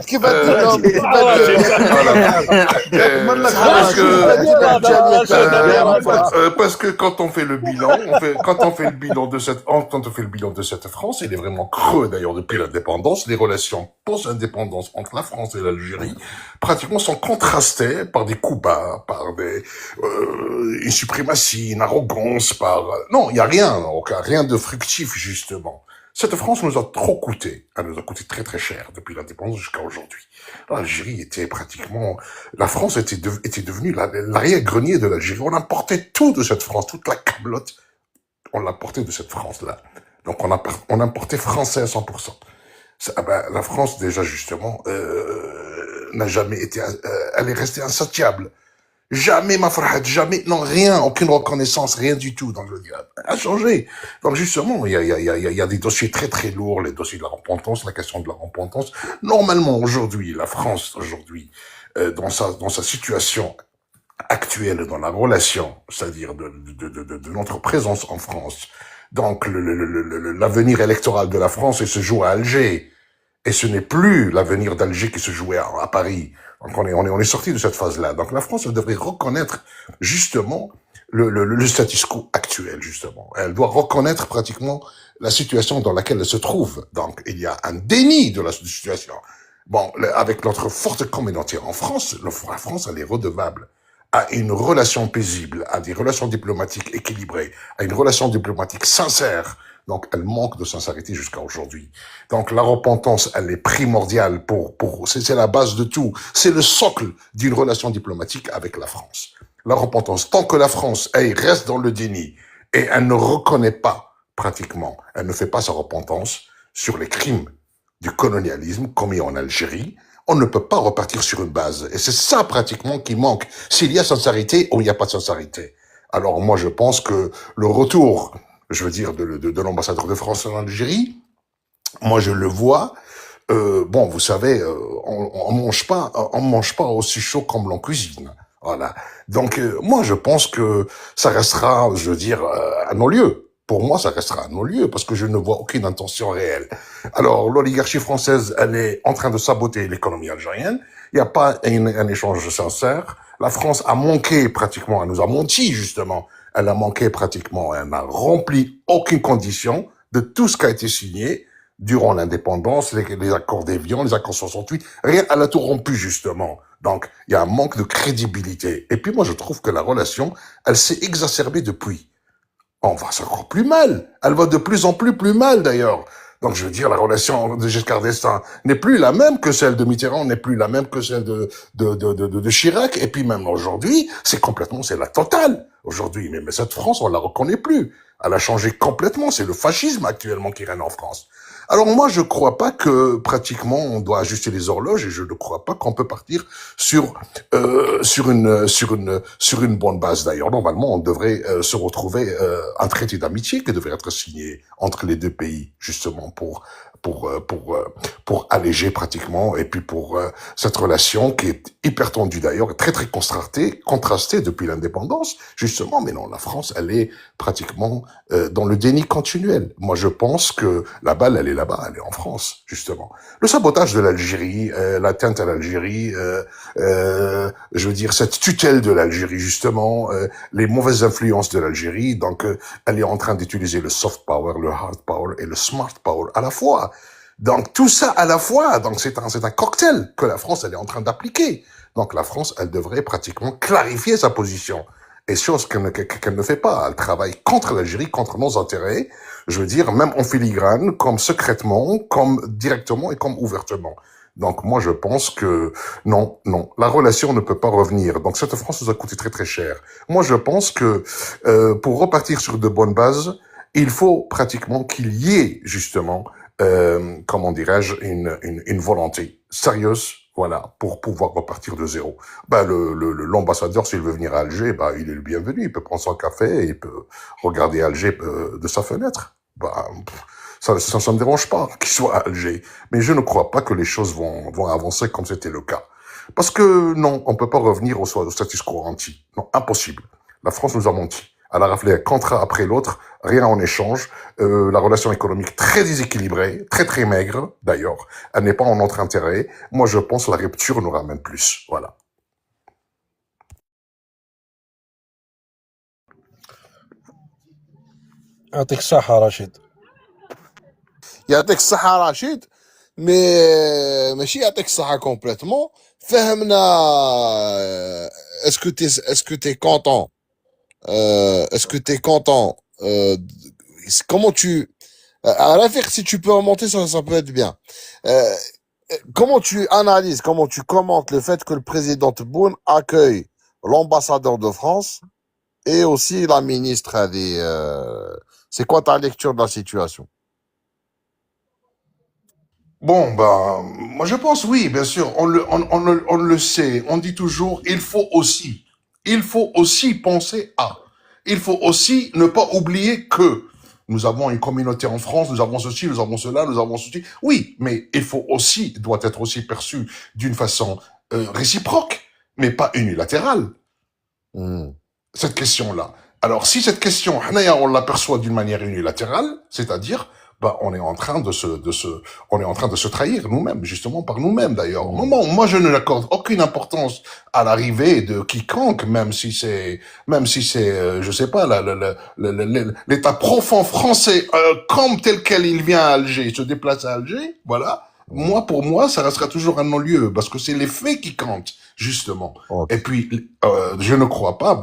Speaker 1: كيف تدير
Speaker 10: parce que quand on fait le bilan de cette France, il est vraiment creux d'ailleurs depuis l'indépendance. Les relations post-indépendance entre la France et l'Algérie pratiquement sont contrastées par des coups bas, par une suprématie, une arrogance, non, il y a rien de fructif justement. Cette France nous a trop coûté. Elle nous a coûté très très cher depuis l'indépendance jusqu'à aujourd'hui. L'Algérie était pratiquement, la France était devenue l'arrière-grenier de l'Algérie. On importait tout de cette France, toute la cablotte, on l'importait de cette France-là. Donc on importait français à 100%. La France déjà justement n'a jamais été, elle est restée insatiable. Jamais ma frère, jamais, non, rien, aucune reconnaissance, rien du tout. Donc, a changé. Donc, justement, il y a des dossiers très, très lourds, les dossiers de la repentance, la question de la repentance. Normalement, aujourd'hui, la France, dans sa situation actuelle, dans la relation, c'est-à-dire de notre présence en France, donc, l'avenir électoral de la France, il se joue à Alger. Et ce n'est plus l'avenir d'Alger qui se jouait à Paris. Donc on est sorti de cette phase-là. Donc la France, elle devrait reconnaître justement le status quo actuel, justement. Elle doit reconnaître pratiquement la situation dans laquelle elle se trouve. Donc il y a un déni de la situation. Bon, avec notre forte communauté en France, la France, elle est redevable à une relation paisible, à des relations diplomatiques équilibrées, à une relation diplomatique sincère. Donc, elle manque de sincérité jusqu'à aujourd'hui. Donc, la repentance, elle est primordiale c'est la base de tout. C'est le socle d'une relation diplomatique avec la France. La repentance, tant que la France, elle reste dans le déni et elle ne reconnaît pas, pratiquement, elle ne fait pas sa repentance sur les crimes du colonialisme commis en Algérie, on ne peut pas repartir sur une base. Et c'est ça, pratiquement, qui manque. S'il y a sincérité ou il n'y a pas de sincérité. Alors, moi, je pense que le retour, je veux dire, de l'ambassadeur de France en Algérie, moi je le vois, bon, vous savez, on mange pas aussi chaud comme l'on cuisine. Voilà. Donc, moi je pense que ça restera, je veux dire, à nos lieux. Pour moi, ça restera à nos lieux, parce que je ne vois aucune intention réelle. Alors, l'oligarchie française, elle est en train de saboter l'économie algérienne. Il n'y a pas un échange sincère. La France a manqué pratiquement, elle nous a menti justement. Elle a manqué pratiquement, elle n'a rempli aucune condition de tout ce qui a été signé durant l'indépendance, les accords d'Évian, les accords 68, rien, elle a tout rompu justement. Donc, il y a un manque de crédibilité. Et puis moi, je trouve que la relation, elle s'est exacerbée depuis. On va encore plus mal. Elle va de plus en plus mal d'ailleurs. Donc, je veux dire, la relation de Giscard d'Estaing n'est plus la même que celle de Mitterrand, n'est plus la même que celle de Chirac. Et puis même aujourd'hui, c'est la totale. Aujourd'hui, mais cette France, on la reconnaît plus. Elle a changé complètement. C'est le fascisme actuellement qui règne en France. Alors moi, je crois pas que pratiquement on doit ajuster les horloges et je ne crois pas qu'on peut partir sur une bonne base. D'ailleurs, normalement, on devrait se retrouver un traité d'amitié qui devrait être signé entre les deux pays, justement pour alléger pratiquement et puis pour cette relation qui est hyper tendu d'ailleurs, très très contrasté depuis l'indépendance, justement. Mais non, la France, elle est pratiquement dans le déni continuel. Moi, je pense que la balle, elle est là-bas, elle est en France, justement. Le sabotage de l'Algérie, l'atteinte à l'Algérie, je veux dire, cette tutelle de l'Algérie, justement, les mauvaises influences de l'Algérie. Donc, elle est en train d'utiliser le soft power, le hard power et le smart power à la fois. Donc, tout ça à la fois. Donc, c'est un cocktail que la France, elle est en train d'appliquer. Donc, la France, elle devrait pratiquement clarifier sa position. Et chose qu'elle ne fait pas. Elle travaille contre l'Algérie, contre nos intérêts. Je veux dire, même en filigrane, comme secrètement, comme directement et comme ouvertement. Donc, moi, je pense que non, la relation ne peut pas revenir. Donc, cette France nous a coûté très, très cher. Moi, je pense que pour repartir sur de bonnes bases, il faut pratiquement qu'il y ait, justement, comment dirais-je, une volonté sérieuse, voilà, pour pouvoir repartir de zéro. L'ambassadeur, s'il veut venir à Alger, il est le bienvenu. Il peut prendre son café et il peut regarder Alger de sa fenêtre. Ça me dérange pas qu'il soit à Alger. Mais je ne crois pas que les choses vont avancer comme c'était le cas. Parce que non, on peut pas revenir au status quo ante. Non, impossible. La France nous a menti. Elle a raflé un contrat après l'autre, rien en échange. La relation économique très déséquilibrée, très très maigre d'ailleurs. Elle n'est pas en notre intérêt. Moi, je pense que la rupture nous ramène plus. Voilà.
Speaker 7: يعطيك الصحة رشيد.
Speaker 1: يعطيك الصحة رشيد. مي ماشي يعطيك الصحة complètement. فهمنا. Est-ce que t'es content? Est-ce que t'es content? Comment tu... à la faire, si tu peux remonter, ça peut être bien. Comment tu analyses, comment tu commentes le fait que le président Tebboune accueille l'ambassadeur de France et aussi la ministre c'est quoi ta lecture de la situation?
Speaker 10: Bon, moi je pense oui, bien sûr, on le sait, on dit toujours, il faut aussi penser à, il faut aussi ne pas oublier que nous avons une communauté en France, nous avons ceci, nous avons cela, nous avons ceci. Oui, mais doit être aussi perçu d'une façon réciproque, mais pas unilatérale. Cette question-là. Alors, si cette question, on l'aperçoit d'une manière unilatérale, c'est-à-dire, on est en train de se trahir nous-mêmes, justement par nous-mêmes d'ailleurs. Moi, je ne l'accorde aucune importance à l'arrivée de quiconque, même si c'est, je sais pas, l'état profond français, comme tel quel il vient à Alger, se déplace à Alger, voilà. Pour moi, ça restera toujours un non-lieu, parce que c'est les faits qui comptent, justement. Et puis, je ne crois pas,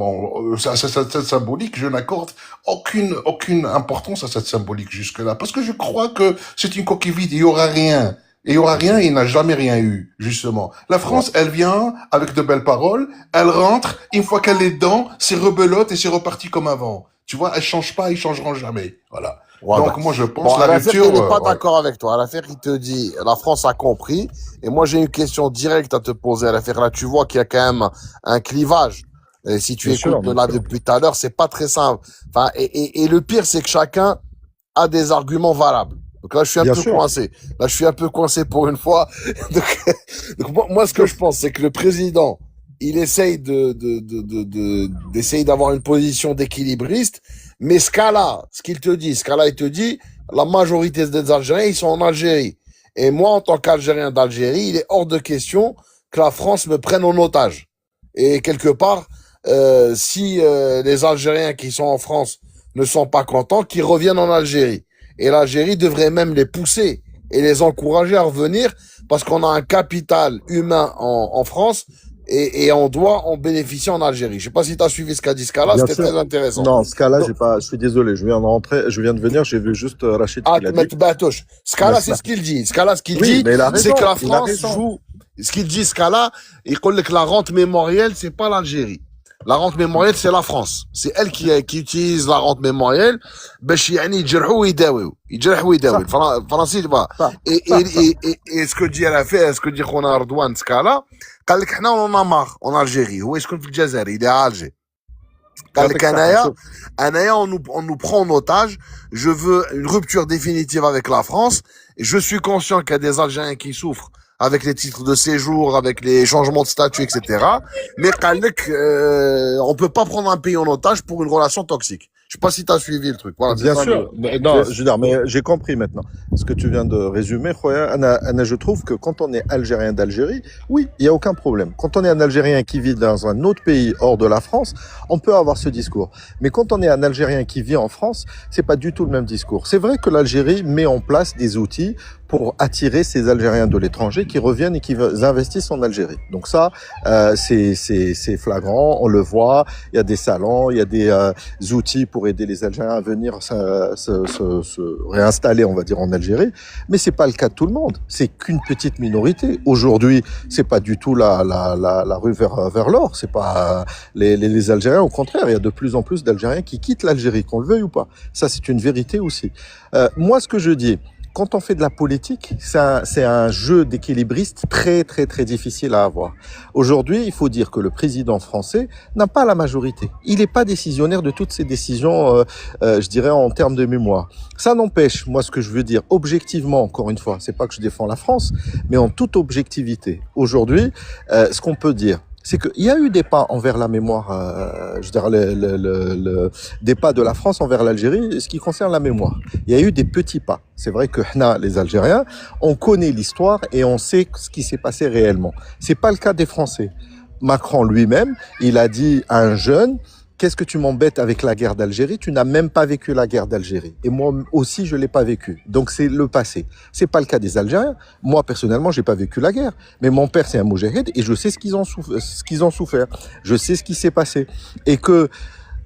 Speaker 10: cette symbolique, je n'accorde aucune importance à cette symbolique jusque-là, parce que je crois que c'est une coquille vide, il y aura rien. Et il y aura rien, il n'a jamais rien eu, justement. La France, elle vient avec de belles paroles, elle rentre, une fois qu'elle est dedans, c'est rebelote et c'est reparti comme avant. Tu vois, elle change pas, ils changeront jamais. Voilà. Donc, moi, je pense la rupture...
Speaker 1: il n'est pas d'accord avec toi. À l'affaire, il te dit, la France a compris. Et moi, j'ai une question directe à te poser. À l'affaire, là, tu vois qu'il y a quand même un clivage. Et si tu écoutes là depuis tout à l'heure, c'est pas très simple. Enfin, et le pire, c'est que chacun a des arguments valables. Donc là, je suis un peu coincé. Là, je suis un peu coincé pour une fois. Donc moi, ce que je pense, c'est que le président, il essaye d'essayer d'avoir une position d'équilibriste. Mais ce cas-là, il te dit, la majorité des Algériens, ils sont en Algérie. Et moi, en tant qu'Algérien d'Algérie, il est hors de question que la France me prenne en otage. Et quelque part, si les Algériens qui sont en France ne sont pas contents, qu'ils reviennent en Algérie. Et l'Algérie devrait même les pousser et les encourager à revenir parce qu'on a un capital humain en France et on doit en bénéficier en Algérie. Je sais pas si tu as suivi ce qu'a dit Scala, c'était très intéressant.
Speaker 5: Non, Scala, je suis désolé, je viens de venir, j'ai vu juste Rachid qui l'a dit.
Speaker 1: Scala, c'est ce qu'il dit. Scala, ce qu'il dit, c'est que la France joue. Ce qu'il dit, Scala, il dit que la rente mémorielle, c'est pas l'Algérie. La rente mémorielle, c'est la France. C'est elle qui utilise la rente mémorielle. Et ce que dit elle a fait, ce que dit qu'on a Erdogan, Scala, قال لك احنا on en a marre en Algérie. هو يسكن في الجزائر, il est à Alger. قال لك انايا on nous prend en otage. Je veux une rupture définitive avec la France. Et je suis conscient qu'il y a des Algériens qui souffrent avec les titres de séjour, avec les changements de statut, etc. Mais on peut pas prendre un pays en otage pour une relation toxique. Je sais pas si tu as suivi le truc. Voilà,
Speaker 5: Bien sûr. Non, je veux dire, mais j'ai compris maintenant ce que tu viens de résumer. Khoya. Anna, je trouve que quand on est algérien d'Algérie, oui, il y a aucun problème. Quand on est un Algérien qui vit dans un autre pays hors de la France, on peut avoir ce discours. Mais quand on est un Algérien qui vit en France, c'est pas du tout le même discours. C'est vrai que l'Algérie met en place des outils pour attirer ces Algériens de l'étranger qui reviennent et qui investissent en Algérie. Donc ça, c'est flagrant, on le voit. Il y a des salons, il y a des outils pour aider les Algériens à venir se réinstaller, on va dire, en Algérie. Mais c'est pas le cas de tout le monde. C'est qu'une petite minorité. Aujourd'hui, c'est pas du tout la rue vers l'or. C'est pas les Algériens. Au contraire, il y a de plus en plus d'Algériens qui quittent l'Algérie, qu'on le veuille ou pas. Ça, c'est une vérité aussi. Moi, ce que je dis, quand on fait de la politique, c'est un jeu d'équilibriste très, très, très difficile à avoir. Aujourd'hui, il faut dire que le président français n'a pas la majorité. Il n'est pas décisionnaire de toutes ces décisions, je dirais, en termes de mémoire. Ça n'empêche, moi, ce que je veux dire, objectivement, encore une fois, c'est pas que je défends la France, mais en toute objectivité. Aujourd'hui, ce qu'on peut dire, c'est qu'il y a eu des pas envers la mémoire, je veux dire, des pas de la France envers l'Algérie, ce qui concerne la mémoire. Il y a eu des petits pas. C'est vrai que les Algériens, on connaît l'histoire et on sait ce qui s'est passé réellement. C'est pas le cas des Français. Macron lui-même, il a dit à un jeune: qu'est-ce que tu m'embêtes avec la guerre d'Algérie? Tu n'as même pas vécu la guerre d'Algérie. Et moi aussi, je l'ai pas vécu. Donc, c'est le passé. C'est pas le cas des Algériens. Moi, personnellement, j'ai pas vécu la guerre. Mais mon père, c'est un moujahid et je sais ce qu'ils ont souffert. Je sais ce qui s'est passé. Et que,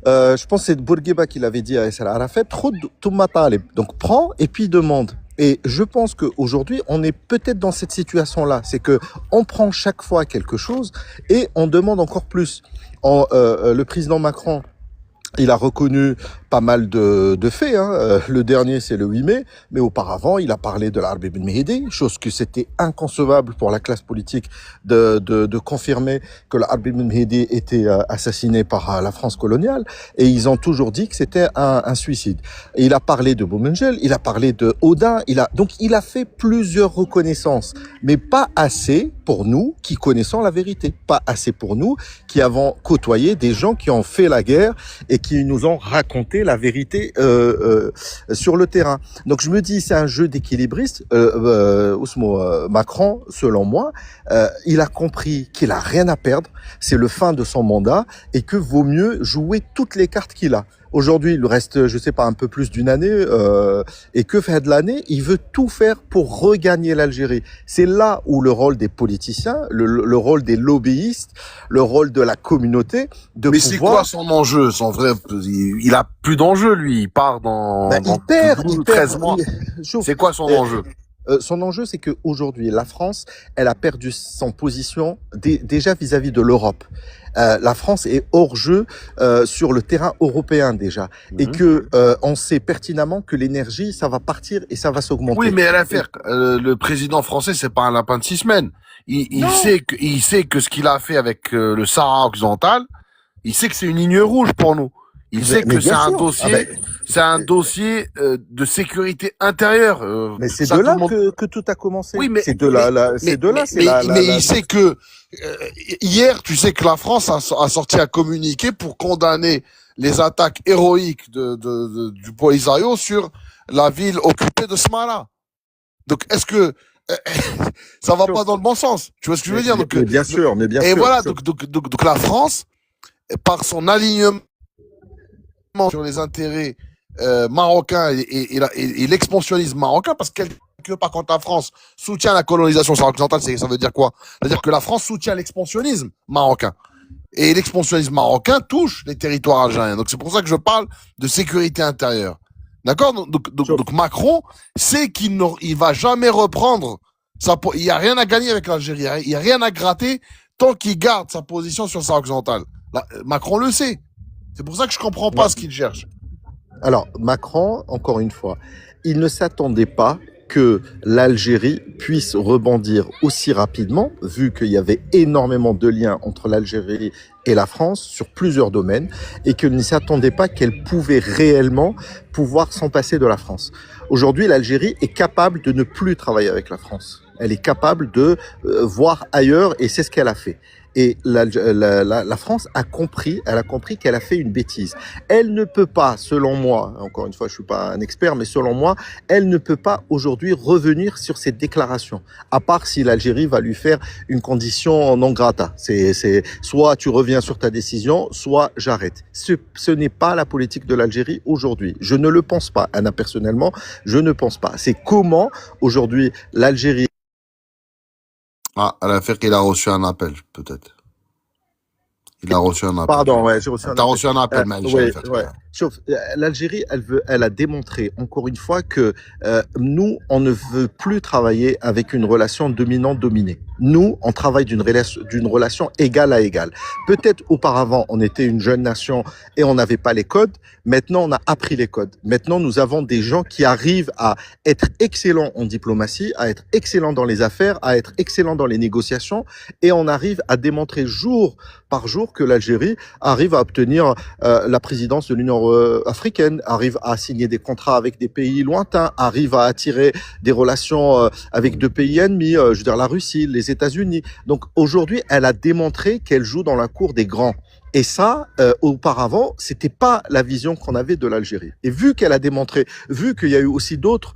Speaker 5: je pense que c'est Bourguiba qui l'avait dit à Yasser Arafat, trop de talib. Donc, prends et puis demande. Et je pense qu'aujourd'hui, on est peut-être dans cette situation-là. C'est que on prend chaque fois quelque chose et on demande encore plus. Le président Macron, il a reconnu pas mal de faits. Le dernier, c'est le 8 mai. Mais auparavant, il a parlé de l'Arbi Ben Mehdi, chose que c'était inconcevable pour la classe politique de confirmer que l'Arbi Ben Mehdi était assassiné par la France coloniale. Et ils ont toujours dit que c'était un suicide. Et il a parlé de Boumengel, il a parlé de Odin. Donc, il a fait plusieurs reconnaissances. Mais pas assez pour nous qui connaissons la vérité. Pas assez pour nous qui avons côtoyé des gens qui ont fait la guerre et qui nous ont raconté la vérité sur le terrain. Donc je me dis, c'est un jeu d'équilibriste. Macron, selon moi, il a compris qu'il a rien à perdre. C'est le fin de son mandat et que vaut mieux jouer toutes les cartes qu'il a. Aujourd'hui, il lui reste, je sais pas, un peu plus d'une année, et que fait de l'année, il veut tout faire pour regagner l'Algérie. C'est là où le rôle des politiciens, le rôle des lobbyistes, le rôle de la communauté, de
Speaker 1: Mais
Speaker 5: pouvoir...
Speaker 1: c'est quoi son enjeu? Son vrai, il a plus d'enjeu, lui. Il part dans,
Speaker 5: Ben,
Speaker 1: dans
Speaker 5: il perd,
Speaker 1: 13 mois. C'est quoi son enjeu?
Speaker 5: Son enjeu, c'est que aujourd'hui, la France, elle a perdu son position déjà vis-à-vis de l'Europe. La France est hors jeu sur le terrain européen déjà, et que on sait pertinemment que l'énergie, ça va partir et ça va s'augmenter.
Speaker 1: Oui, mais à l'affaire, le président français, c'est pas un lapin de 6 semaines. Il sait que ce qu'il a fait avec le Sahara occidental, il sait que c'est une ligne rouge pour nous. Il sait que c'est un dossier, c'est un dossier de sécurité intérieure.
Speaker 5: Mais c'est
Speaker 1: ça,
Speaker 5: de
Speaker 1: tout
Speaker 5: là
Speaker 1: le monde-
Speaker 5: que tout a commencé.
Speaker 1: Oui, mais
Speaker 5: c'est de là, c'est de là, c'est
Speaker 1: mais il sait que hier, tu sais que la France a sorti un communiqué pour condamner les attaques héroïques du Polisario sur la ville occupée de Smara. Donc, est-ce que ça va pas dans le bon sens? Tu vois ce que je veux dire? Donc,
Speaker 5: mais bien sûr.
Speaker 1: et voilà, donc la France, par son alignement sur les intérêts marocains et l'expansionnisme marocain, parce que par contre la France soutient la colonisation occidentale, ça veut dire quoi? C'est-à-dire que la France soutient l'expansionnisme marocain. Et l'expansionnisme marocain touche les territoires algériens. Donc c'est pour ça que je parle de sécurité intérieure. D'accord? Donc Macron sait qu'il ne va jamais reprendre il n'y a rien à gagner avec l'Algérie. Il n'y a rien à gratter tant qu'il garde sa position sur sa occidentale. Macron le sait. C'est pour ça que je comprends pas ce qu'il cherche.
Speaker 5: Alors, Macron, encore une fois, il ne s'attendait pas que l'Algérie puisse rebondir aussi rapidement, vu qu'il y avait énormément de liens entre l'Algérie et la France sur plusieurs domaines, et qu'il ne s'attendait pas qu'elle pouvait réellement pouvoir s'en passer de la France. Aujourd'hui, l'Algérie est capable de ne plus travailler avec la France. Elle est capable de voir ailleurs et c'est ce qu'elle a fait. Et la France a compris, elle a compris qu'elle a fait une bêtise. Elle ne peut pas, selon moi, encore une fois, je suis pas un expert, mais selon moi, elle ne peut pas aujourd'hui revenir sur cette déclaration, à part si l'Algérie va lui faire une condition non grata. C'est soit tu reviens sur ta décision, soit j'arrête. Ce n'est pas la politique de l'Algérie aujourd'hui. Je ne le pense pas. Anna, personnellement, je ne pense pas. C'est comment aujourd'hui l'Algérie.
Speaker 1: Ah, elle a fait qu'il a reçu un appel, peut-être. Il a reçu un appel.
Speaker 5: Pardon, ouais, j'ai reçu un appel.
Speaker 1: T'as reçu un appel, Maël,
Speaker 5: ouais, ouais. Sauf, l'Algérie, elle a démontré encore une fois que nous, on ne veut plus travailler avec une relation dominant-dominée. Nous, on travaille d'une relation égale à égale. Peut-être auparavant, on était une jeune nation et on n'avait pas les codes. Maintenant, on a appris les codes. Maintenant, nous avons des gens qui arrivent à être excellents en diplomatie, à être excellents dans les affaires, à être excellents dans les négociations, et on arrive à démontrer jour par jour que l'Algérie arrive à obtenir la présidence de l'Union africaine, arrive à signer des contrats avec des pays lointains, arrive à attirer des relations avec deux pays ennemis, je veux dire la Russie, les États-Unis. Donc aujourd'hui, elle a démontré qu'elle joue dans la cour des grands. Et ça, auparavant, c'était pas la vision qu'on avait de l'Algérie. Et vu qu'elle a démontré, vu qu'il y a eu aussi d'autres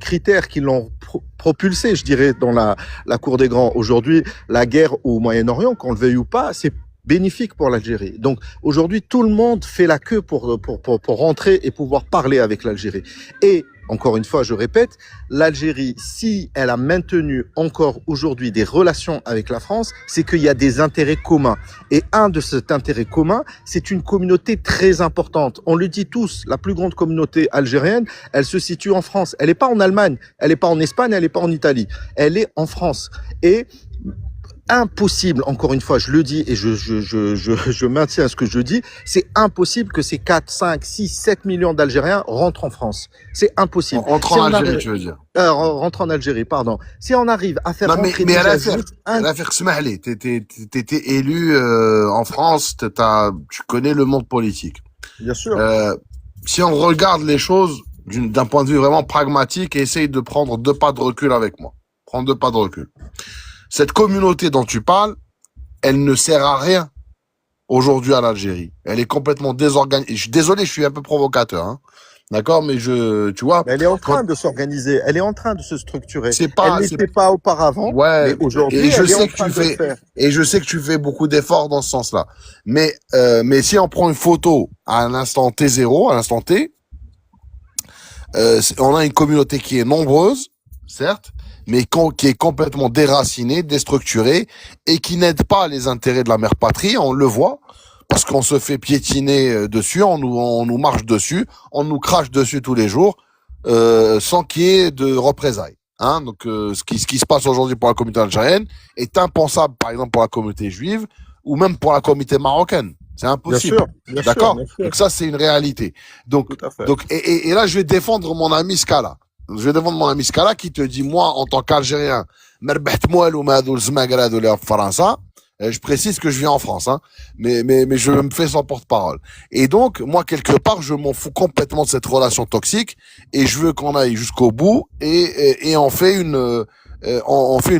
Speaker 5: critères qui l'ont propulsé, je dirais, dans la cour des grands. Aujourd'hui, la guerre au Moyen-Orient, qu'on le veuille ou pas, c'est bénéfique pour l'Algérie. Donc aujourd'hui, tout le monde fait la queue pour rentrer et pouvoir parler avec l'Algérie. Et encore une fois, je répète, l'Algérie, si elle a maintenu encore aujourd'hui des relations avec la France, c'est qu'il y a des intérêts communs. Et un de cet intérêt commun, c'est une communauté très importante. On le dit tous, la plus grande communauté algérienne, elle se situe en France. Elle n'est pas en Allemagne, elle n'est pas en Espagne, elle n'est pas en Italie. Elle est en France. Et impossible, encore une fois, je le dis et je maintiens ce que je dis, c'est impossible que ces 4, 5, 6, 7 millions d'Algériens rentrent en France. C'est impossible.
Speaker 1: Rentrent en Algérie, tu veux dire.
Speaker 5: Rentrent en Algérie, pardon. Si on arrive à faire rentrer
Speaker 1: mais
Speaker 5: déjà
Speaker 1: elle a fait Smahli. T'étais élu en France, tu connais le monde politique.
Speaker 5: Bien sûr.
Speaker 1: Si on regarde les choses d'un point de vue vraiment pragmatique et essaye de prendre 2 pas de recul avec moi. Prends 2 pas de recul. Cette communauté dont tu parles, elle ne sert à rien aujourd'hui à l'Algérie. Elle est complètement désorganisée. Je suis désolé, je suis un peu provocateur, hein. D'accord, mais tu vois.
Speaker 5: Mais elle est en train de s'organiser. Elle est en train de se structurer.
Speaker 1: C'est pas,
Speaker 5: elle n'était pas auparavant.
Speaker 1: Ouais.
Speaker 5: Mais aujourd'hui,
Speaker 1: et je
Speaker 5: elle est
Speaker 1: sais
Speaker 5: en
Speaker 1: que
Speaker 5: train
Speaker 1: tu
Speaker 5: de le
Speaker 1: fais,
Speaker 5: faire.
Speaker 1: et je sais que tu fais beaucoup d'efforts dans ce sens-là. Mais si on prend une photo à un instant T0, à l'instant T, on a une communauté qui est nombreuse, certes, mais qui est complètement déracinée, déstructurée, et qui n'aide pas les intérêts de la mère patrie, on le voit, parce qu'on se fait piétiner dessus, on nous marche dessus, on nous crache dessus tous les jours, sans qu'il y ait de représailles. Hein, donc ce qui se passe aujourd'hui pour la communauté algérienne est impensable, par exemple pour la communauté juive, ou même pour la communauté marocaine. C'est impossible.
Speaker 5: Bien sûr,
Speaker 1: d'accord.
Speaker 5: bien sûr.
Speaker 1: Donc ça, c'est une réalité. Donc et là, je vais défendre mon ami Scala. Je vais défendre mon ami Scala qui te dit, moi, en tant qu'Algérien, je précise que je vis en France, hein, mais je me fais son porte-parole. Et donc, moi, quelque part, je m'en fous complètement de cette relation toxique et je veux qu'on aille jusqu'au bout et on fait une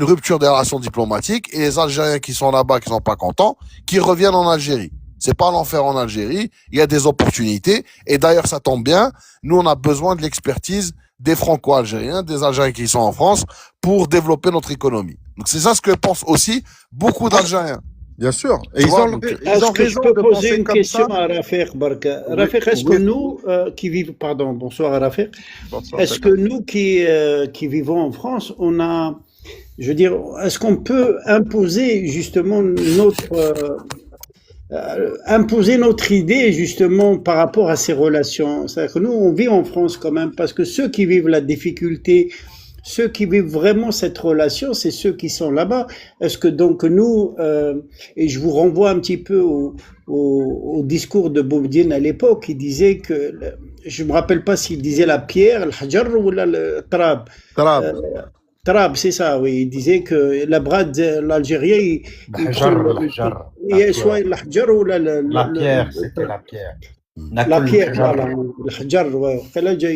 Speaker 1: rupture des relations diplomatiques et les Algériens qui sont là-bas, qui sont pas contents, qui reviennent en Algérie. C'est pas l'enfer en Algérie. Il y a des opportunités. Et d'ailleurs, ça tombe bien. Nous, on a besoin de l'expertise des Franco-Algériens, des Algériens qui sont en France pour développer notre économie. Donc, c'est ça ce que pensent aussi beaucoup d'Algériens.
Speaker 5: Bien sûr. Et
Speaker 2: Est-ce que je peux poser une question à Rafik Barka? Rafik, est-ce que nous qui vivons, pardon, bonsoir Rafik, est-ce que nous qui vivons en France, on a, je veux dire, est-ce qu'on peut imposer justement imposer notre idée justement par rapport à ces relations? C'est-à-dire que nous, on vit en France quand même, parce que ceux qui vivent la difficulté, ceux qui vivent vraiment cette relation, c'est ceux qui sont là-bas. Est-ce que donc nous, et je vous renvoie un petit peu au discours de Boumediene à l'époque, il disait que, je me rappelle pas s'il disait la pierre, le hajar ou le trab. Trab, c'est ça, oui. Il disait que la bras de l'Algérien,
Speaker 8: la pierre, c'était la pierre.
Speaker 2: La pierre, voilà, le Hajar, ouais,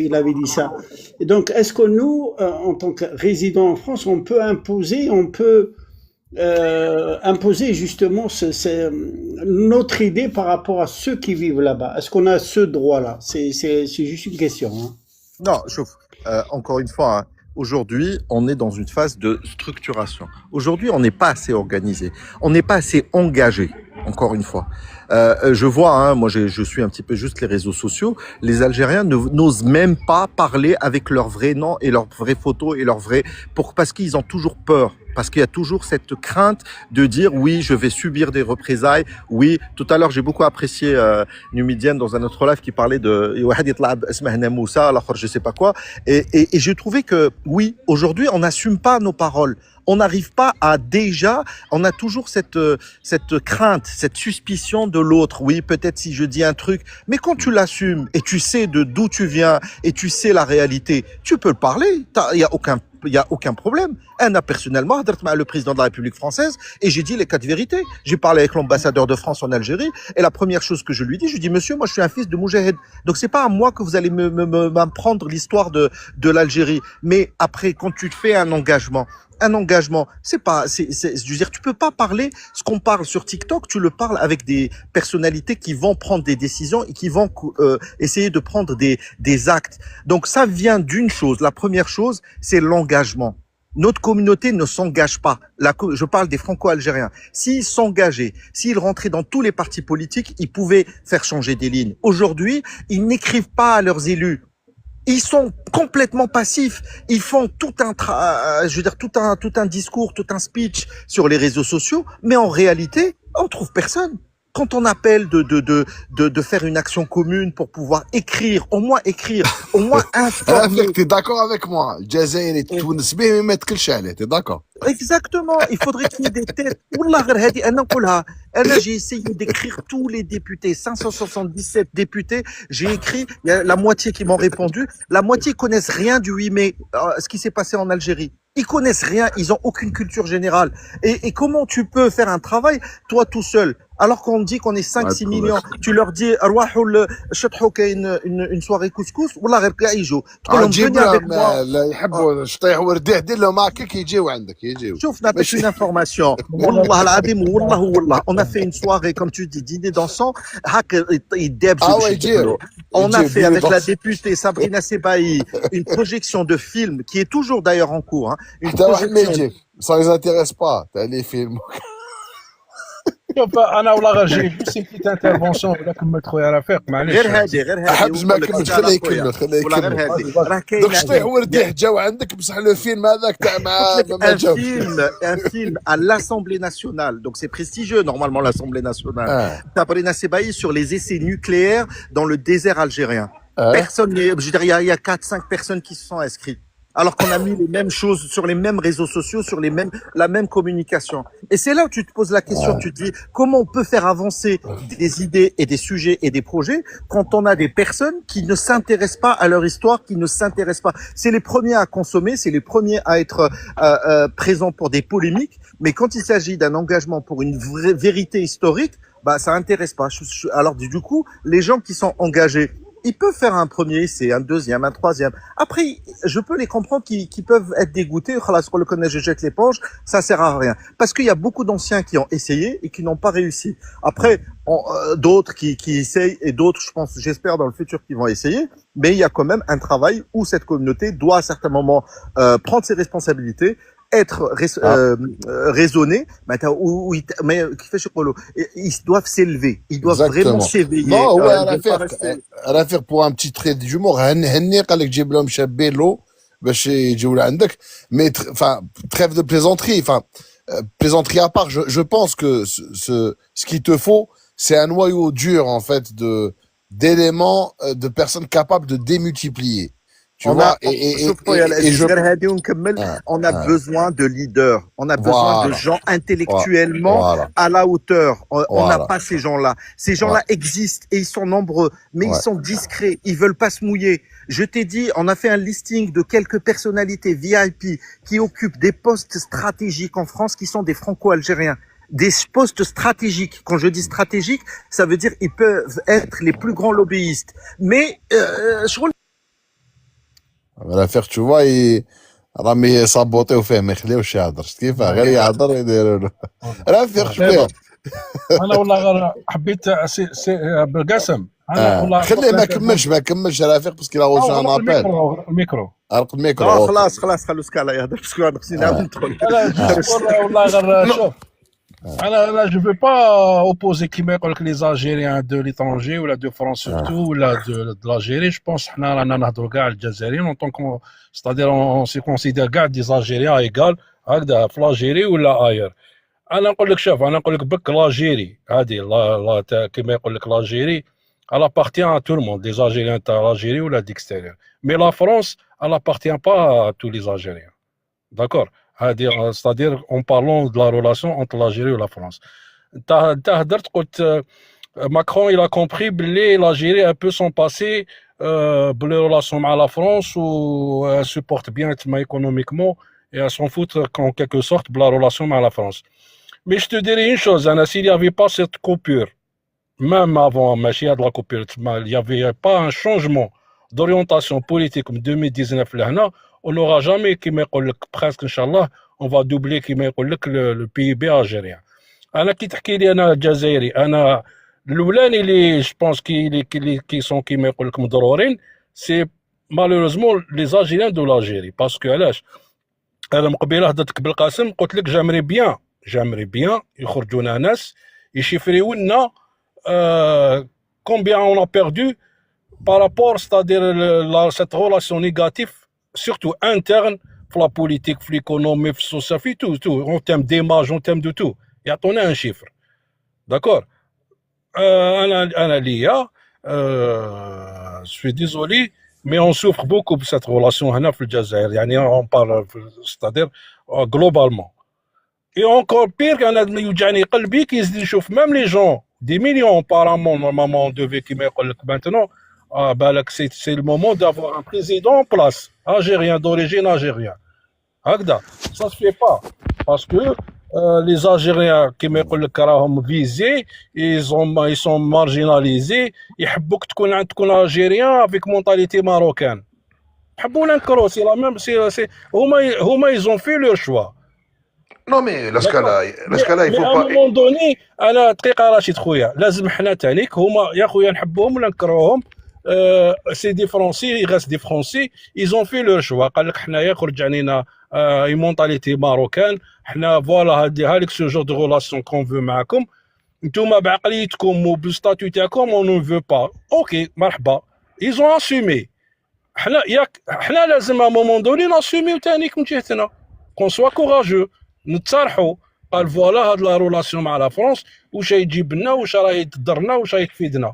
Speaker 2: il avait dit ça. Et donc, est-ce que nous, en tant que résidents en France, on peut imposer, imposer justement notre idée par rapport à ceux qui vivent là-bas? Est-ce qu'on a ce droit-là? C'est juste une question. Hein.
Speaker 5: Non, encore une fois, hein, aujourd'hui, on est dans une phase de structuration. Aujourd'hui, on n'est pas assez organisé. On n'est pas assez engagé, encore une fois. Je vois, hein, moi je suis un petit peu juste les réseaux sociaux, les Algériens n'osent même pas parler avec leur vrai nom et leur vraie photo et leur vrai... parce qu'ils ont toujours peur. Parce qu'il y a toujours cette crainte de dire oui, je vais subir des représailles. Oui, tout à l'heure, j'ai beaucoup apprécié Numidienne dans un autre live qui parlait de je sais pas quoi. Et j'ai trouvé que oui, aujourd'hui, on n'assume pas nos paroles. On n'arrive pas à on a toujours cette crainte, cette suspicion de l'autre. Oui, peut-être si je dis un truc, mais quand tu l'assumes et tu sais d'où tu viens et tu sais la réalité, tu peux le parler. Il y a aucun problème. Personnellement, le président de la République française, et j'ai dit les 4 vérités. J'ai parlé avec l'ambassadeur de France en Algérie, et la première chose que je lui dis, monsieur, moi je suis un fils de Moujahid. Donc c'est pas à moi que vous allez m'apprendre l'histoire de l'Algérie. Mais après, quand tu fais un engagement, je veux dire, tu peux pas parler ce qu'on parle sur TikTok, tu le parles avec des personnalités qui vont prendre des décisions et qui vont essayer de prendre des actes. Donc ça vient d'une chose. La première chose, c'est l'engagement. Notre communauté ne s'engage pas. Je parle des Franco-Algériens. S'ils s'engageaient, s'ils rentraient dans tous les partis politiques, ils pouvaient faire changer des lignes. Aujourd'hui, ils n'écrivent pas à leurs élus. Ils sont complètement passifs. Ils font tout un discours, tout un speech sur les réseaux sociaux, mais en réalité, on trouve personne. Quand on appelle de faire une action commune pour pouvoir écrire, au moins informer.
Speaker 1: T'es d'accord avec moi? Jazairi, Tunis, mais mettre quel chalet, t'es d'accord?
Speaker 5: Exactement. Il faudrait qu'il y ait des têtes. Wallah, j'ai essayé d'écrire tous les députés, 577 députés. J'ai écrit, il y a la moitié qui m'ont répondu. La moitié connaissent rien du 8 mai, ce qui s'est passé en Algérie. Ils connaissent rien, ils ont aucune culture générale. Et comment tu peux faire un travail, toi tout seul, alors qu'on dit qu'on est 5-6 millions, tu leur dis, une soirée couscous, wallah, غير كاع يجوا. تقول لهم venez avec moi.
Speaker 1: لا يحبوا شطيح ورديه دير لهم هكاك يجيو عندك يجيو.
Speaker 5: شوف نعطيك une information. والله العظيم والله on a fait une soirée comme tu dis dîner dansant. On a fait avec la députée Sabrina Sebaï une projection de film qui est toujours d'ailleurs en cours. Hein, une projection.
Speaker 1: Ça les intéresse pas. T'as les films.
Speaker 7: انا والله جي جوست بيت انترفونسيون ولا كملت خويا رفيق معليش
Speaker 5: غير هذه
Speaker 1: حبس ما كملت خليه يكمل
Speaker 5: راه كاين
Speaker 1: دوك شطيح ورديح جاو عندك بصح لو فيلم هذاك تاع ما جاوش
Speaker 5: un film à l'Assemblée nationale, donc c'est prestigieux normalement l'Assemblée nationale. Sabrina Sebaï sur les essais nucléaires dans le désert algérien. Personne, je veux dire, il y a 4-5 personnes qui se sont inscrites. Alors qu'on a mis les mêmes choses sur les mêmes réseaux sociaux, sur la même communication. Et c'est là où tu te poses la question, tu te dis, comment on peut faire avancer des idées et des sujets et des projets quand on a des personnes qui ne s'intéressent pas à leur histoire, qui ne s'intéressent pas. C'est les premiers à consommer, c'est les premiers à être présents pour des polémiques, mais quand il s'agit d'un engagement pour une vraie vérité historique, bah ça intéresse pas. Alors du coup, les gens qui sont engagés, ils peuvent faire un premier essai, un deuxième, un troisième. Après, je peux les comprendre qui peuvent être dégoûtés. Sur le connaît, je jette l'éponge, ça sert à rien. Parce qu'il y a beaucoup d'anciens qui ont essayé et qui n'ont pas réussi. Après, d'autres qui essayent et d'autres, je pense, j'espère dans le futur qui vont essayer. Mais il y a quand même un travail où cette communauté doit à certains moments prendre ses responsabilités, être raisonné, mais ils doivent s'élever, ils doivent vraiment s'éveiller.
Speaker 1: Non, ouais, à la faire pour un petit trait d'humour, هني قال لك جيب لهم شابين له باش يجيو لعندك. Mais enfin, trêve de plaisanterie, enfin plaisanterie à part, je pense que ce qu'il te faut, c'est un noyau dur en fait d'éléments, de personnes capables de démultiplier. Tu vois,
Speaker 5: on a besoin de leaders, on a besoin de gens intellectuellement à la hauteur. On n'a pas ces gens-là. Ces gens-là existent et ils sont nombreux, mais ils sont discrets, ils veulent pas se mouiller. Je t'ai dit, on a fait un listing de quelques personnalités VIP qui occupent des postes stratégiques en France qui sont des Franco-Algériens. des postes stratégiques. Quand je dis stratégique, ça veut dire ils peuvent être les plus grands lobbyistes. Mais
Speaker 1: l'affaire, tu vois, رامي صابوطيو فيه ما يخليوش يهضر، شفت كيفاه غير يهضر يديروا له رافيق شبيه.
Speaker 7: انا والله غير حبيت بالقسم انا والله
Speaker 1: خليه ما كملش رافيق باسكو لا غوش ان ابل.
Speaker 7: الميكرو
Speaker 1: ارق الميكرو.
Speaker 5: خلاص خلو سكالا يهضر باسكو انا خصني نعاود ندخل.
Speaker 7: والله غير شوف انا جو فو با اوبوزي كيما يقول لك لي زالجيريان دو ليترونجي ولا دو فرانس سورتو ولا دو لالجيري. جو بونس حنا رانا نهضروا كاع الجزائريين اون طونك ستادير اون سي كونسيدير كاع دي زالجيريان ايكال هكذا في لاجيري ولا اير. انا نقول لك شوف انا نقول لك بك لاجيري هذه لا كيما يقول لك لاجيري elle appartient à tout le monde, les Algériens de l'Algérie ou d'extérieur. Mais la France, elle n'appartient pas à tous les Algériens. D'accord? C'est-à-dire en parlant de la relation entre l'Algérie et la France. Macron, il a compris que l'Algérie a un peu son passé, les relations avec la France, où elle se porte bien économiquement et elle s'en fout en quelque sorte de la relation avec la France. Mais je te dirais une chose, s'il n'y avait pas cette coupure, même avant Machia de la coupure, il n'y avait pas un changement d'orientation politique comme 2019 là, on n'aura jamais, presque, Inch'Allah, on va doubler le PIB algérien. أنا كي تحكي لي أنا جزائري أنا الأولاني اللي je pense qui sont كيما يقول لك مضرورين c'est malheureusement les Algériens de l'Algérie parce que علاش أنا مقبيله هضرتك بالقاسم قلت لك j'aimerais bien يخرجونا ناس يشفريو لنا combien on a perdu par rapport, c'est-à-dire cette relation négative, surtout interne, pour la politique, pour l'économie, pour la société, tout, en termes d'image, en termes de tout. Il y a donné un chiffre. D'accord? Je suis désolé, mais on souffre beaucoup de cette relation dans le Jazair. On parle, c'est-à-dire globalement. Et encore pire, même les gens, des millions apparemment, normalement, on devait maintenant, c'est le moment d'avoir un président en place, algérien, d'origine algérienne. Ça ne se fait pas. Parce que les Algériens qui sont visés, ils sont marginalisés, ils veulent que tu algérien avec mentalité marocaine. C'est la même, ils ont fait leur choix.
Speaker 10: Non mais la scala il faut pas.
Speaker 7: À un moment donné انا دقيقه راشد خويا لازم حنا تانيك هما يا خويا نحبوهم ولا نكرهوهم سي دي فرونسي غاس دي فرونسي ils ont fait leur choix قال لك حنايا خرج علينا مونطاليتي ماروكان حنا فوالا هذيك سو جور دو ريلاسيون كون فو معاكم نتوما بعقليتكم وبالستاتيو تاعكم اون نو فو با اوكي مرحبا ils ont assumé حنا لازم à un moment donné ناسوميو تانيك من جهتنا qu'on soit courageux نتصارحوا قال فوالا هاد لا رولاسيون مع لا فرنسا واش يجيب لنا واش راهي تضرنا واش راهي تفيدنا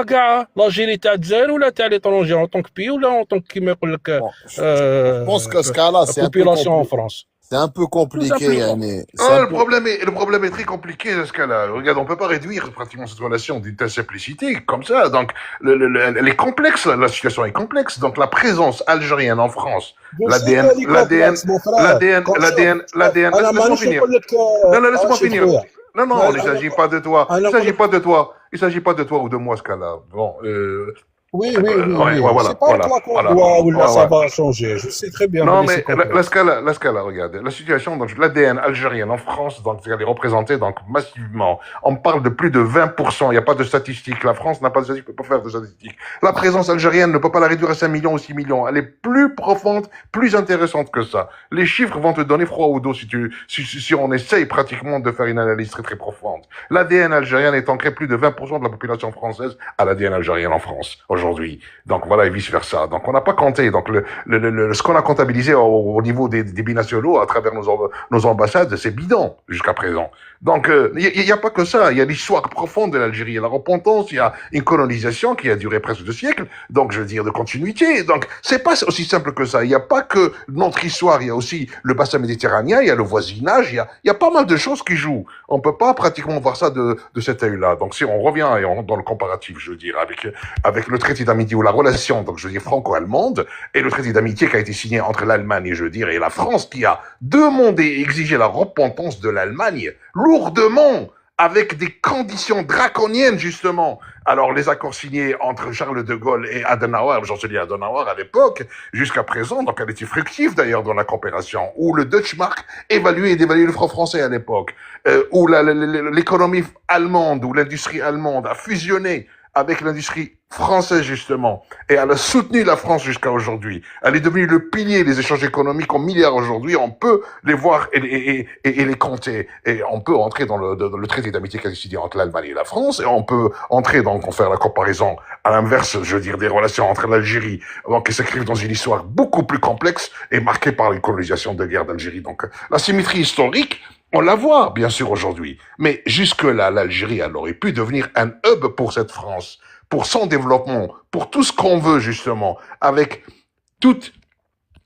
Speaker 7: كاع لاجيري تاع الجزائر ولا تاع ليترونجي اون طونك بي ولا اون طونك كيما يقول لك population en France.
Speaker 1: C'est un peu compliqué.
Speaker 10: Le problème est très compliqué dans ce cas-là. Regarde, on peut pas réduire pratiquement cette relation d'une telle simplicité comme ça. Donc, elle est complexe. La situation est complexe. Donc, la présence algérienne en France, l'ADN. Laisse-moi finir. Non, laisse-moi finir. Non, il ne s'agit pas de toi. Il s'agit pas de toi ou de moi, ce cas-là. Bon.
Speaker 7: Oui. C'est pas toi qu'on doit ou là ça va changer. Je sais très bien.
Speaker 10: Non, mais la scala, regarde. La situation, donc l'ADN algérienne en France, donc elle est représentée donc massivement. On parle de plus de 20%. Il n'y a pas de statistiques. La France n'a pas de statistiques, ne peut pas faire de statistiques. La présence algérienne ne peut pas la réduire à 5 millions ou 6 millions. Elle est plus profonde, plus intéressante que ça. Les chiffres vont te donner froid au dos si on essaye pratiquement de faire une analyse très très profonde. L'ADN algérien est ancré plus de 20% de la population française à l'ADN algérien en France aujourd'hui. Donc voilà, et vice-versa. Donc on n'a pas compté. Donc ce qu'on a comptabilisé au niveau des binationaux à travers nos ambassades, c'est bidon jusqu'à présent. Donc il n'y a pas que ça. Il y a l'histoire profonde de l'Algérie, la repentance, il y a une colonisation qui a duré presque 2 siècles. Donc je veux dire de continuité. Donc c'est pas aussi simple que ça. Il n'y a pas que notre histoire. Il y a aussi le bassin méditerranéen, il y a le voisinage, il y a pas mal de choses qui jouent. On peut pas pratiquement voir ça de cet œil-là. Donc si on revient et on dans le comparatif, je veux dire, avec le traité traité d'amitié ou la relation, donc je veux dire franco-allemande, et le traité d'amitié qui a été signé entre l'Allemagne et je veux dire et la France, qui a demandé et exigé la repentance de l'Allemagne lourdement, avec des conditions draconiennes, justement. Alors, les accords signés entre Charles de Gaulle et Adenauer, chancelier Adenauer à l'époque, jusqu'à présent, donc elle était fructive d'ailleurs dans la coopération, où le Deutschmark évaluait et dévaluait le franc français à l'époque, où l'économie allemande, ou l'industrie allemande a fusionné avec l'industrie française, justement, et elle a soutenu la France jusqu'à aujourd'hui. Elle est devenue le pilier des échanges économiques en milliards aujourd'hui. On peut les voir et les compter. Et on peut entrer dans le traité d'amitié qui a été signé entre l'Allemagne et la France, et on peut entrer donc, on faire la comparaison à l'inverse, je veux dire, des relations entre l'Algérie, donc, qui s'inscrivent dans une histoire beaucoup plus complexe et marquée par les colonisations de guerre d'Algérie. Donc, la symétrie historique, on la voit, bien sûr, aujourd'hui. Mais jusque-là, l'Algérie, elle aurait pu devenir un hub pour cette France, pour son développement, pour tout ce qu'on veut, justement, avec toute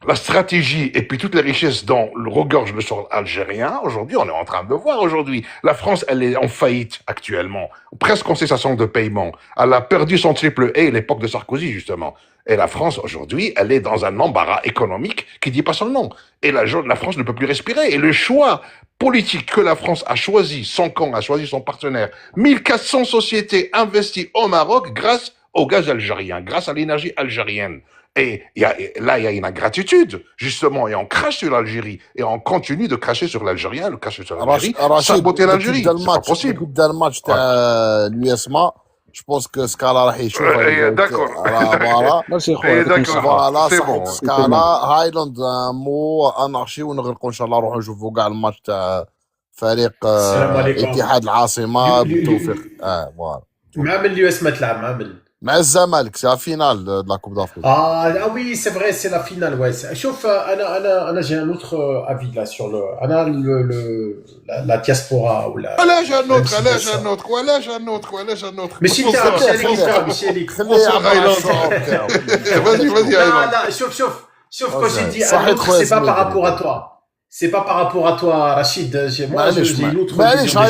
Speaker 10: la stratégie et puis toutes les richesses dont le regorge le sol algérien. Aujourd'hui, on est en train de voir aujourd'hui. La France, elle est en faillite actuellement, presque en cessation de paiement. Elle a perdu son triple A à l'époque de Sarkozy, justement. Et la France, aujourd'hui, elle est dans un embarras économique qui dit pas son nom. Et la France ne peut plus respirer. Et le choix politique que la France a choisi, son camp a choisi son partenaire, 1400 sociétés investies au Maroc grâce au gaz algérien, grâce à l'énergie algérienne. Et là, il y a une ingratitude, justement, et on crache sur l'Algérie, et on continue de cracher sur l'Algérien, de cracher sur l'Algérie, saboter l'Algérie. C'est pas possible.
Speaker 1: Depuis le match de l'USMA, je pense que Scala راح يشوف
Speaker 10: d'accord.
Speaker 1: voilà
Speaker 10: D'accord. C'est bon.
Speaker 1: Scala هايلاند مو انارشي ونغلقوا ان شاء الله نروحوا نشوفوا كاع الماتش تاع فريق اتحاد العاصمه بالتوفيق فوالا
Speaker 11: مع من اليو اس ما تلعب مع من
Speaker 1: مع الزمالك سي فينال دو لا كوب دافريك
Speaker 11: ah oui c'est vrai c'est la finale ouais شوف انا j'ai un autre avis là sur انا la diaspora ou la
Speaker 10: علاش un autre
Speaker 11: ماشي تاع ماشي هذيك
Speaker 10: vas-y
Speaker 11: لا شوف quand j'ai dit un autre c'est pas par rapport à toi. C'est pas par rapport à toi, Rachid. Moi, j'ai une autre vision.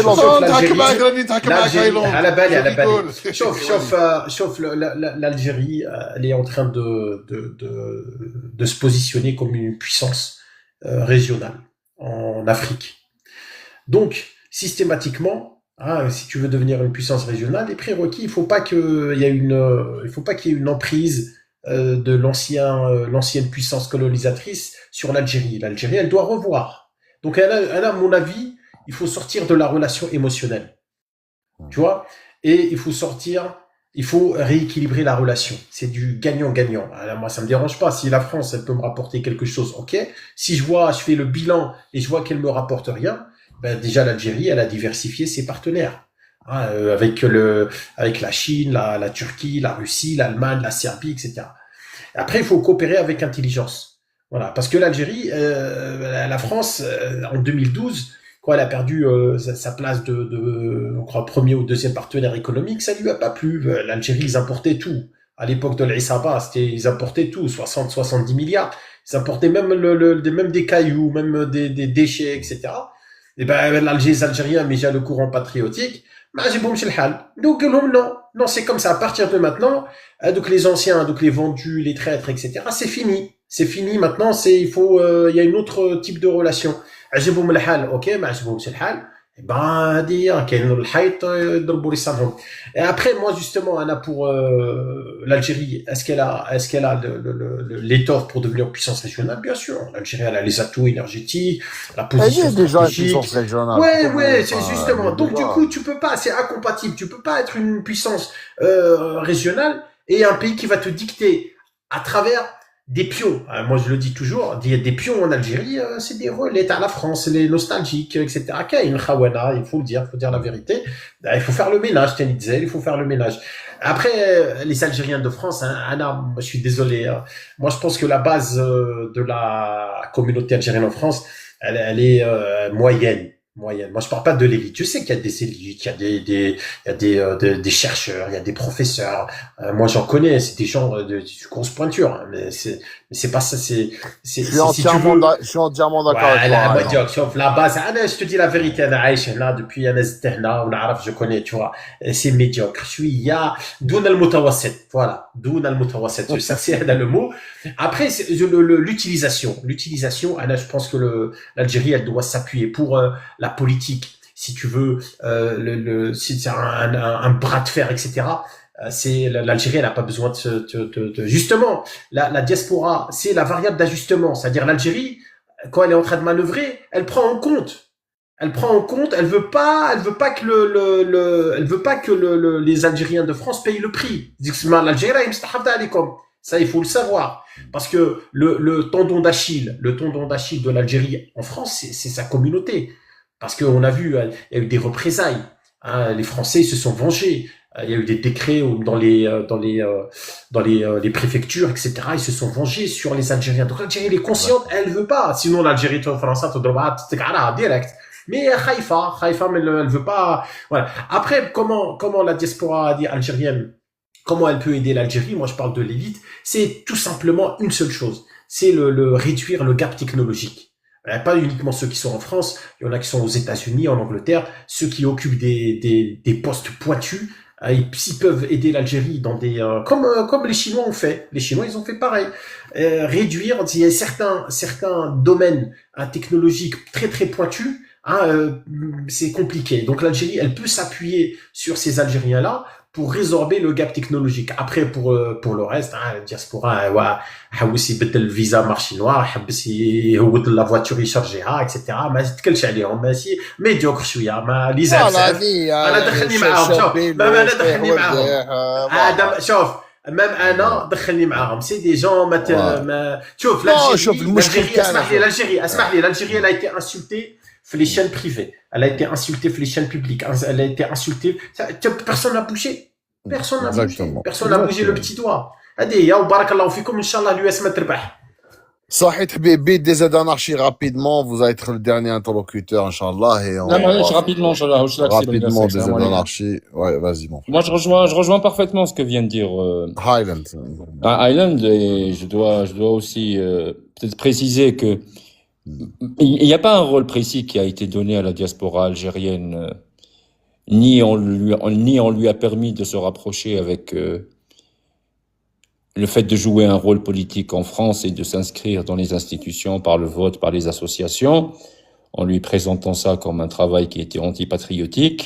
Speaker 11: L'Algérie, elle est en train de se positionner comme une puissance régionale en Afrique. Donc, systématiquement, si tu veux devenir une puissance régionale, les prérequis, il faut pas qu'il y ait une emprise de l'ancienne puissance colonisatrice sur l'Algérie. L'Algérie, elle doit revoir. Donc, elle a, à mon avis, il faut sortir de la relation émotionnelle. Tu vois? Et il faut rééquilibrer la relation. C'est du gagnant-gagnant. Alors, moi, ça me dérange pas. Si la France, elle peut me rapporter quelque chose, ok. Si je fais le bilan et je vois qu'elle me rapporte rien, ben, déjà, l'Algérie, elle a diversifié ses partenaires. Avec la Chine, la Turquie, la Russie, l'Allemagne, la Serbie, etc. Après, il faut coopérer avec intelligence. Voilà, parce que l'Algérie, la France, en 2012, quand elle a perdu sa place on croit, premier ou deuxième partenaire économique, ça lui a pas plu. L'Algérie, ils importaient tout. À l'époque de l'Issaba, ils importaient tout, 70 milliards. Ils importaient même des cailloux, même des déchets, etc. Et ben, les Algériens, mais j'ai le courant patriotique. Donc non, c'est comme ça. À partir de maintenant, donc les anciens, donc les vendus, les traîtres, etc. C'est fini maintenant. Il y a une autre type de relation. عجبهم الحال اوكي ما عجبهمش الحال هادي كاين الحيط يضربوا لي صالهم. Et après moi justement Anna pour l'Algérie, est-ce qu'elle a l'étoffe pour devenir puissance régionale? Bien sûr, l'Algérie elle a les atouts énergétiques, la position stratégique. Ouais, c'est justement. Donc du coup, tu peux pas, c'est incompatible. Tu peux pas être une puissance régionale et un pays qui va te dicter à travers des pions. Moi, je le dis toujours, des pions en Algérie, c'est des relais à la France, les nostalgiques, etc. Qu'il y a une khawana, il faut dire la vérité. Il faut faire le ménage, il faut faire le ménage. Après, les Algériens de France, Anna, je suis désolé. Moi, je pense que la base de la communauté algérienne en France, elle est moyenne. Moyenne. Moi, je parle pas de l'élite. Je sais qu'il y a des élites, il y a des chercheurs, il y a des professeurs. Moi, j'en connais. C'est des gens de grosse pointure. Hein, mais c'est pas ça.
Speaker 1: Je suis entièrement d'accord avec toi.
Speaker 11: Sauf la base. Je te dis la vérité. Là, depuis je connais, tu vois. C'est médiocre. Je suis, il y a Doun al-Mutawassit. Voilà. Doun al-Mutawassit. Je sais dans le mot. Après, l'utilisation. L'utilisation, je pense que l'Algérie, elle doit s'appuyer pour la politique, si tu veux, si c'est un bras de fer, etc. C'est l'Algérie, elle n'a pas besoin justement, la diaspora, c'est la variable d'ajustement, c'est-à-dire l'Algérie, quand elle est en train de manœuvrer, elle prend en compte, elle veut pas que les Algériens de France payent le prix. L'Algérie, ça, il faut le savoir. Parce que le tendon d'Achille de l'Algérie en France, c'est sa communauté. Parce qu'on a vu, il y a eu des représailles. Hein, les Français se sont vengés. Il y a eu des décrets dans les préfectures, etc. Ils se sont vengés sur les Algériens. Donc l'Algérie, elle est consciente, elle veut pas. Sinon, l'Algérie, française, direct. Mais Haïfa, mais elle veut pas. Voilà. Après, comment la diaspora algérienne, comment elle peut aider l'Algérie? Moi, je parle de l'élite. C'est tout simplement une seule chose. C'est réduire le gap technologique. Pas uniquement ceux qui sont en France. Il y en a qui sont aux États-Unis, en Angleterre. Ceux qui occupent des postes pointus. S'ils peuvent aider l'Algérie dans comme les Chinois ont fait. Les Chinois, ils ont fait pareil. Réduire, il y a certains domaines technologiques très, très pointus. C'est compliqué. Donc l'Algérie, elle peut s'appuyer sur ces Algériens-là pour résorber le gap technologique. Après, pour le reste, la diaspora, حوس يبدل الفيزا مارشي نوار، حبس يهود لا فواتور يشارجيها اكسيتيرا، ما تتكلش عليهم، ماشي ميديوكر شويه، ما لي زعزاف. انا دخلني معاهم، شوف انا دخلني معاهم، هذا شوف مام انا دخلني معاهم، سي دي جون ما شوف l'Algérie, اسمح لي l'Algérie elle a été insultée في les chaînes privées, elle a été insultée في les chaînes publiques, elle a été insultée, personne n'a bougé, personne n'a bougé le petit doigt. هذه هي وبارك الله فيكم ان شاء الله اليو اس ما تربح.
Speaker 1: صحيح حبيبي des anarchies rapidement, vous allez être le dernier interlocuteur inchallah et on
Speaker 12: rapidement inchallah
Speaker 1: rapidement des anarchies. Ouais, vas-y mon frère.
Speaker 12: Moi je rejoins parfaitement ce que vient de dire Highland et je dois aussi peut-être préciser que il n'y a pas un rôle précis qui a été donné à la diaspora algérienne, ni on lui a permis de se rapprocher avec le fait de jouer un rôle politique en France et de s'inscrire dans les institutions par le vote, par les associations, en lui présentant ça comme un travail qui était antipatriotique,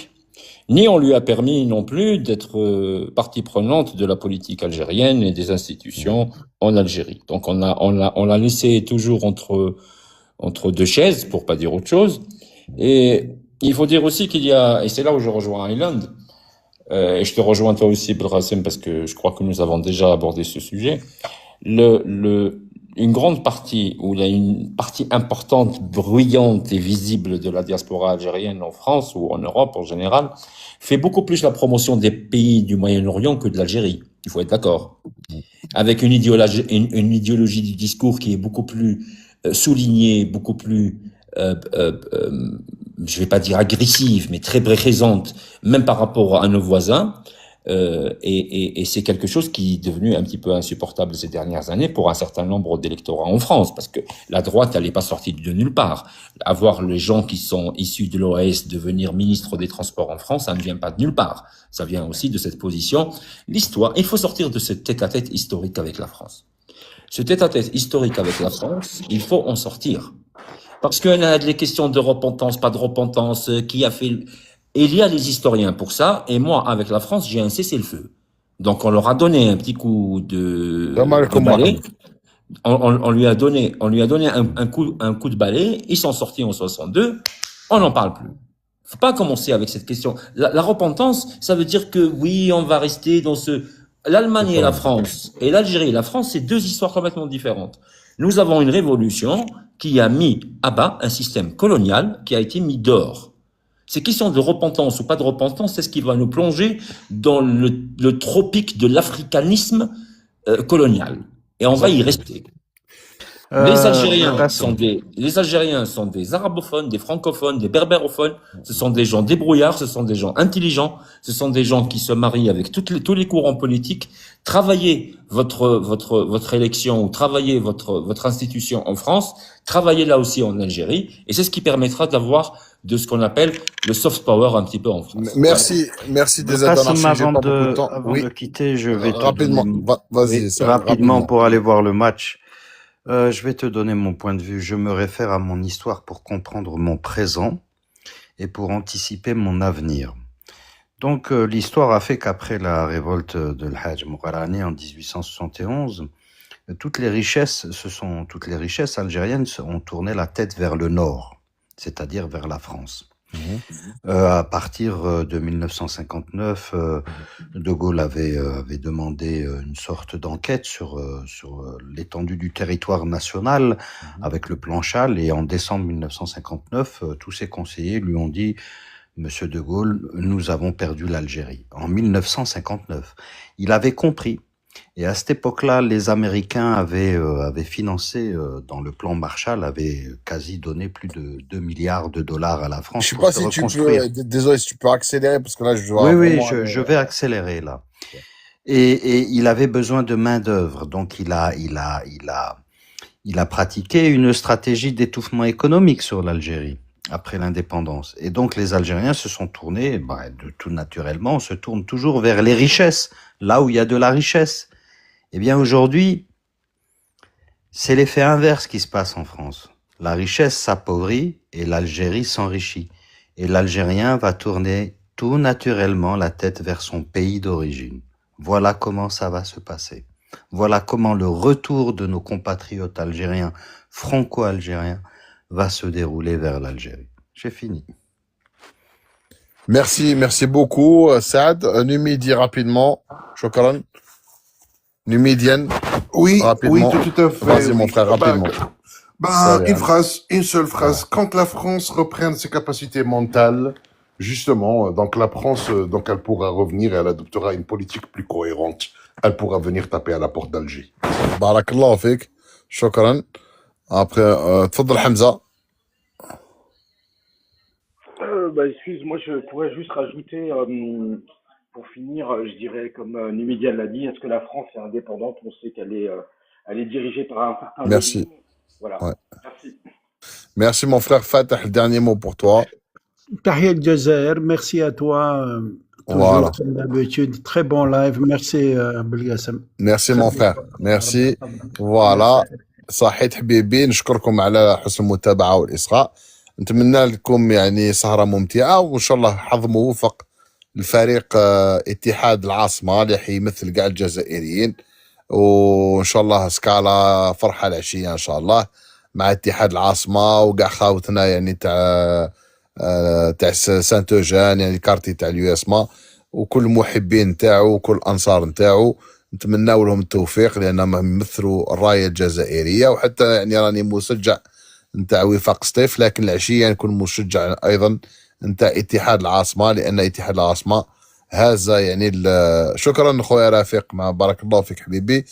Speaker 12: ni on lui a permis non plus d'être partie prenante de la politique algérienne et des institutions en Algérie. Donc on l'a laissé toujours entre deux chaises, pour pas dire autre chose. Et il faut dire aussi qu'il y a, et c'est là où je rejoins Highland, et je te rejoins toi aussi, Belracem, parce que je crois que nous avons déjà abordé ce sujet. Une grande partie, ou il y a une partie importante, bruyante et visible de la diaspora algérienne en France ou en Europe en général, fait beaucoup plus la promotion des pays du Moyen-Orient que de l'Algérie. Il faut être d'accord. Avec une idéologie du discours qui est beaucoup plus soulignée, beaucoup plus je vais pas dire agressive, mais très présente, même par rapport à nos voisins, et c'est quelque chose qui est devenu un petit peu insupportable ces dernières années pour un certain nombre d'électorats en France, parce que la droite, elle n'est pas sortie de nulle part. Avoir les gens qui sont issus de l'OAS devenir ministre des Transports en France, ça ne vient pas de nulle part. Ça vient aussi de cette position. L'histoire, il faut sortir de ce tête-à-tête historique avec la France. Ce tête-à-tête historique avec la France, il faut en sortir. Parce qu'il y a des questions de repentance, pas de repentance, qui a fait... Il y a les historiens pour ça, et moi, avec la France, j'ai un cessez-le-feu. Donc, on leur a donné un petit coup de balai. On lui a donné un coup de balai. Ils sont sortis en 62. On n'en parle plus. Faut pas commencer avec cette question. La repentance, ça veut dire que oui, on va rester dans l'Allemagne et la France, et l'Algérie et la France, c'est deux histoires complètement différentes. Nous avons une révolution qui a mis à bas un système colonial qui a été mis dehors. Ces questions de repentance ou pas de repentance, c'est ce qui va nous plonger dans le tropique de l'africanisme colonial. Et on va y rester. Les Algériens
Speaker 5: Qassem.
Speaker 12: les Algériens sont des arabophones, des francophones, des berbérophones. Ce sont des gens débrouillards, ce sont des gens intelligents, ce sont des gens qui se marient avec tous les courants politiques. Travaillez votre élection ou travaillez votre institution en France, travaillez là aussi en Algérie, et c'est ce qui permettra d'avoir de ce qu'on appelle le soft power un petit peu en France.
Speaker 1: Merci des aides
Speaker 5: Qassem,
Speaker 1: anarchiques, j'ai
Speaker 5: avant
Speaker 1: pas beaucoup de temps.
Speaker 5: avant
Speaker 1: Oui,
Speaker 5: de quitter, je vais te
Speaker 1: rapidement,
Speaker 5: donner,
Speaker 1: vas-y,
Speaker 5: oui,
Speaker 1: ça,
Speaker 5: rapidement
Speaker 1: rapidement.
Speaker 5: pour aller voir le match. Je vais te donner mon point de vue. Je me réfère à mon histoire pour comprendre mon présent et pour anticiper mon avenir. Donc, l'histoire a fait qu'après la révolte de l'Hajj Moukarani en 1871, toutes les richesses algériennes ont tourné la tête vers le nord, c'est-à-dire vers la France. À partir de 1959, De Gaulle avait demandé une sorte d'enquête sur l'étendue du territoire national avec le plan Châle, et en décembre 1959, tous ses conseillers lui ont dit: Monsieur De Gaulle, nous avons perdu l'Algérie. En 1959, il avait compris. Et à cette époque-là, les Américains avaient financé, dans le plan Marshall, avaient quasi donné plus de 2 milliards de dollars à la
Speaker 1: Je
Speaker 5: France
Speaker 1: sais
Speaker 5: pour
Speaker 1: pas
Speaker 5: se
Speaker 1: si tu
Speaker 5: reconstruire.
Speaker 1: peux, désolé, si tu peux accélérer, parce que là, je dois
Speaker 5: Oui,
Speaker 1: vraiment
Speaker 5: je vais accélérer là. Et il avait besoin de main-d'œuvre. Donc, il a pratiqué une stratégie d'étouffement économique sur l'Algérie après l'indépendance. Et donc, les Algériens se sont tournés, tout naturellement, on se tourne toujours vers les richesses, là où il y a de la richesse. Eh bien, aujourd'hui, c'est l'effet inverse qui se passe en France. La richesse s'appauvrit et l'Algérie s'enrichit. Et l'Algérien va tourner tout naturellement la tête vers son pays d'origine. Voilà comment ça va se passer. Voilà comment le retour de nos compatriotes algériens, franco-algériens, va se dérouler vers l'Algérie. J'ai fini.
Speaker 1: merci beaucoup, Saad. Numidi, rapidement. Shukran. Numidienne,
Speaker 10: Oui,
Speaker 1: rapidement.
Speaker 10: tout à fait.
Speaker 1: Vas-y, mon
Speaker 10: Oui.
Speaker 1: frère, rapidement.
Speaker 10: Une seule phrase. Quand la France reprenne ses capacités mentales, justement, donc la France, donc elle pourra revenir et elle adoptera une politique plus cohérente. Elle pourra venir taper à la porte d'Alger.
Speaker 1: Barakallahu fik. Shukran. Après, تفضل Hamza.
Speaker 13: Excuse-moi, je pourrais juste rajouter, pour finir, je dirais, comme Numidian l'a dit, est-ce que la France est indépendante? On sait elle est dirigée par un certain
Speaker 1: Merci.
Speaker 13: lobby. Voilà.
Speaker 1: Ouais.
Speaker 13: Merci.
Speaker 1: Merci, mon frère Fatah. Le dernier mot pour toi.
Speaker 2: Tahia El Jazair, merci à toi. Toujours,
Speaker 1: Voilà.
Speaker 2: comme d'habitude. Très bon live. Merci, Belgassem.
Speaker 1: Merci, mon frère. Merci. Voilà. صحيت حبيبي، نشكركم على حسن المتابعة والإصغاء. نتمنى لكم يعني سهرة ممتعة، وإن شاء الله حظ موفق لفريق اتحاد العاصمة اللي حيمثل كاع الجزائريين، وإن شاء الله سكالا فرحة العشية إن شاء الله مع اتحاد العاصمة وكاع خاوتنا يعني تاع سانت اوجان، يعني كارتي تاع اليوسما، وكل المحبين نتاعو وكل الأنصار نتاعو. نتمناو لهم التوفيق لأنهم يمثلوا الراية الجزائرية، وحتى يعني راني مشجع نتاع وفاق سطيف، لكن العشية نكون مشجع أيضا نتاع اتحاد العاصمة، لأن اتحاد العاصمة هذا يعني شكرا خويا رفيق، بارك الله فيك حبيبي.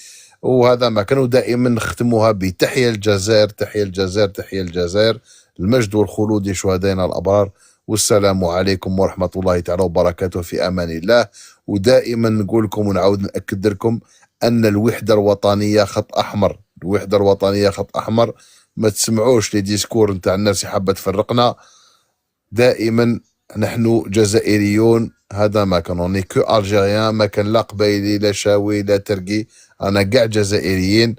Speaker 1: وهذا ما كانوا دائما نختموها بتحية الجزائر، تحية الجزائر، تحية الجزائر، المجد والخلود لشهدائنا الأبرار، والسلام عليكم ورحمة الله تعالى وبركاته، في أمان الله. ودائما نقول لكم ونعاود نأكد لكم أن الوحدة الوطنية خط أحمر، الوحدة الوطنية خط أحمر. ما تسمعوش لي ديسكور نتاع الناس اللي حابة تفرقنا. دائما نحن جزائريون، هذا ما كان اوني كو الجيريان، ما كان لا قبايلي لا شاوي لا ترقي، انا كاع جزائريين،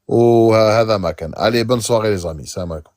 Speaker 1: وهذا ما كان. الي بون سواغي لي زامي، السلام عليكم.